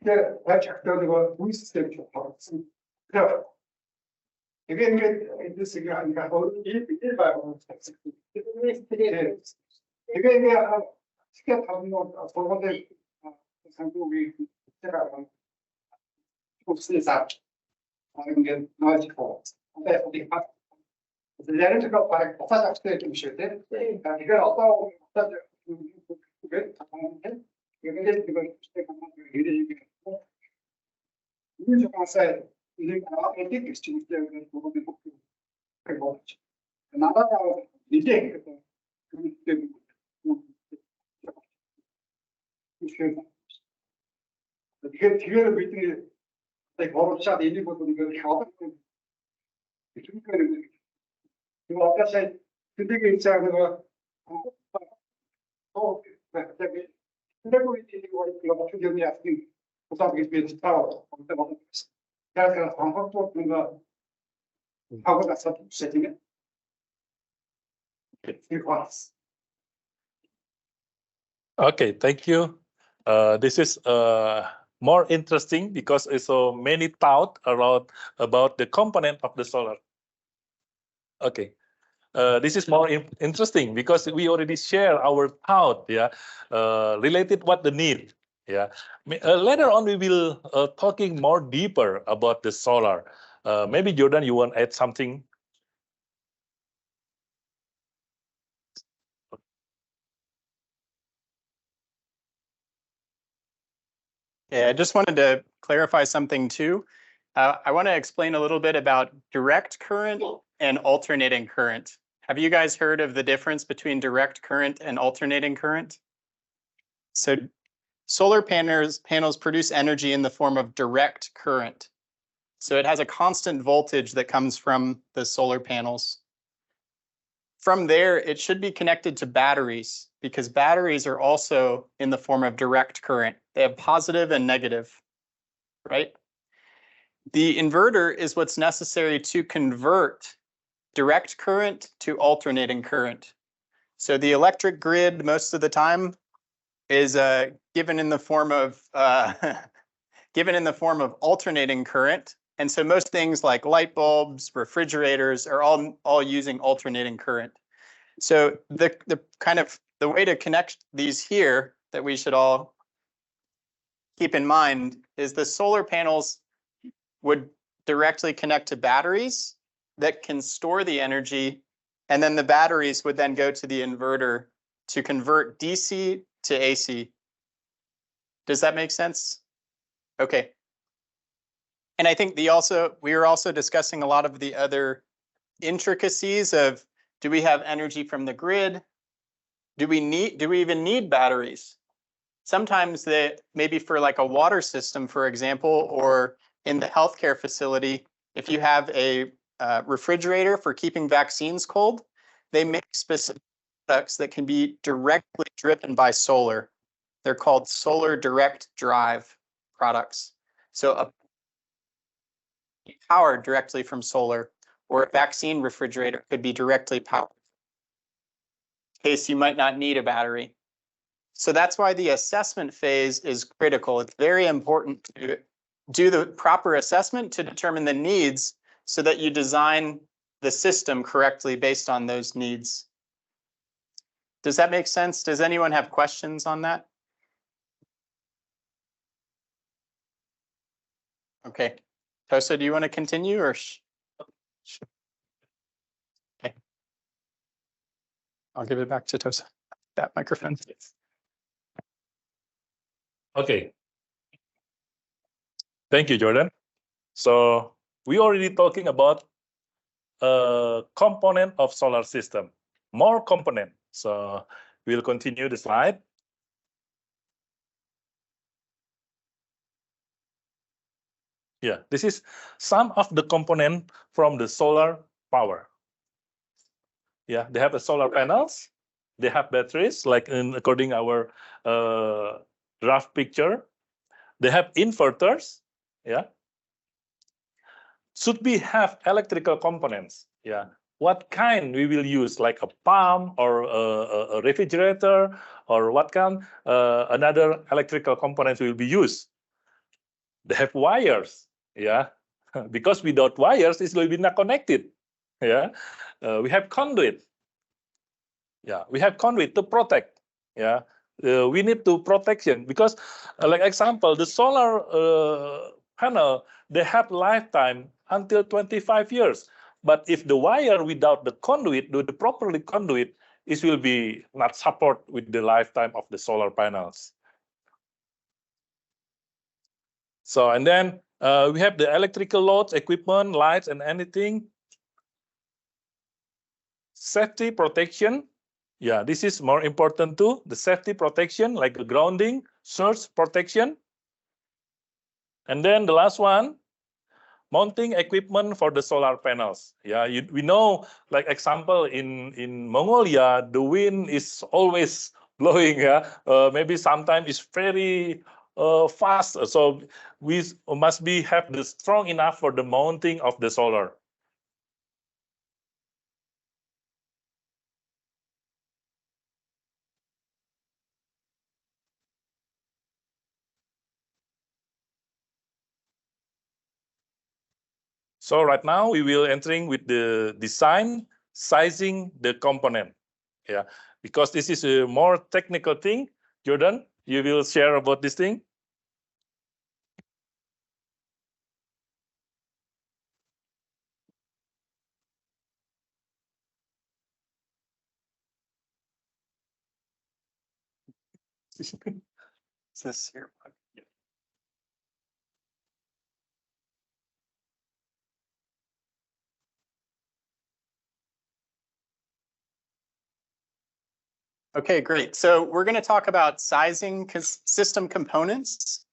Тэгээд байж ахтаа нэг үстэй болсон. Тэгээд ингээд эдээс ингээд ийм байгаад байна. Тэгээд ингээд 스케 타는 소고대 상국이 제가 혹시사 하는 게 나지고 근데 어디 막 내려서 바로 고사작 때 좀 쉬을 때 그러니까 이걸 어떤 그게 당연히 이게 이거 시대 가면 이래 이게 좀 아싸 이게 어디 기스팅 때문에 그거는 그거 나가다 이제 그 이게 뒤에는 밑에 걸어차 내리는 것도 이거 하고 이거 아까 제 그때 있잖아요. 갑자기 흔들고 있는 이거 같은 경우에 아직 고사하기 위해서 따로 그래서 방법도 뭔가 하고 나서 세팅해 이거 Okay, thank you. This is more interesting because it's so many thought about the component of the solar. Okay, this is more interesting because we already share our thought, yeah, related what the need, yeah. Later on we will talking more deeper about the solar. Maybe Jordan, you want to add something? Yeah, I just wanted to clarify something too. I want to explain a little bit about direct current and alternating current. Have you guys heard of the difference between direct current and alternating current? So solar panels produce energy in the form of direct current. So it has a constant voltage that comes from the solar panels. From there, it should be connected to batteries because batteries are also in the form of direct current. They have positive and negative, right? The inverter is what's necessary to convert direct current to alternating current. So the electric grid most of the time is given in the form of alternating current. And so most things like light bulbs, refrigerators are all using alternating current. So the way to connect these here that we should all keep in mind is the solar panels would directly connect to batteries that can store the energy, and then the batteries would then go to the inverter to convert DC to AC. Does that make sense? Okay. And I think we were also discussing a lot of the other intricacies of, do we have energy from the grid? Do we even need batteries? Sometimes maybe for like a water system, for example, or in the healthcare facility, if you have a refrigerator for keeping vaccines cold, they make specific products that can be directly driven by solar. They're called solar direct drive products. So powered directly from solar, or a vaccine refrigerator could be directly powered, in case you might not need a battery. So that's why the assessment phase is critical. It's very important to do the proper assessment to determine the needs so that you design the system correctly based on those needs. Does that make sense? Does anyone have questions on that? Okay. Tosa, do you want to continue or? Okay. I'll give it back to Tosa. That microphone. Okay. Thank you, Jordan. So we already talking about a component of solar system, more component. So we'll continue the slide. Yeah, this is some of the component from the solar power. Yeah, they have the solar panels, they have batteries, like according our draft picture. They have inverters. Yeah. Should we have electrical components? Yeah. What kind we will use, like a pump or a refrigerator, or what kind another electrical components will be used? They have wires. Yeah. Because without wires, it will be not connected. Yeah. We have conduit. Yeah. We have conduit to protect. Yeah. We need to protection because, like example, the solar panel, they have lifetime until 25 years. But if the wire without the conduit, the properly conduit, it will be not support with the lifetime of the solar panels. So, and then we have the electrical loads, equipment, lights, and anything. Safety protection. Yeah, this is more important too. The safety protection, like the grounding, surge protection. And then the last one, mounting equipment for the solar panels. Yeah, we know, like example, in Mongolia, the wind is always blowing. Yeah, maybe sometimes it's very fast. So we must have the strong enough for the mounting of the solar. So right now we will entering with the design, sizing the component. Yeah, because this is a more technical thing. Jordan, you will share about this thing. This here. Okay, great. So we're going to talk about sizing system components.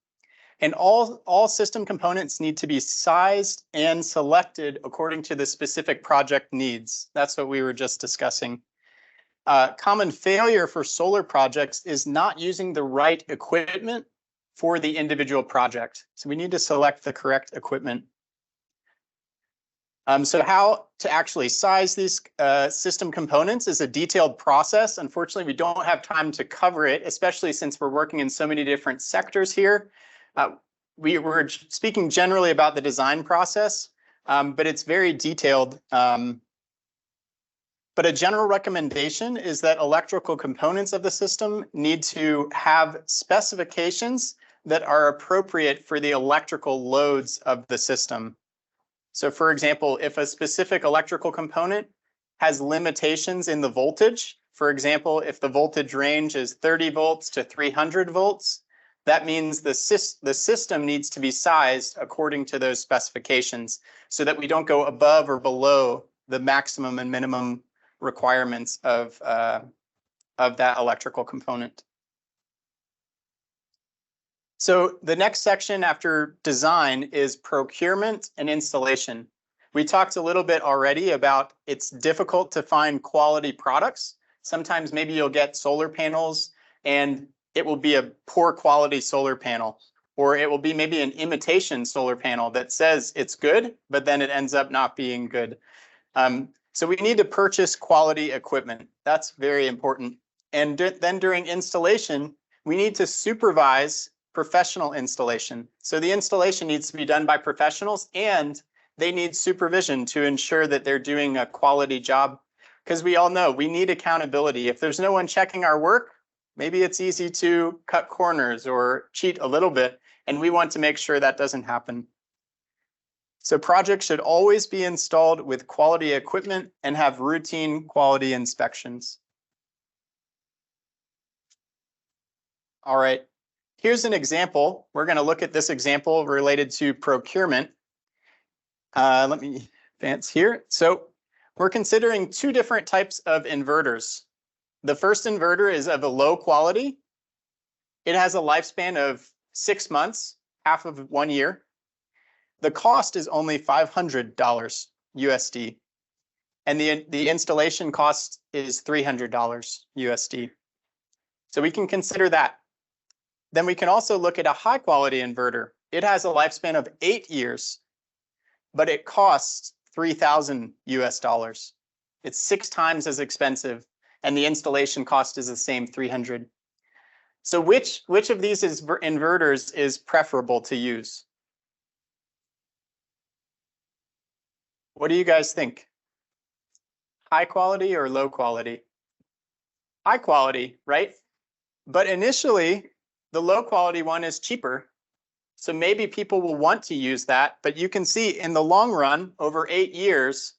And all system components need to be sized and selected according to the specific project needs. That's what we were just discussing. Common failure for solar projects is not using the right equipment for the individual project. So we need to select the correct equipment. So how to actually size these system components is a detailed process. Unfortunately, we don't have time to cover it, especially since we're working in so many different sectors here. We were speaking generally about the design process, but it's very detailed. But a general recommendation is that electrical components of the system need to have specifications that are appropriate for the electrical loads of the system. So for example, if a specific electrical component has limitations in the voltage, for example, if the voltage range is 30 volts to 300 volts, that means the system needs to be sized according to those specifications so that we don't go above or below the maximum and minimum requirements of that electrical component. So the next section after design is procurement and installation. We talked a little bit already about it's difficult to find quality products. Sometimes maybe you'll get solar panels and it will be a poor quality solar panel, or it will be maybe an imitation solar panel that says it's good, but then it ends up not being good. So we need to purchase quality equipment. That's very important. And then during installation, we need to supervise professional installation. So the installation needs to be done by professionals and they need supervision to ensure that they're doing a quality job. Because we all know we need accountability. If there's no one checking our work, maybe it's easy to cut corners or cheat a little bit. And we want to make sure that doesn't happen. So projects should always be installed with quality equipment and have routine quality inspections. All right. here's an example. We're going to look at this example related to procurement. Let me advance here. So we're considering two different types of inverters. The first inverter is of a low quality. It has a lifespan of 6 months, half of 1 year. The cost is only $500 USD. And the installation cost is $300 USD. So we can consider that. Then we can also look at a high quality inverter. It has a lifespan of 8 years, but it costs $3,000 US. It's 6 times as expensive, and the installation cost is the same, 300. So which of these inverters is preferable to use? What do you guys think? High quality or low quality? High quality, right? But initially, the low quality one is cheaper. So maybe people will want to use that, but you can see in the long run, over 8 years,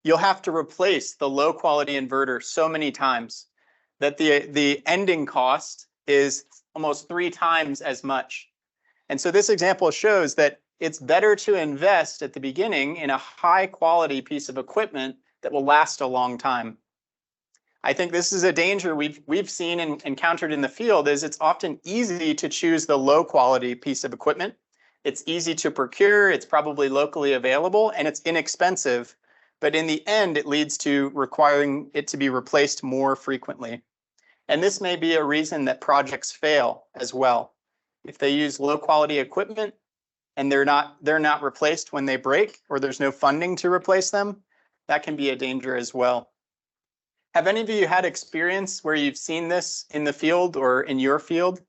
you'll have to replace the low quality inverter so many times that the ending cost is almost 3 times as much. And so this example shows that it's better to invest at the beginning in a high quality piece of equipment that will last a long time. I think this is a danger we've seen and encountered in the field is it's often easy to choose the low quality piece of equipment. It's easy to procure, it's probably locally available, and it's inexpensive. But in the end, it leads to requiring it to be replaced more frequently. And this may be a reason that projects fail as well. If they use low quality equipment and they're not replaced when they break, or there's no funding to replace them, that can be a danger as well. Have any of you had experience where you've seen this in the field or in your field?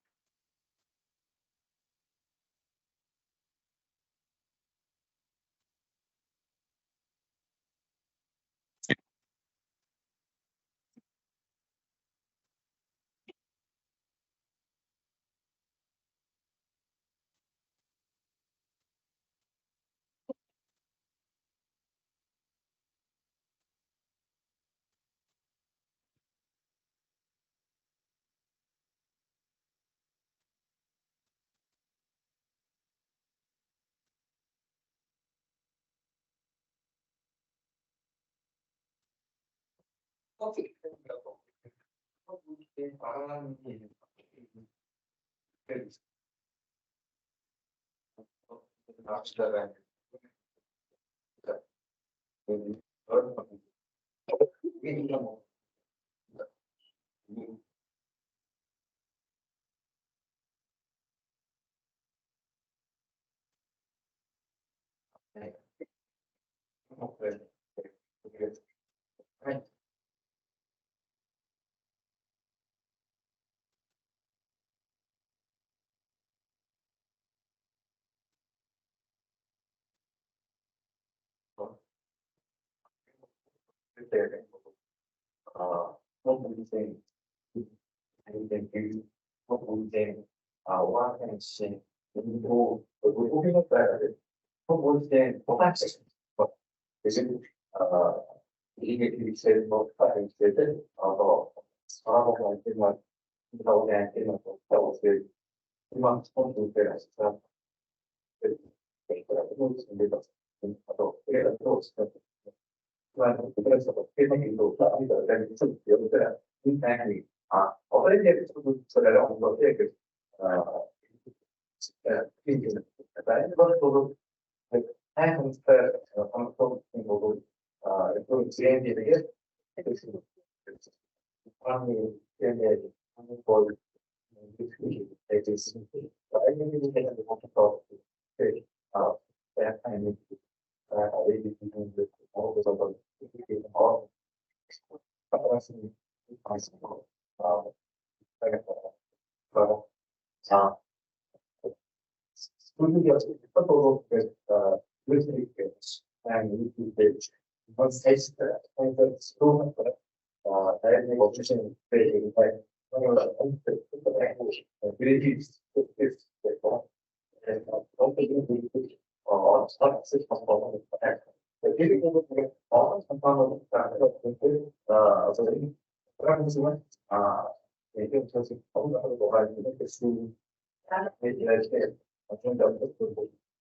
I think that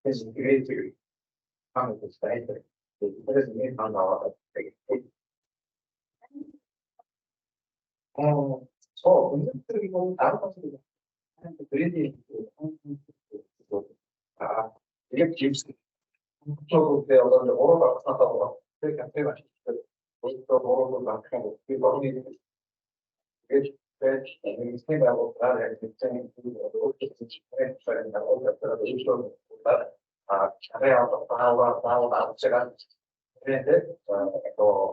this is great to come to state that there is a need on our so we go out of the really it gives so the all of they can say that all of the kind of people need to and we think about that and it's saying to the and all that the but carry out of our second so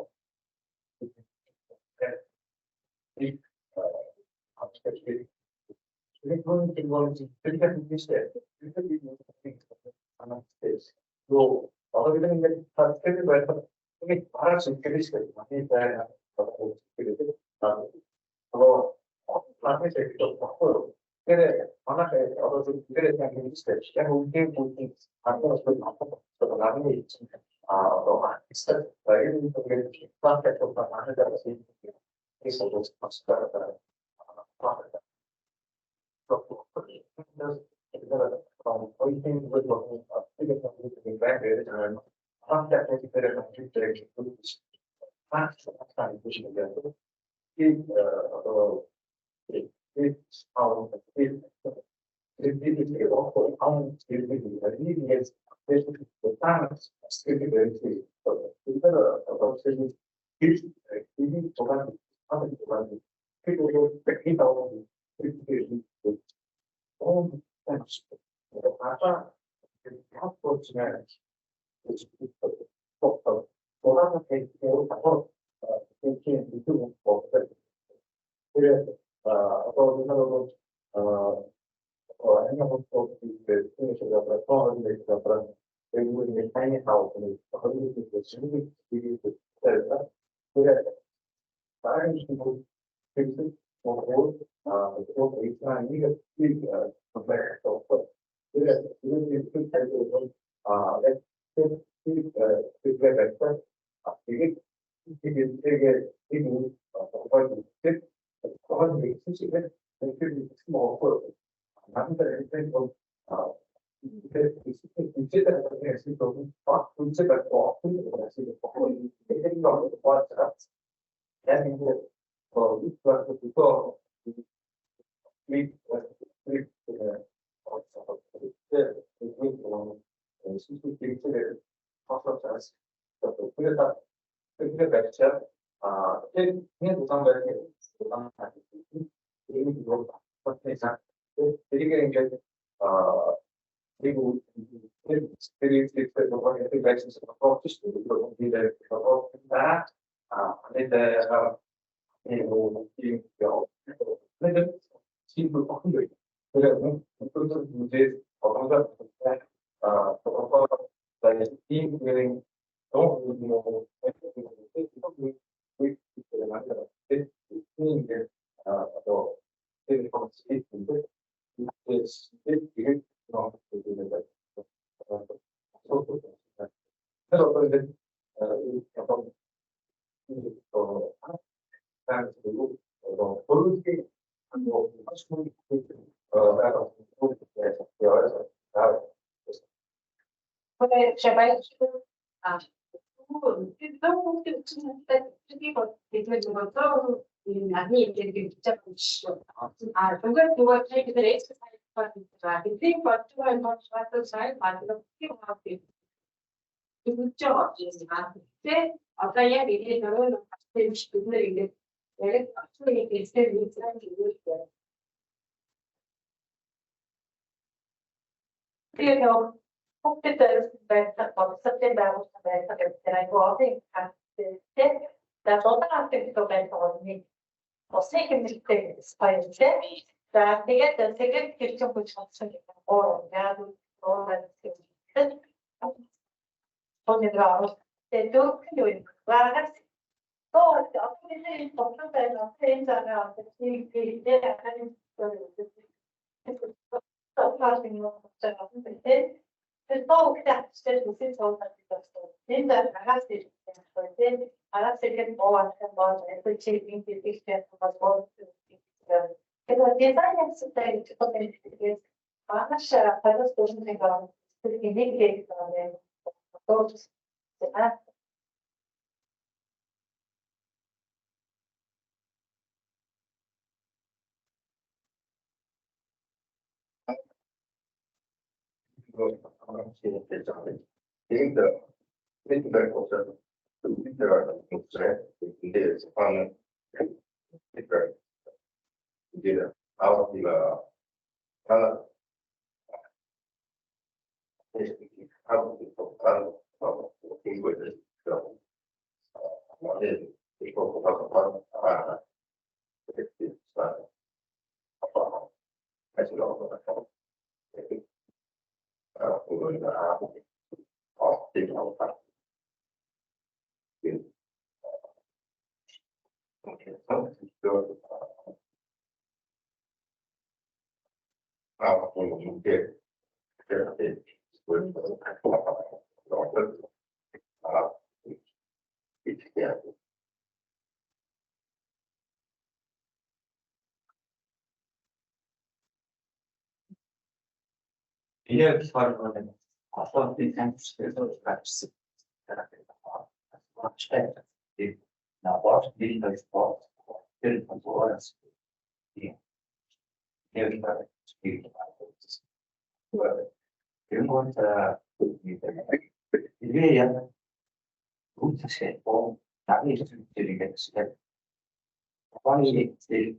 we're going to go into different step. So, other than that, we are some critical. Aşağı para sorun ne kadar? Bir ne gerek var? Doğru. Yeah, it's hard on them. I thought the attempts to those practices. Now, what did those thoughts? Didn't come to us. Yeah. Yeah, we got to speak about this. Well, you want to. Yeah. Who's the shit? Well, that needs to get a step. Why you get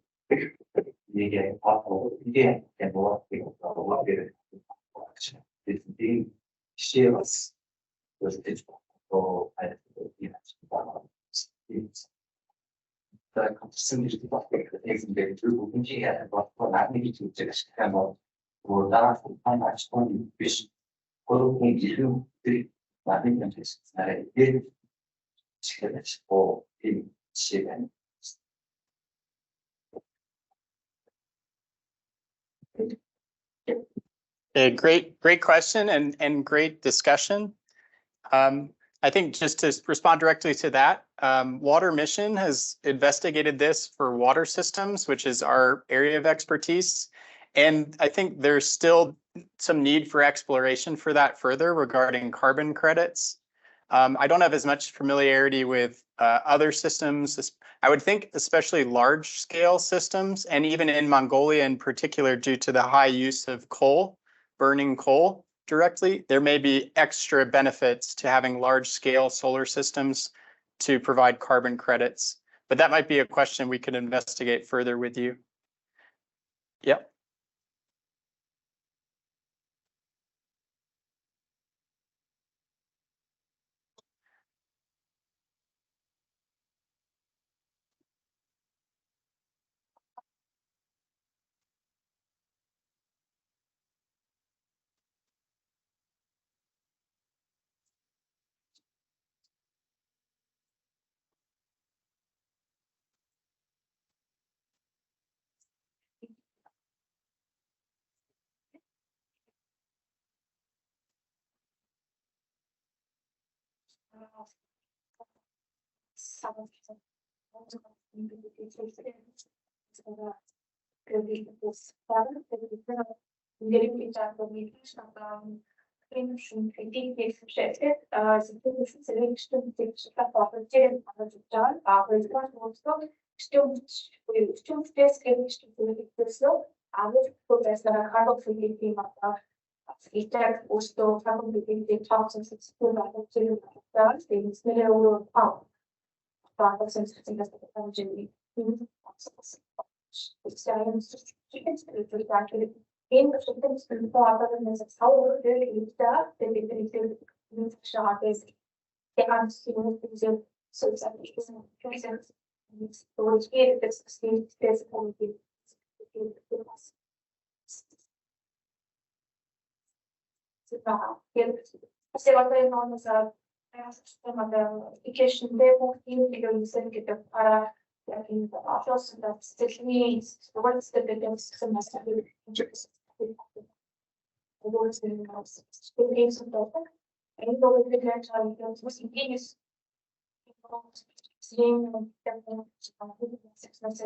you get possible, yeah, and what people what did it's being shares with digital or I it's the simplicity of the things they do in here and what I need to just have or that and I just want to wish all things you do I think that is a big challenge for in sharing. A great question and great discussion. I think just to respond directly to that, Water Mission has investigated this for water systems, which is our area of expertise. And I think there's still some need for exploration for that further regarding carbon credits. I don't have as much familiarity with other systems. I would think especially large scale systems, and even in Mongolia in particular, due to the high use of coal, burning coal directly, there may be extra benefits to having large scale solar systems to provide carbon credits. But that might be a question we could investigate further with you. Yep. Itak usto from the toxins it's still not to dance things mineral pump. But since it's just the energy it's actually in the systems and the how they use that they use shot is they are still using so it's presence so it's here it's there's only Sebagai non sa sistema application demo in the get para in the office that still needs what's the biggest semester awards in students and data and go with the grant was in case seeing 6 months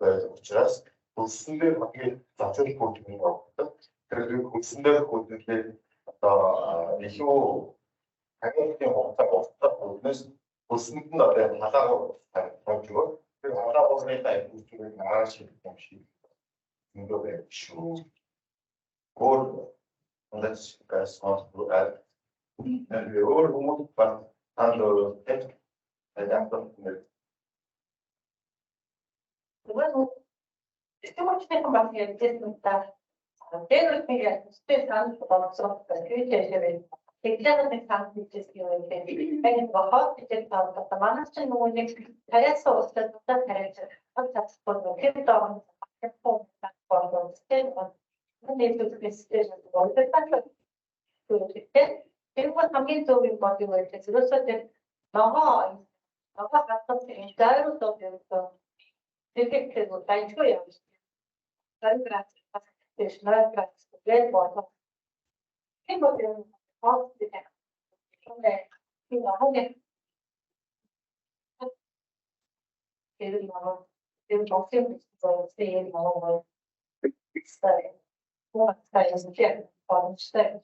учраас 볼순대 관계 자체를 보기는 거거든. 그래서 볼순대 보는데 이후 당연히 없다 보면 볼순대가 된 바다가 가지고 그 바다 보는 데 우주를 나가시는 것이 인도의 슈 고 let's responsible at and we all move but under that and after Bueno, estamos más bien desmontar. Pero que ustedes han probado que se ven. Que ya no me están diciendo que en bajo que está tomando este nuevo interesa o está interesa. Hasta cuando que está cuando usted no necesita que esté todo el tanto. Tengo también todo el motivo de que se lo sabe. No, hasta que entrar todo esto. Que não está enjoyando. Não graças. Deixa não graças. Bem bom. Quem pode posso dizer? Onde? Onde? Ele não. Eu não sei se ele não está. Não está em dia. Pode estar.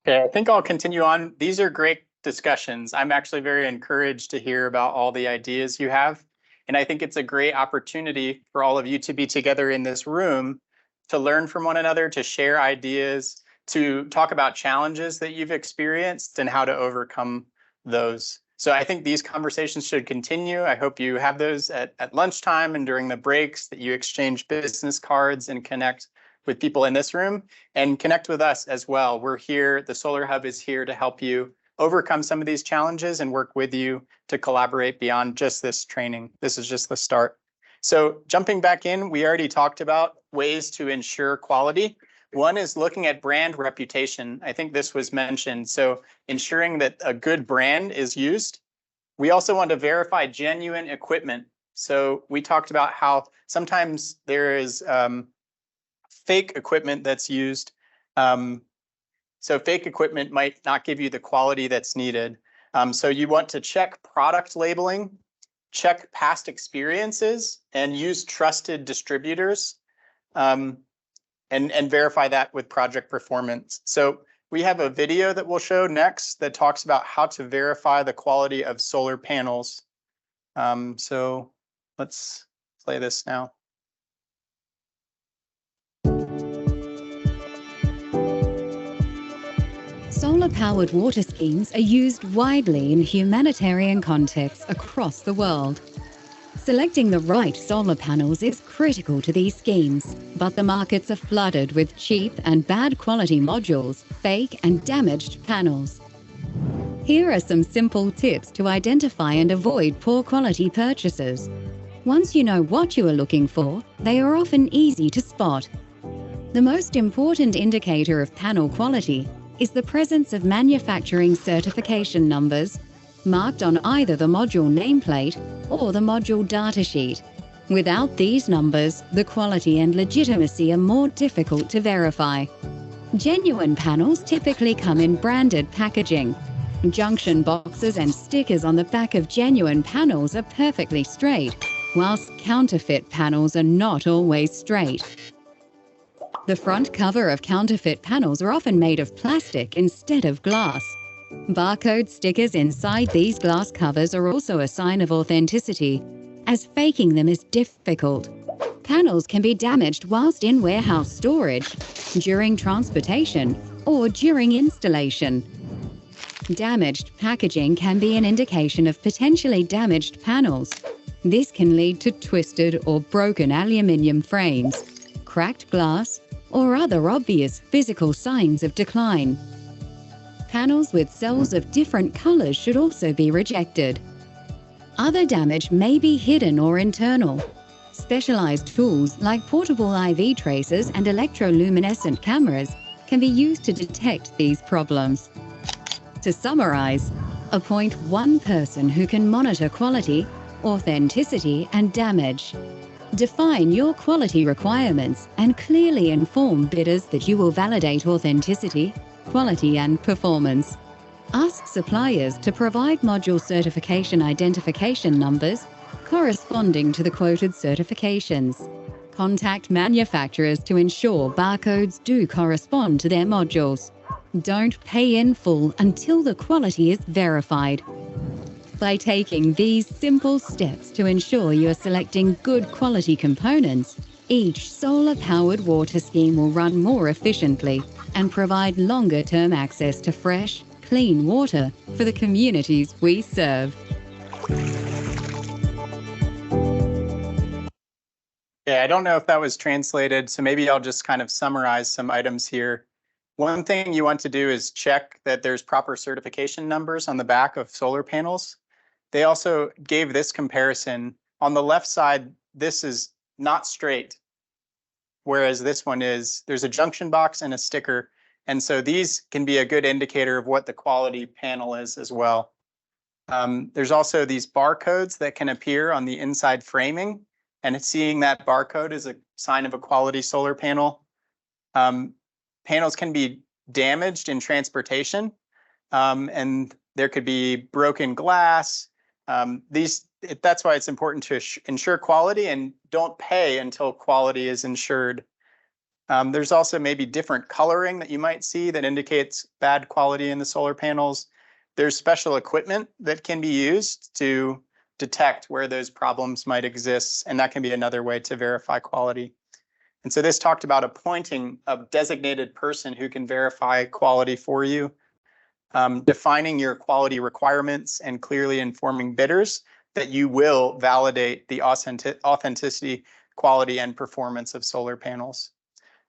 Okay, I think I'll continue on. These are great discussions. I'm actually very encouraged to hear about all the ideas you have. And I think it's a great opportunity for all of you to be together in this room, to learn from one another, to share ideas, to talk about challenges that you've experienced and how to overcome those. So I think these conversations should continue. I hope you have those at lunchtime and during the breaks, that you exchange business cards and connect with people in this room and connect with us as well. We're here, the Solar Hub is here to help you overcome some of these challenges and work with you to collaborate beyond just this training. This is just the start. So jumping back in, we already talked about ways to ensure quality. One is looking at brand reputation. I think this was mentioned. So ensuring that a good brand is used. We also want to verify genuine equipment. So we talked about how sometimes there is fake equipment that's used. So fake equipment might not give you the quality that's needed. So you want to check product labeling, check past experiences, and use trusted distributors, and verify that with project performance. So we have a video that we'll show next that talks about how to verify the quality of solar panels. So let's play this now. Solar-powered water schemes are used widely in humanitarian contexts across the world. Selecting the right solar panels is critical to these schemes, but the markets are flooded with cheap and bad quality modules, fake and damaged panels. Here are some simple tips to identify and avoid poor quality purchases. Once you know what you are looking for, they are often easy to spot. The most important indicator of panel quality is the presence of manufacturing certification numbers marked on either the module nameplate or the module datasheet. Without these numbers, the quality and legitimacy are more difficult to verify. Genuine panels typically come in branded packaging. Junction boxes and stickers on the back of genuine panels are perfectly straight, whilst counterfeit panels are not always straight. The front cover of counterfeit panels are often made of plastic instead of glass. Barcode stickers inside these glass covers are also a sign of authenticity, as faking them is difficult. Panels can be damaged whilst in warehouse storage, during transportation, or during installation. Damaged packaging can be an indication of potentially damaged panels. This can lead to twisted or broken aluminium frames, cracked glass, or other obvious physical signs of decline. Panels with cells of different colors should also be rejected. Other damage may be hidden or internal. Specialized tools like portable IV tracers and electroluminescent cameras can be used to detect these problems. To summarize, appoint one person who can monitor quality, authenticity, and damage. Define your quality requirements and clearly inform bidders that you will validate authenticity, quality and performance. Ask suppliers to provide module certification identification numbers corresponding to the quoted certifications. Contact manufacturers to ensure barcodes do correspond to their modules. Don't pay in full until the quality is verified. By taking these simple steps to ensure you are selecting good quality components, each solar-powered water scheme will run more efficiently and provide longer-term access to fresh, clean water for the communities we serve. Yeah, I don't know if that was translated, so maybe I'll just kind of summarize some items here. One thing you want to do is check that there's proper certification numbers on the back of solar panels. They also gave this comparison. On the left side, this is not straight, whereas this one is. There's a junction box and a sticker, and so these can be a good indicator of what the quality panel is as well. There's also these barcodes that can appear on the inside framing, and seeing that barcode is a sign of a quality solar panel. Panels can be damaged in transportation, and there could be broken glass. That's why it's important to ensure quality and don't pay until quality is ensured. There's also maybe different coloring that you might see that indicates bad quality in the solar panels. There's special equipment that can be used to detect where those problems might exist, and that can be another way to verify quality. And so this talked about appointing a designated person who can verify quality for you, defining your quality requirements and clearly informing bidders that you will validate the authenticity, quality, and performance of solar panels.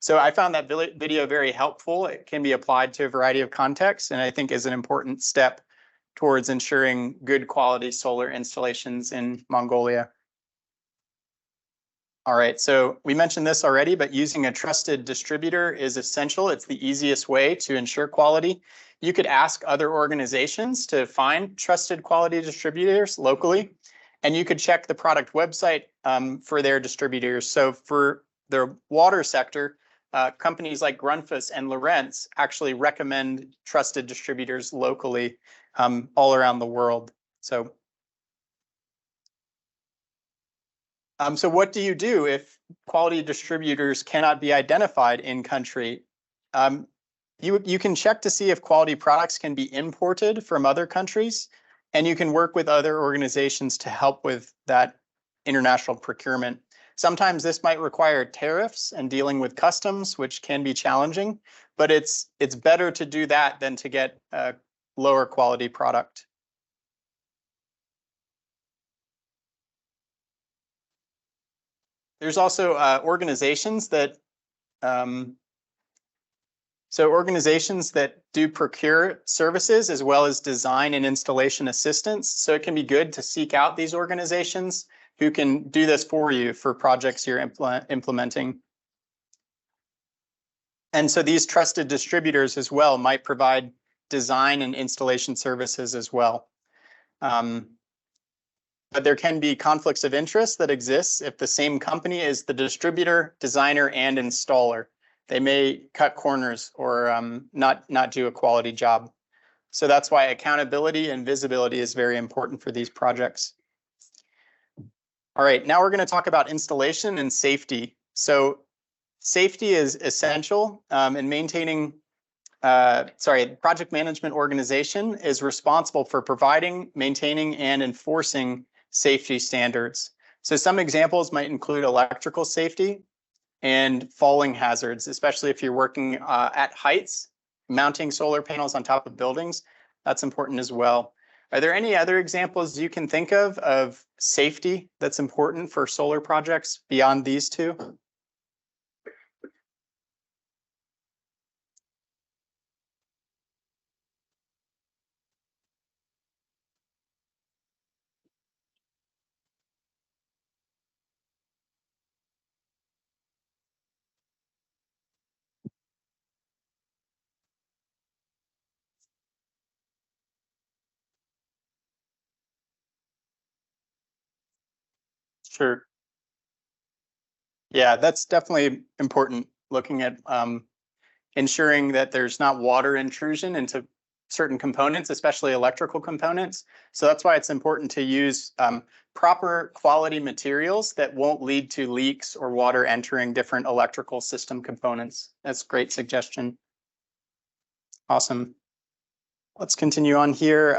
So I found that video very helpful. It can be applied to a variety of contexts, and I think is an important step towards ensuring good quality solar installations in Mongolia. All right, so we mentioned this already, but using a trusted distributor is essential. It's the easiest way to ensure quality. You could ask other organizations to find trusted quality distributors locally, and you could check the product website for their distributors. So for the water sector, companies like Grundfos and Lorentz actually recommend trusted distributors locally all around the world. So what do you do if quality distributors cannot be identified in country? You can check to see if quality products can be imported from other countries, and you can work with other organizations to help with that international procurement. Sometimes this might require tariffs and dealing with customs, which can be challenging, but it's better to do that than to get a lower quality product. There's also organizations that do procure services as well as design and installation assistance. So it can be good to seek out these organizations who can do this for you for projects you're implementing. And so these trusted distributors as well might provide design and installation services as well. But there can be conflicts of interest that exist if the same company is the distributor, designer, and installer. They may cut corners or not do a quality job. So that's why accountability and visibility is very important for these projects. All right, now we're going to talk about installation and safety. So safety is essential in maintaining, project management organization is responsible for providing, maintaining, and enforcing safety standards. So some examples might include electrical safety and falling hazards, especially if you're working at heights, mounting solar panels on top of buildings. That's important as well. Are there any other examples you can think of safety that's important for solar projects beyond these two? Sure. Yeah, that's definitely important, looking at ensuring that there's not water intrusion into certain components, especially electrical components. So that's why it's important to use proper quality materials that won't lead to leaks or water entering different electrical system components. That's a great suggestion. Awesome. Let's continue on here.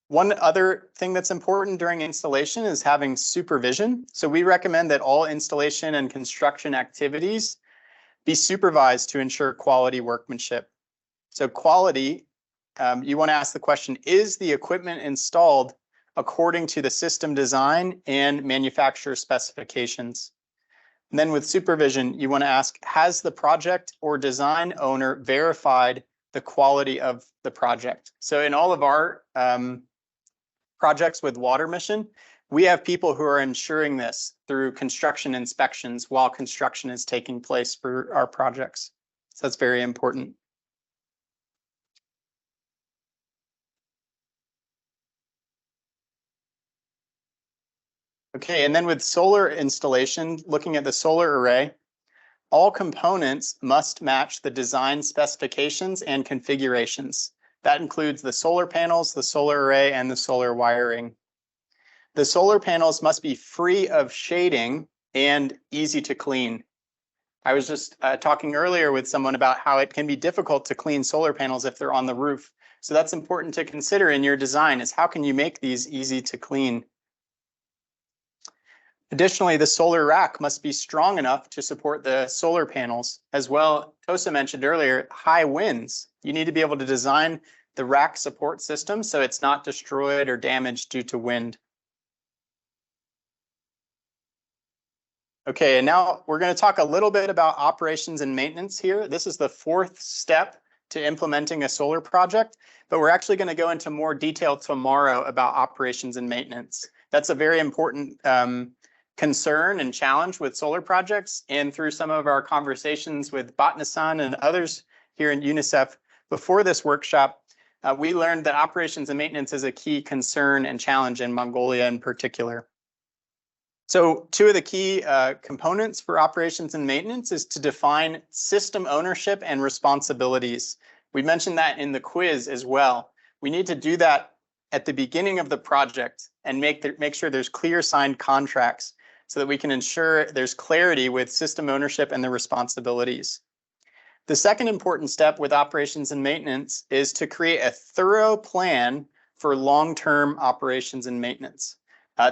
One other thing that's important during installation is having supervision. So we recommend that all installation and construction activities be supervised to ensure quality workmanship. So quality, you want to ask the question, is the equipment installed according to the system design and manufacturer specifications? And then with supervision, you want to ask, has the project or design owner verified the quality of the project? So in all of our projects with Water Mission, we have people who are ensuring this through construction inspections while construction is taking place for our projects. So that's very important. Okay, and then with solar installation, looking at the solar array, all components must match the design specifications and configurations. That includes the solar panels, the solar array, and the solar wiring. The solar panels must be free of shading and easy to clean. I was just talking earlier with someone about how it can be difficult to clean solar panels if they're on the roof. So that's important to consider in your design, is how can you make these easy to clean? Additionally, the solar rack must be strong enough to support the solar panels. As well, Tosa mentioned earlier, high winds. You need to be able to design the rack support system so it's not destroyed or damaged due to wind. Okay, and now we're going to talk a little bit about operations and maintenance here. This is the fourth step to implementing a solar project, but we're actually going to go into more detail tomorrow about operations and maintenance. That's a very important concern and challenge with solar projects, and through some of our conversations with Bhatnasan and others here in UNICEF before this workshop, we learned that operations and maintenance is a key concern and challenge in Mongolia in particular. So two of the key components for operations and maintenance is to define system ownership and responsibilities. We mentioned that in the quiz as well. We need to do that at the beginning of the project and make sure there's clear signed contracts so that we can ensure there's clarity with system ownership and the responsibilities. The second important step with operations and maintenance is to create a thorough plan for long-term operations and maintenance.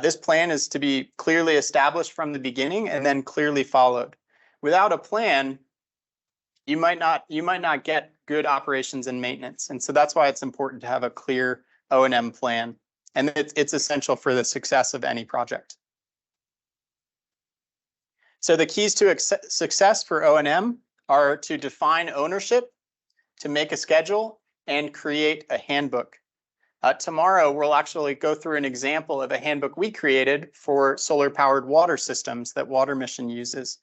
This plan is to be clearly established from the beginning and then clearly followed. Without a plan, you might not get good operations and maintenance. And so that's why it's important to have a clear O&M plan. And it's essential for the success of any project. So the keys to success for O&M are to define ownership, to make a schedule, and create a handbook. Tomorrow, we'll actually go through an example of a handbook we created for solar-powered water systems that Water Mission uses.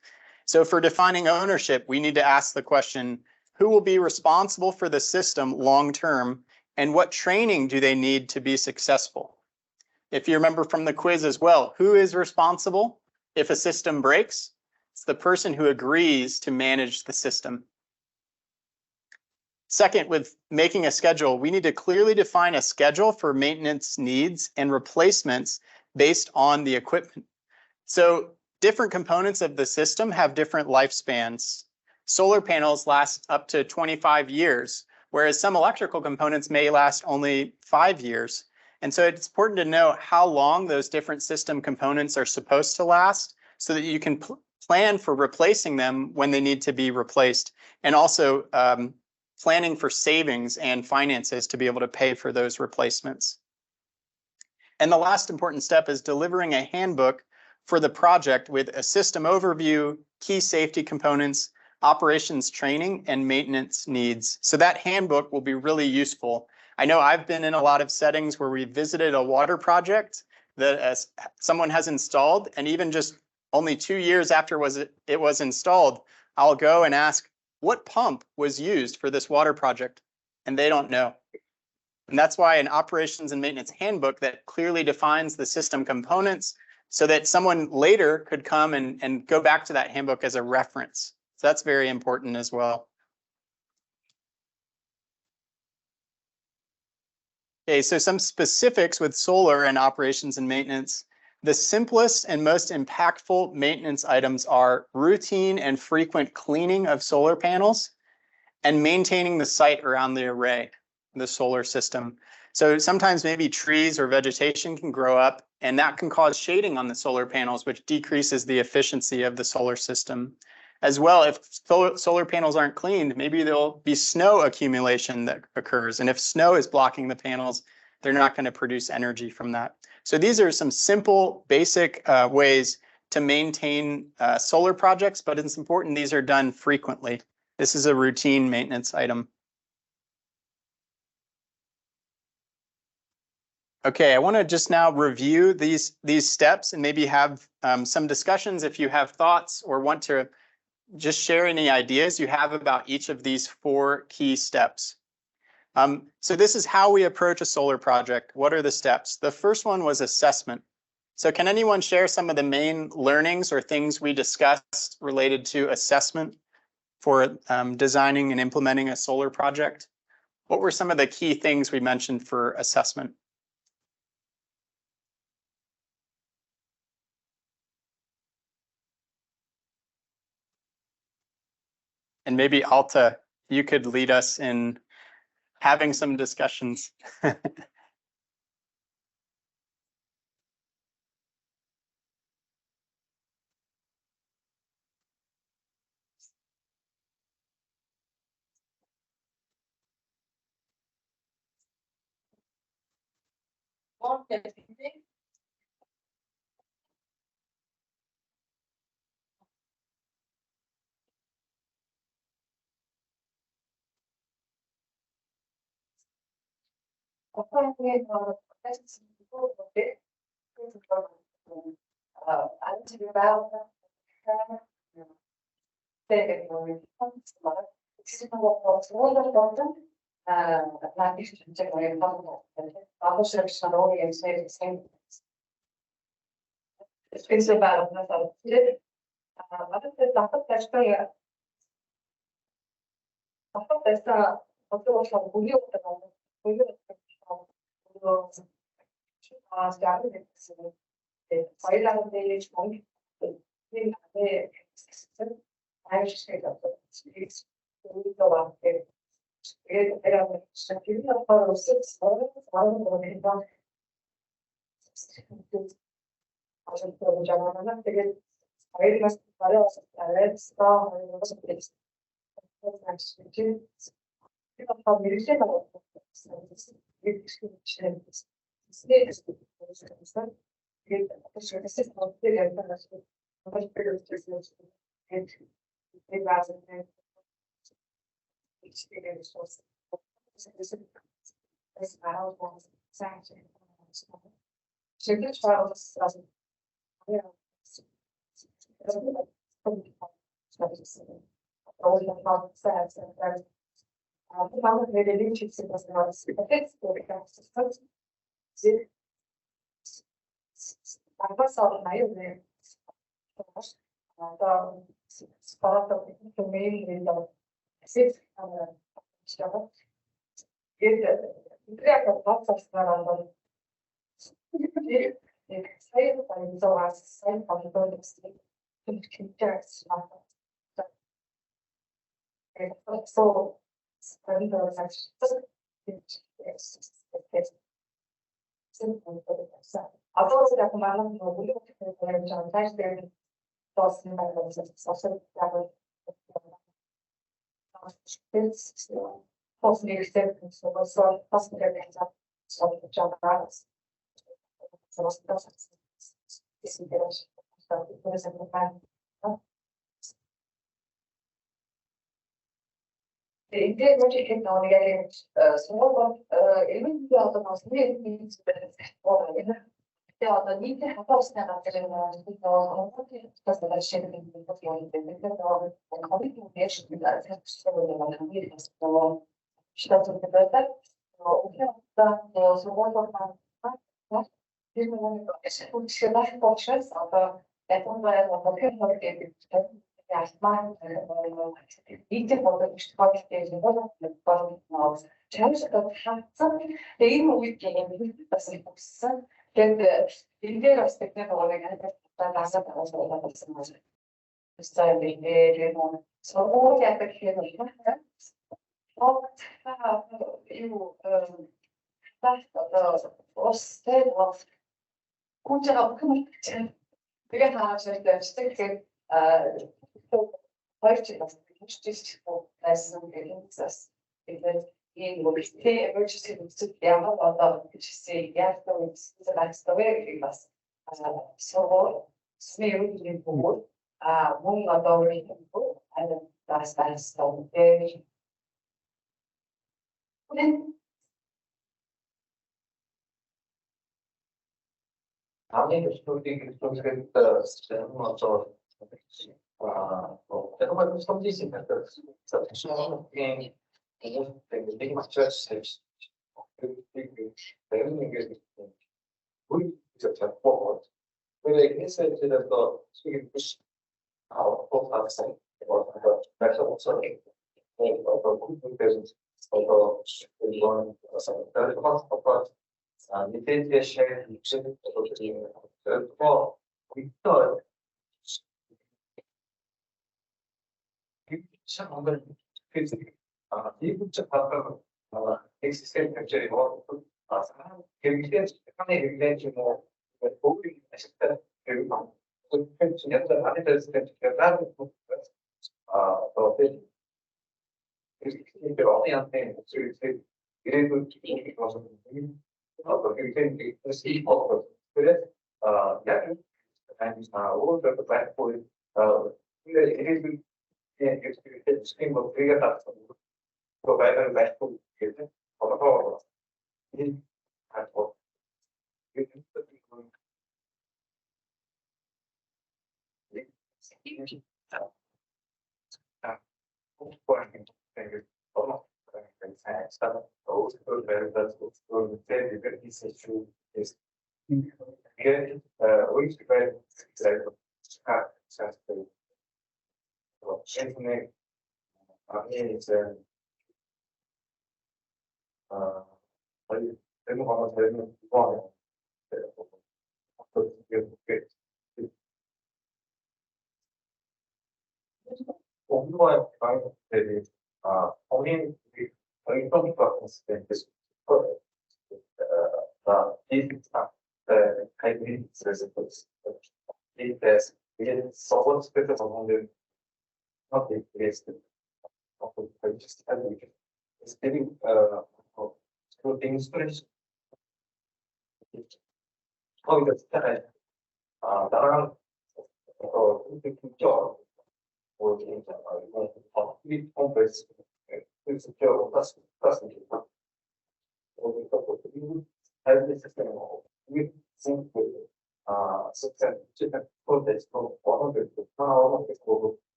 So for defining ownership, we need to ask the question, who will be responsible for the system long-term, and what training do they need to be successful? If you remember from the quiz as well, who is responsible if a system breaks? It's the person who agrees to manage the system. Second, with making a schedule, we need to clearly define a schedule for maintenance needs and replacements based on the equipment. So different components of the system have different lifespans. Solar panels last up to 25 years, whereas some electrical components may last only 5 years. And so it's important to know how long those different system components are supposed to last so that you can plan for replacing them when they need to be replaced, and also planning for savings and finances to be able to pay for those replacements. And the last important step is delivering a handbook for the project with a system overview, key safety components, operations training, and maintenance needs. So that handbook will be really useful. I know I've been in a lot of settings where we visited a water project that someone has installed, and even just only 2 years after it was installed, I'll go and ask, what pump was used for this water project? And they don't know. And that's why an operations and maintenance handbook that clearly defines the system components, so that someone later could come and go back to that handbook as a reference. So that's very important as well. Okay, so some specifics with solar and operations and maintenance. The simplest and most impactful maintenance items are routine and frequent cleaning of solar panels and maintaining the site around the array, the solar system. So sometimes maybe trees or vegetation can grow up, and that can cause shading on the solar panels, which decreases the efficiency of the solar system. As well, if solar panels aren't cleaned, maybe there'll be snow accumulation that occurs. And if snow is blocking the panels, they're not going to produce energy from that. So these are some simple, basic ways to maintain solar projects, but it's important these are done frequently. This is a routine maintenance item. Okay, I want to just now review these steps and maybe have some discussions if you have thoughts or want to just share any ideas you have about each of these 4 key steps. So this is how we approach a solar project. What are the steps? The first one was assessment. So can anyone share some of the main learnings or things we discussed related to assessment for designing and implementing a solar project? What were some of the key things we mentioned for assessment? And maybe Alta, you could lead us in having some discussions.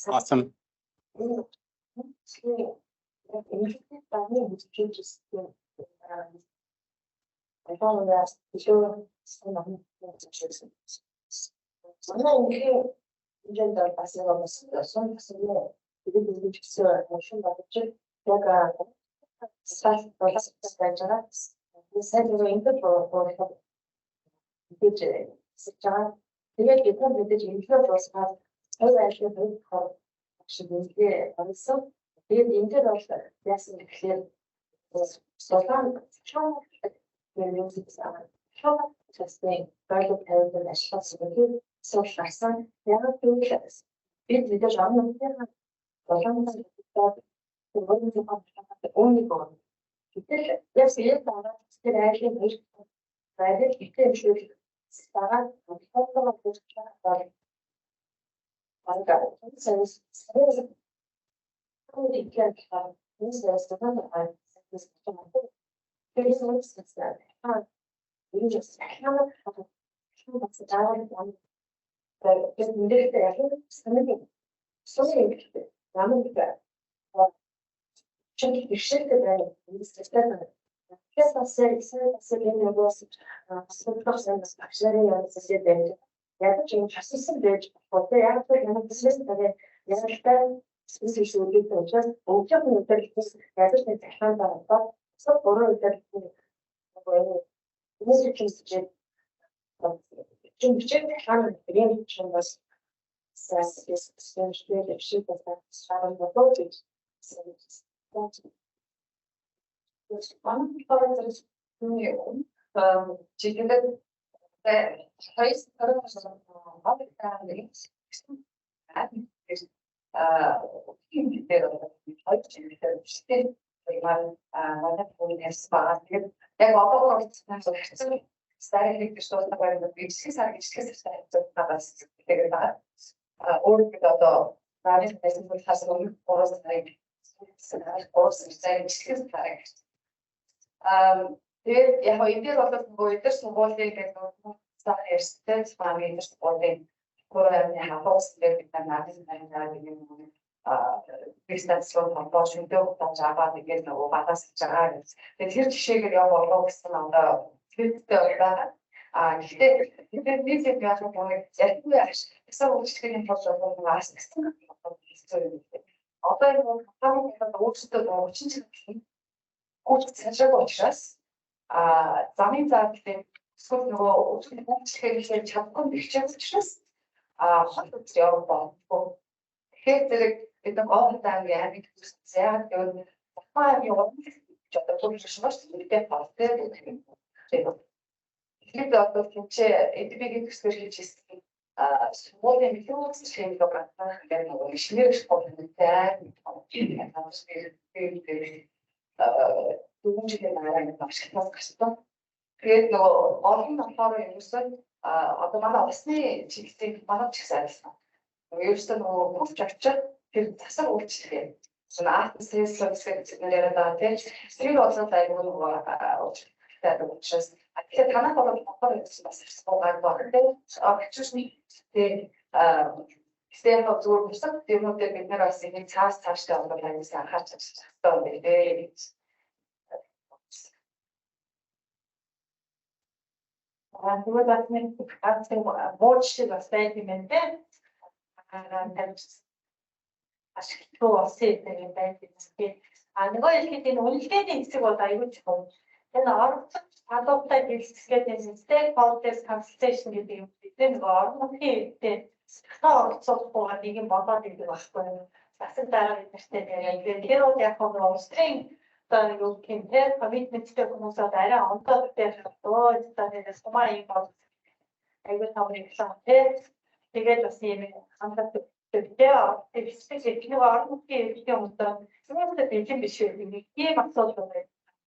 Awesome.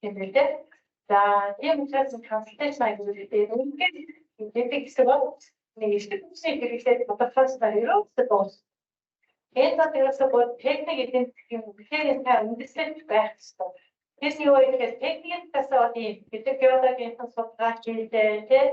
гэмэлтэй. За тийм учраас консалтинг маягийн үнэхээр эффектив бол нэг ихтэй хүчний хэрэглээд тодорхойлсон ерөөсөө дуус. Энэ дотроос бол техник эдийн засгийн үнэхээр сайн үндэслэл байх ёстой. Тэс юу гэхээр техникийн тасаад ийм гэдэг геологийн судалгаач хийлээ тий.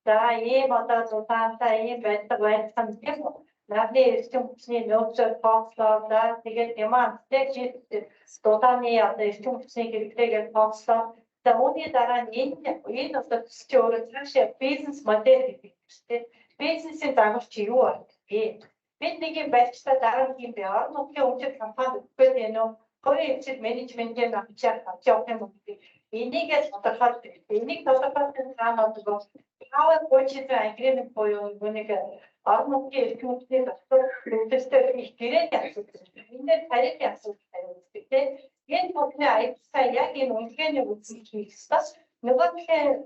За ийм одоо зузаантай ийм байдаг байсан гэх юм. Наадны эрчим хүчний нөөцөөр тооцлоо. За тэгээд демандтэй жишээ дулааны одоо эрчим хүчний хэрэглээгээр тооцлоо. За үүний дараа энэ одоо чи өөрөө цаашаа бизнес модель гэдэг юм шүү дээ. Бизнесийн дагавч юу вэ? Бид нэг юм барьцтай дараа нь юм бэ? Орон нутгийн өмчит компани өгөхөд энэ хоёрын эцэг менежментийн авчаар авч явах юм уу? Энийг л тодорхойлдог. Энийг тодорхойлсон цаана одоо power purchase agreement буюу нэг орон нутгийн эрчим хүчний засвар үйлдвэртэй их гэрээ асуудал. Энд тариф асуудал тавьдаг тийм. Энэ бүхний аялцаа яг энэ үнэлгээний үзэл хийх ёстой. Нөгөө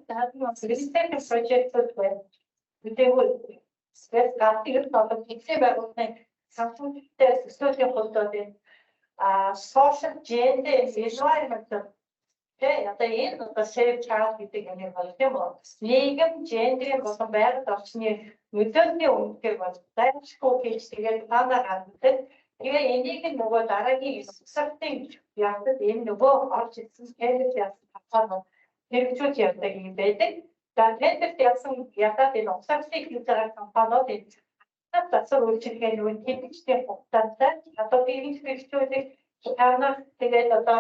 талын research project-ууд байна. Үдээгүй спец гартыг одоо хэвлээ байгуулсан санхүүтэй төсөөлийн хувьд social gender environment тэгээ одоо энэ одоо shared child гэдэг юм бол тийм үү? Нийгэм гендрийн болон байгаль орчны нөлөөний үнэхээр бол дайрчгүй гэж тэгээд танаа гаргадаг. Тэгээ энийг нөгөө дараагийн эсвэлтийн явдад энэ нөгөө орж ирсэн тендер яасан хацаа хэрэгжүүлж явдаг юм байдаг. За тендерт яасан ядаад энэ угсарлыг хийж байгаа компаниуд энэ засвар үйлчилгээ нөгөө тэмдэгчтэй хугацаатай одоо бизнес хэрэгжүүлэх танах тэгээд одоо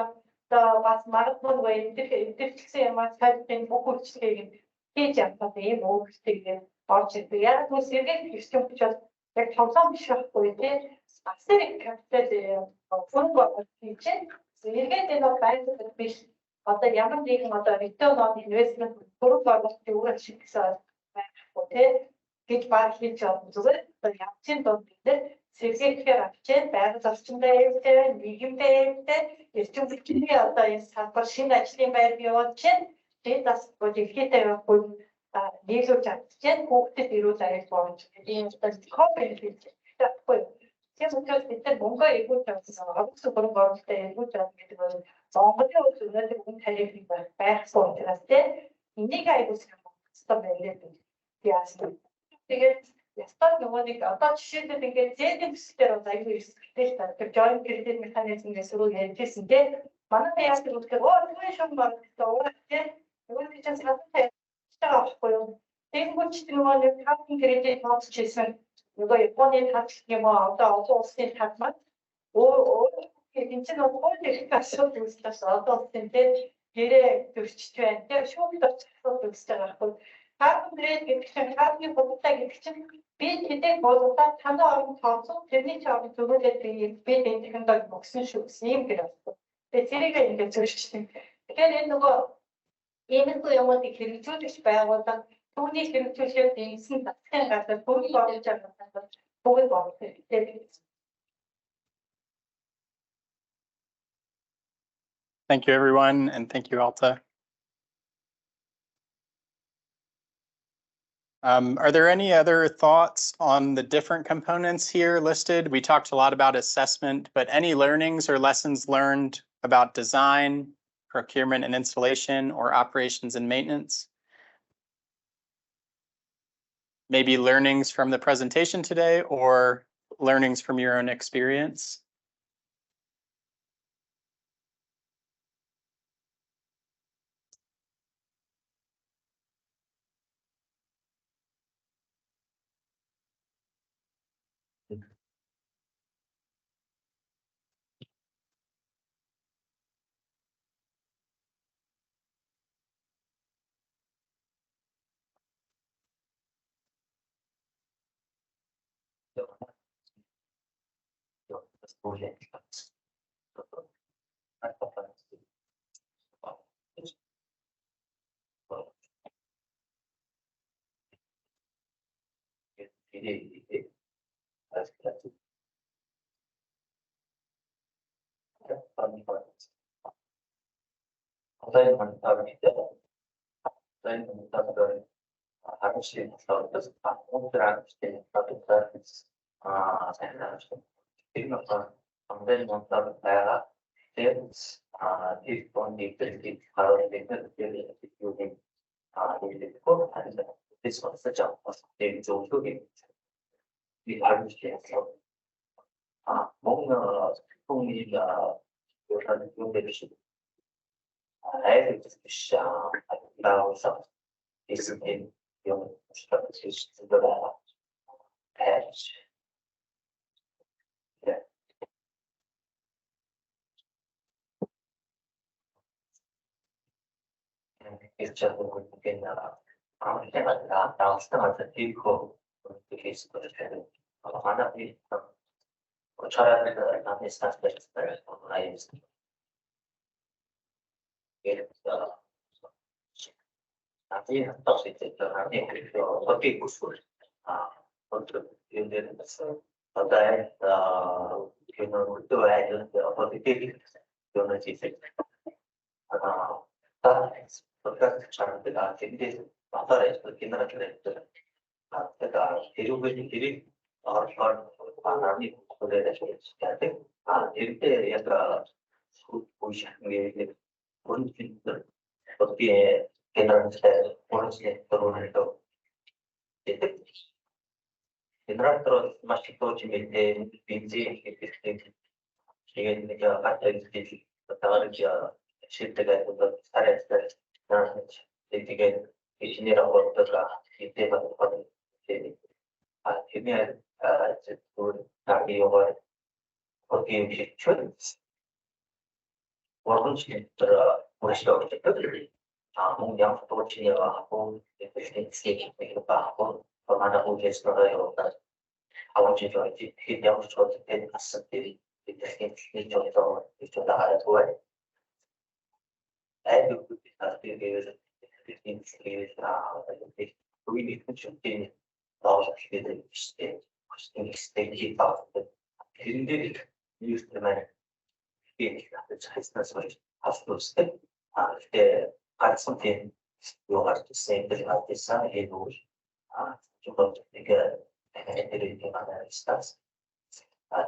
бас магадгүй эвдэрчсэн юм аа сайдын бүх үйлчлэгийг хийж явах юм өөрчлөлтийг орж ирдэг. Яг нь сэргээх хэрэгцээ хүч бол яг тоглоом биш байхгүй тийм. Бас нэг капитал фонд болох юм чинь сэргээд энэ байдлыг биш одоо ямар нэгэн одоо return on investment бүрэг байгуулалтын үр ашиг гэсэн байхгүй тийм. Гэж баг хийж байгаа зүгээр одоо явцын донд бид сэргээхээр авчээд байгаль орчиндөө ээлтэй, нийгэмдээ ээлтэй, эрчим хүчний одоо энэ салбар шинэ ажлын байр бий болж чинь тэгээд бас дэлхийдээ явахгүй нийлүүлж авчиж хүүхдэд ирүүл аяг болж ийм коопер хийж чадахгүй. Тийм учраас бид нар Монгол эргүүлж авсан онгоц бүрэн байгуулалтаа эргүүлж авах гэдэг бол Монголын хувьд өнөөдөр үн тариф байхгүй учраас тийм энийг аягүй сайн болгоцтой байлээ. Яасан. Тэгээд ястаа нөгөө нэг одоо жишээлбэл ингээд зээдийн төсөлтөөр бол аягүй эрсдэлтэй л та. Тэр joint credit mechanism-ээс рүү ярьжсэн тийм. Манай яаж гэвэл нөгөө шум баг гэдэг тийм. Нөгөө гэж санаатай байхгүй юу. Тэнгүүч нөгөө нэг carbon credit тооцчихсан. Нөгөө Японы тал юм уу одоо олон улсын талмаа. Энэ чинь нөгөө их асуудал үүсчихсэн. Одоо улсын тийм гэрээ төрчж байна. Тэр шүүхд очих асуудал үүсэж байгаа байхгүй. Carbon credit гэдэг чинь carbon худалдаа гэдэг чинь би тэдэг боловсрол танай орон тооцоо тэрний чамд зөвлөд би энэ технологи өгсөн шүү гэсэн юм гэр байна. Тэгээ зэрэг ингээд зөвшөөрсөн. Тэгэхээр энэ нөгөө иймэрхүү юмуудыг хэрэгжүүлж байгууллага түүний хэрэгжүүлэхэд нэгсэн татхын газар бүгд болж байгаа бүгд болох хэрэгтэй. Thank you, everyone, and thank you, Alta. Are there any other thoughts on the different components here listed? We talked a lot about assessment, but any learnings or lessons learned about design, procurement and installation, or operations and maintenance? Maybe learnings from the presentation today or learnings from your own experience? if only the current using this was such a positive to the understand 뭔가 통일이가 요런 용대시 아예 샤 나와서 있으면 용 스타트 시스템으로 패치 일자로 그게나 아무데나 나왔다가 이거 어떻게 있을까 싶어요. 하나씩 차라리 나한테 스타트를 아예 나중에 할수 있겠죠. 나중에 어떻게 구술 어떤 연대는 어떤 그런 또 해야 어떻게 그런 짓을 어떤 사람들아 굉장히 마다에서 기나라를 제가 대륙들이 나니 그들의 시간에 이때 약간 보시는 게 그런 짓들 어떻게 general policy terus itu general terus masih tahu cimete pinci sehingga kita ada di tentang dia cerita untuk saya nah jadi di sini rapor terkait itu pada akhirnya itu kami orang pergi cuci walaupun sudah masih ada yang fotonya aku sedikit aku pernah ujian sebenarnya awal juga yang suatu yang sendiri itu contoh itu dah ada tuh itu kita pilih ini penting tahu kita stay ini instrumen ini harus had something you have to say that you have decided to go to figure anything other stuff.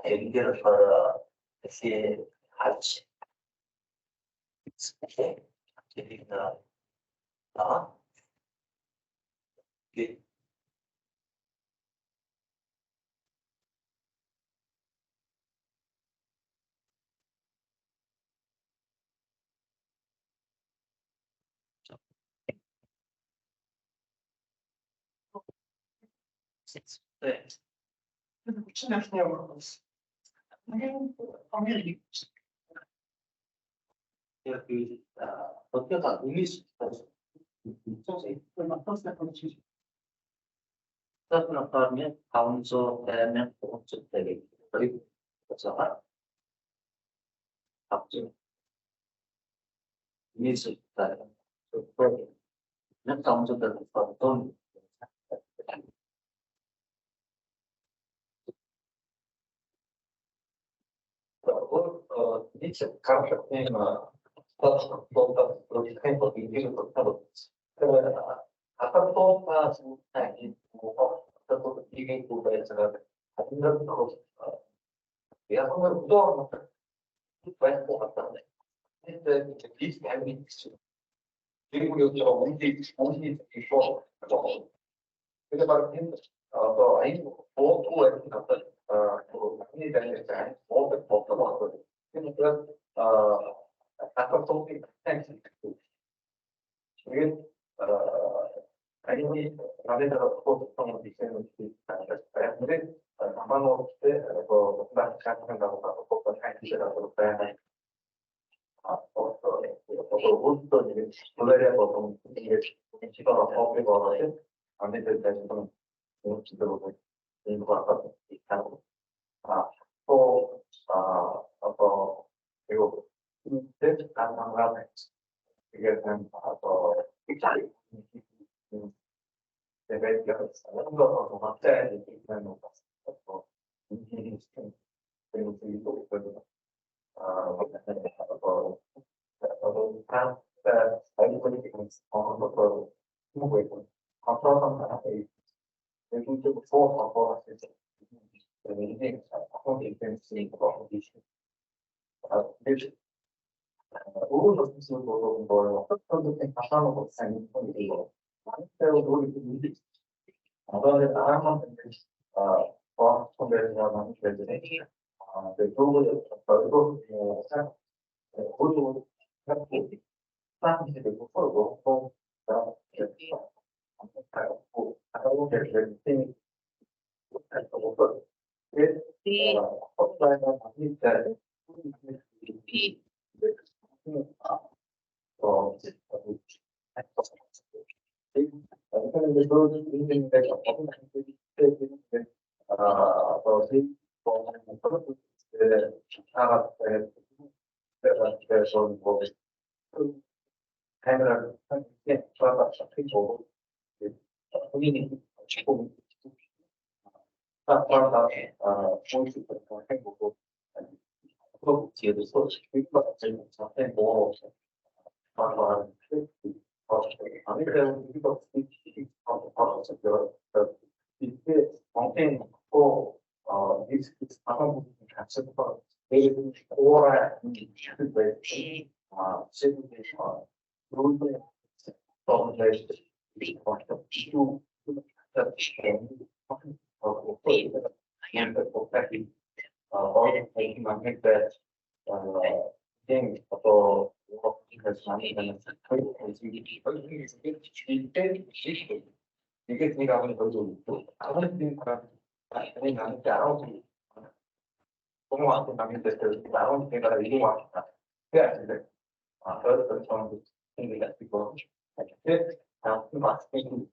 Figure for the fear hatch. Okay. Good. It's a concept in 아까 또 이게 제가 같은 거 내가 정말 무서운 것 많이 것 같다는데 근데 이제 비슷한 그리고 여기 온디 있어 근데 바로 또 아이 보호에 갔다 많이 되니까 보호를 벗어 왔거든 그러니까 아까 또 이게 아니 나에다가 보통 디자인을 했어요. 근데 아마 그때 뭐 막 생각한다고 하고 꼭 사이트라고 그래. 어떤 일이 원래 보통 이게 집어서 어떻게 걸어요? 안 되는 데서는 지도로 되는 거 같고 있다고. 그리고 그때 가능하면 이게 그냥 입장이 deve quando una serie di hanno passato in sistema per un utilizzo quello ai quelli che sono proprio comunque controllano e tutto fuoco un po' per vedere appunto il pensiero proprio dice invece 오늘 무슨 뭐 어떤 때 가사로 뭐 사는 건데 그래서 우리 아버지 나랑만 어 선배님과 많이 그랬더니 그 도구를 벌고 사 고도 갖고 사람들이 되고 서로 또 하고 그랬더니 또 offline 많이 때 이게 제가 하는 것도 있고 다른 팀과 아니 나는 나오지 공무원한테 남인데 나오는 데가 이동 왔다 해야 되는데 그래서 저는 생각이 있고 이렇게 다음 마스팅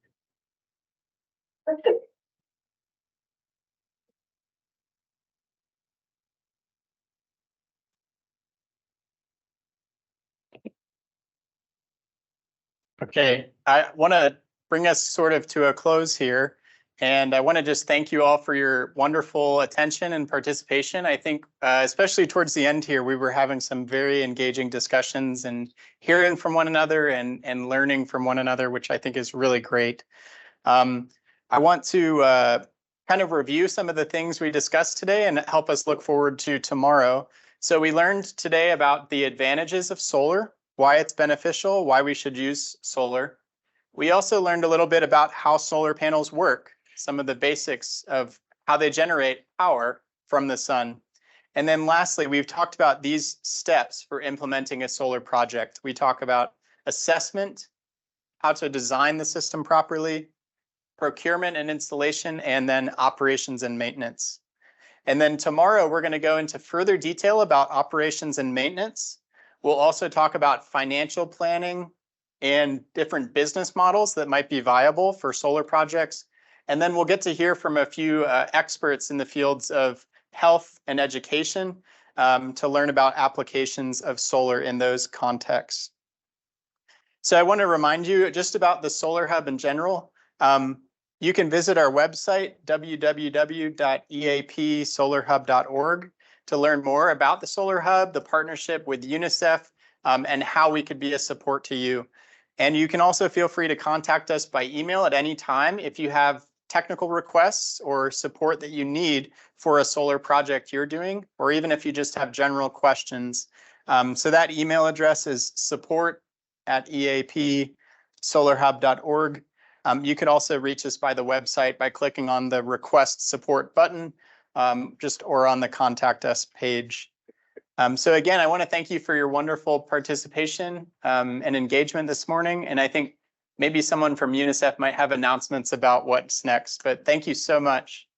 Okay, I want to bring us sort of to a close here. And I want to just thank you all for your wonderful attention and participation. I think, especially towards the end here, we were having some very engaging discussions and hearing from one another and learning from one another, which I think is really great. I want to kind of review some of the things we discussed today and help us look forward to tomorrow. So we learned today about the advantages of solar, why it's beneficial, why we should use solar. We also learned a little bit about how solar panels work, some of the basics of how they generate power from the sun. And then lastly, we've talked about these steps for implementing a solar project. We talk about assessment, how to design the system properly, procurement and installation, and then operations and maintenance. And then tomorrow, we're going to go into further detail about operations and maintenance. We'll also talk about financial planning and different business models that might be viable for solar projects. And then we'll get to hear from a few experts in the fields of health and education to learn about applications of solar in those contexts. So I want to remind you just about the Solar Hub in general. You can visit our website, www.eapsolarhub.org, to learn more about the Solar Hub, the partnership with UNICEF, and how we could be a support to you. And you can also feel free to contact us by email at any time if you have technical requests or support that you need for a solar project you're doing, or even if you just have general questions. So that email address is support@eapsolarhub.org. You could also reach us by the website by clicking on the request support button, or on the contact us page. So again, I want to thank you for your wonderful participation and engagement this morning. And I think maybe someone from UNICEF might have announcements about what's next, but thank you so much.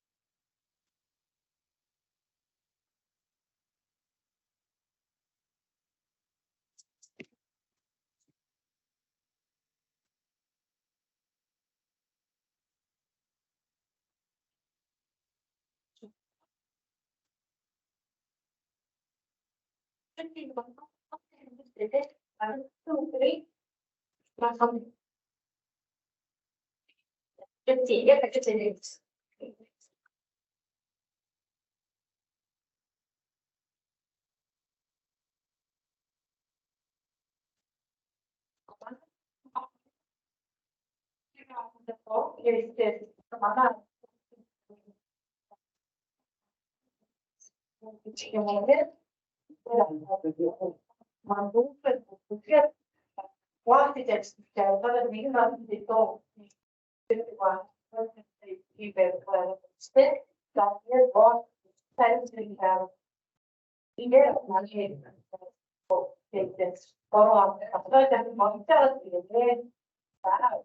man roepen, begrip, wachttekst vertellen, dat het niet aan de toon. Die werd sterk, dat je wordt tijdens de jaren. Iedereen naar geven. Kijk, dit is gewoon, dat heb ik maar verteld, iedereen. Ja.